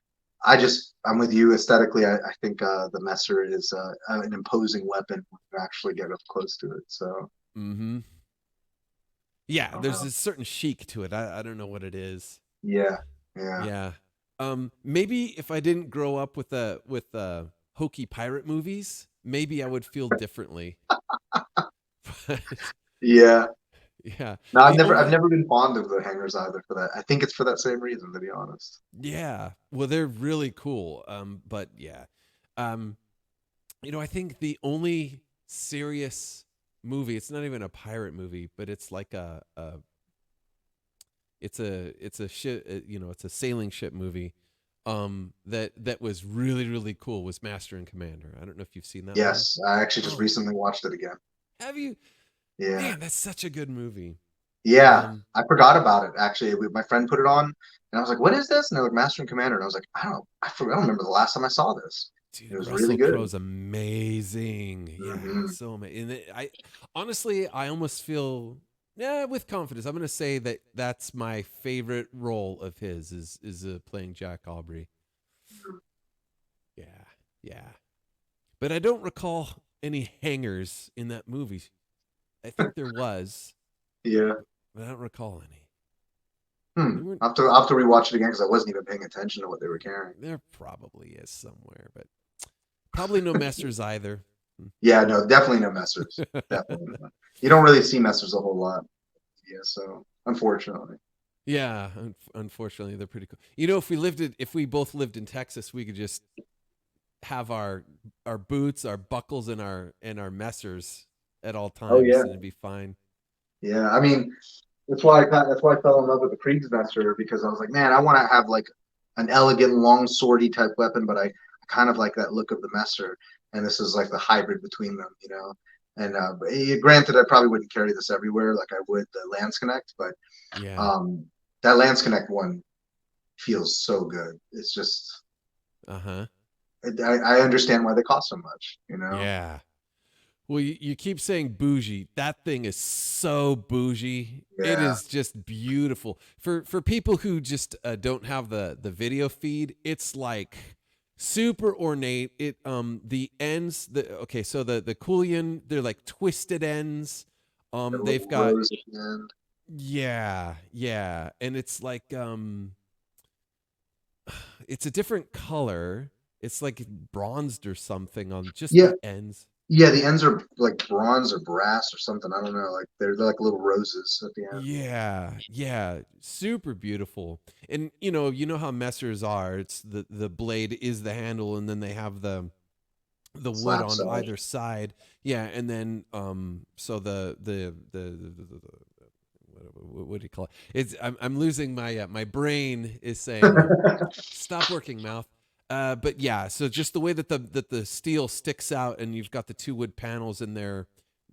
I'm with you aesthetically. I think the messer is an imposing weapon when you actually get up close to it. So. Mm-hmm. Yeah, there's a certain chic to it. I don't know what it is. Yeah. Maybe if I didn't grow up with hokey pirate movies, maybe I would feel differently. Yeah. Yeah. No, I've never been fond of the hangers either for that. I think it's for that same reason, to be honest. Yeah. Well, they're really cool. But yeah. I think the only serious movie, it's not even a pirate movie, but it's like it's a ship, it's a sailing ship movie. that was really, really cool was Master and Commander. I don't know if you've seen that Yes, I actually just one. recently watched it again. Have you? Yeah. Man, that's such a good movie. Yeah, I forgot about it actually. My friend put it on, and I was like, "What is this?" And they're like, "Master and Commander," and I was like, I don't remember the last time I saw this." Dude, It was Russell really good. Crowe's amazing. Yeah, Mhm. so amazing. I honestly, I almost feel, yeah, with confidence, I'm going to say that that's my favorite role of his is playing Jack Aubrey. Yeah, yeah. But I don't recall any hangers in that movie. I think there was, Yeah. but I don't recall any. I'll have to rewatch it again because I wasn't even paying attention to what they were carrying. There probably is somewhere, but probably no messers either. Yeah, no, definitely no messers. Definitely not. You don't really see messers a whole lot. Yeah, so unfortunately. Yeah, unfortunately, they're pretty cool. You know, if we both lived in Texas, we could just have our boots, our buckles, and our messers at all times, Oh yeah, and it'd be fine. yeah. I mean, that's why I fell in love with the Kriegsmaster because I was like, man, I want to have like an elegant long swordy type weapon, but I kind of like that look of the Messer, and this is like the hybrid between them, you know. And granted, I probably wouldn't carry this everywhere like I would the Lance Connect, but Yeah. that Lance Connect one feels so good. It's just Uh-huh. I understand why they cost so much, you know. Yeah. Well, you keep saying bougie. That thing is so bougie. It Yeah. is just beautiful. For people who just don't have the video feed, it's like super ornate. It the ends so the Kulian, they're like twisted ends. The They've little got rose at the end. yeah, and it's like it's a different color. It's like bronzed or something on just Yeah, the ends. yeah. The ends are like bronze or brass or something. I don't know. Like they're like little roses at the end. Yeah, yeah, super beautiful. And you know how messers are. It's the blade is the handle, and then they have the wood Slap on side. either side. Yeah, and then so what do you call it? It's I'm losing my brain is saying stop working, mouth. But yeah, so just the way that the steel sticks out, and you've got the two wood panels in there,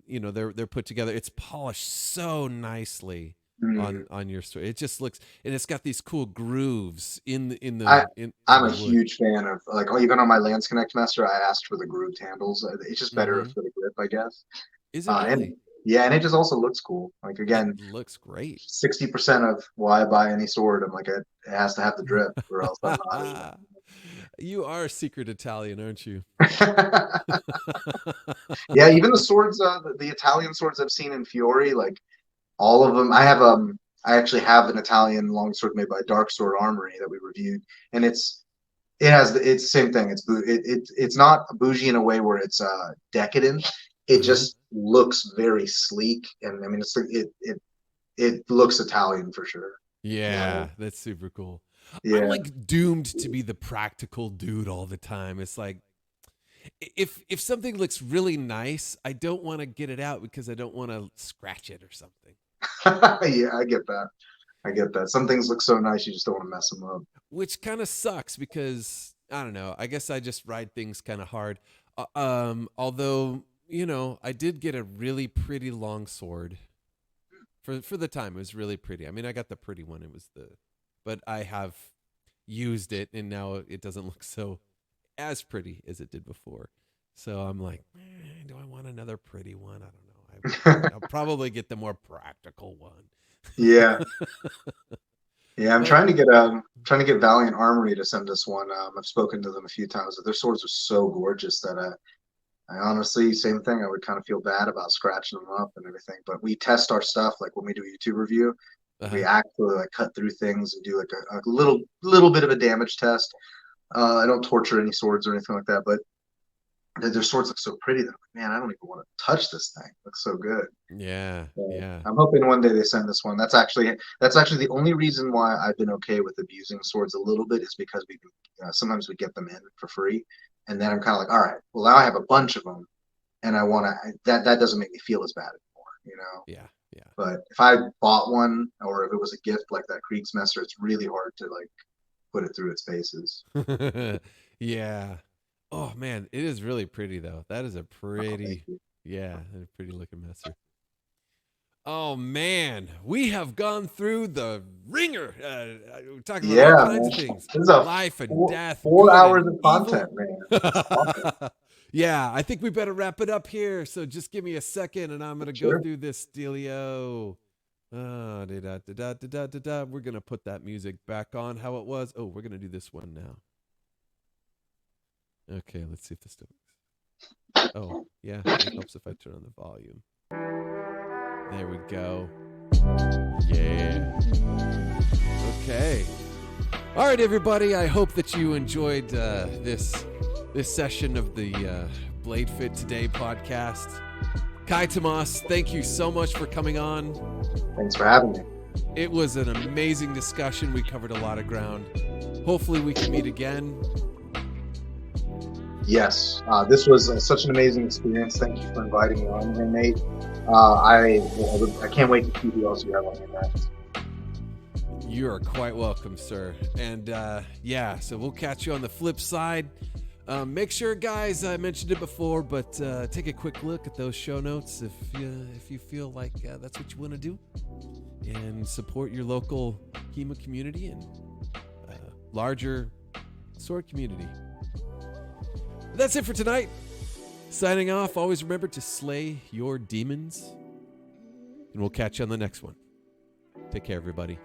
they're put together. It's polished so nicely Mm. on your story. It just looks, and it's got these cool grooves in I I'm the a wood. huge fan of like even on my Lance Connect Master, I asked for the grooved handles. It's just better Mm-hmm. for the grip, I guess. Is it really? And yeah, and it just also looks cool. Like It again, looks great. 60% of why I buy any sword, I'm like it has to have the drip, or else I'm not You are a secret Italian, aren't you? in. Yeah, even the swords, the Italian swords I've seen in Fiore, like all of them. I actually have an Italian longsword made by Dark Sword Armory that we reviewed, and it's the same thing. It's not bougie in a way where it's decadent. It Uh-huh. just looks very sleek, and I mean it looks Italian for sure. Yeah, that's super cool. I'm Yeah. like doomed to be the practical dude all the time. It's like if something looks really nice, I don't want to get it out because I don't want to scratch it or something. Yeah, I get that. I get that. Some things look so nice, you just don't want to mess them up. Which kind of sucks because I don't know. I guess I just ride things kind of hard. Although I did get a really pretty long sword for the time. It was really pretty. I mean, I got the pretty one. But I have used it, and now it doesn't look so as pretty as it did before. So I'm like, do I want another pretty one? I don't know. I'll probably get the more practical one. Yeah. Yeah, I'm But trying to get Valiant Armory to send us one. I've spoken to them a few times. Their swords are so gorgeous that I honestly, same thing. I would kind of feel bad about scratching them up and everything. But we test our stuff, like when we do a YouTube review, we uh actually like cut through things and do like a little bit of a damage test. I don't torture any swords or anything like that, but their swords look so pretty that I'm like, man, I don't even want to touch this thing. It looks so good. yeah, So yeah. I'm hoping one day they send this one. That's actually the only reason why I've been okay with abusing swords a little bit is because sometimes we get them in for free, and then I'm kind of like, all right, well now I have a bunch of them, and I want to that doesn't make me feel as bad anymore, you know. Yeah, yeah. But if I bought one or if it was a gift like that Kriegsmaster, it's really hard to like put it through its paces. Yeah. Oh man, it is really pretty though. That is a pretty, you. yeah, a pretty looking messer. Oh man, we have gone through the ringer. We're talking about all kinds of things, This is a life and death, 4 good hours and of content, man. Awesome. Yeah, I think we better wrap it up here. So just give me a second, and I'm gonna go Sure. through this dealio. We're gonna put that music back on how it was. Oh, we're gonna do this one now. Okay, let's see if this still works. Oh, yeah, it helps if I turn on the volume. There we go. Yeah. Okay. All right, everybody. I hope that you enjoyed this session of the Blade Fit Today podcast. Kai Tomas, thank you so much for coming on. Thanks for having me. It was an amazing discussion. We covered a lot of ground. Hopefully we can meet again. Yes, this was such an amazing experience. Thank you for inviting me on here, Nate. I can't wait to see who else you have on your next. You are quite welcome, sir. And yeah, so we'll catch you on the flip side. Make sure, guys, I mentioned it before, but take a quick look at those show notes if you feel like that's what you want to do, and support your local HEMA community and larger sword community. That's it for tonight. Signing off. Always remember to slay your demons, and we'll catch you on the next one. Take care, everybody.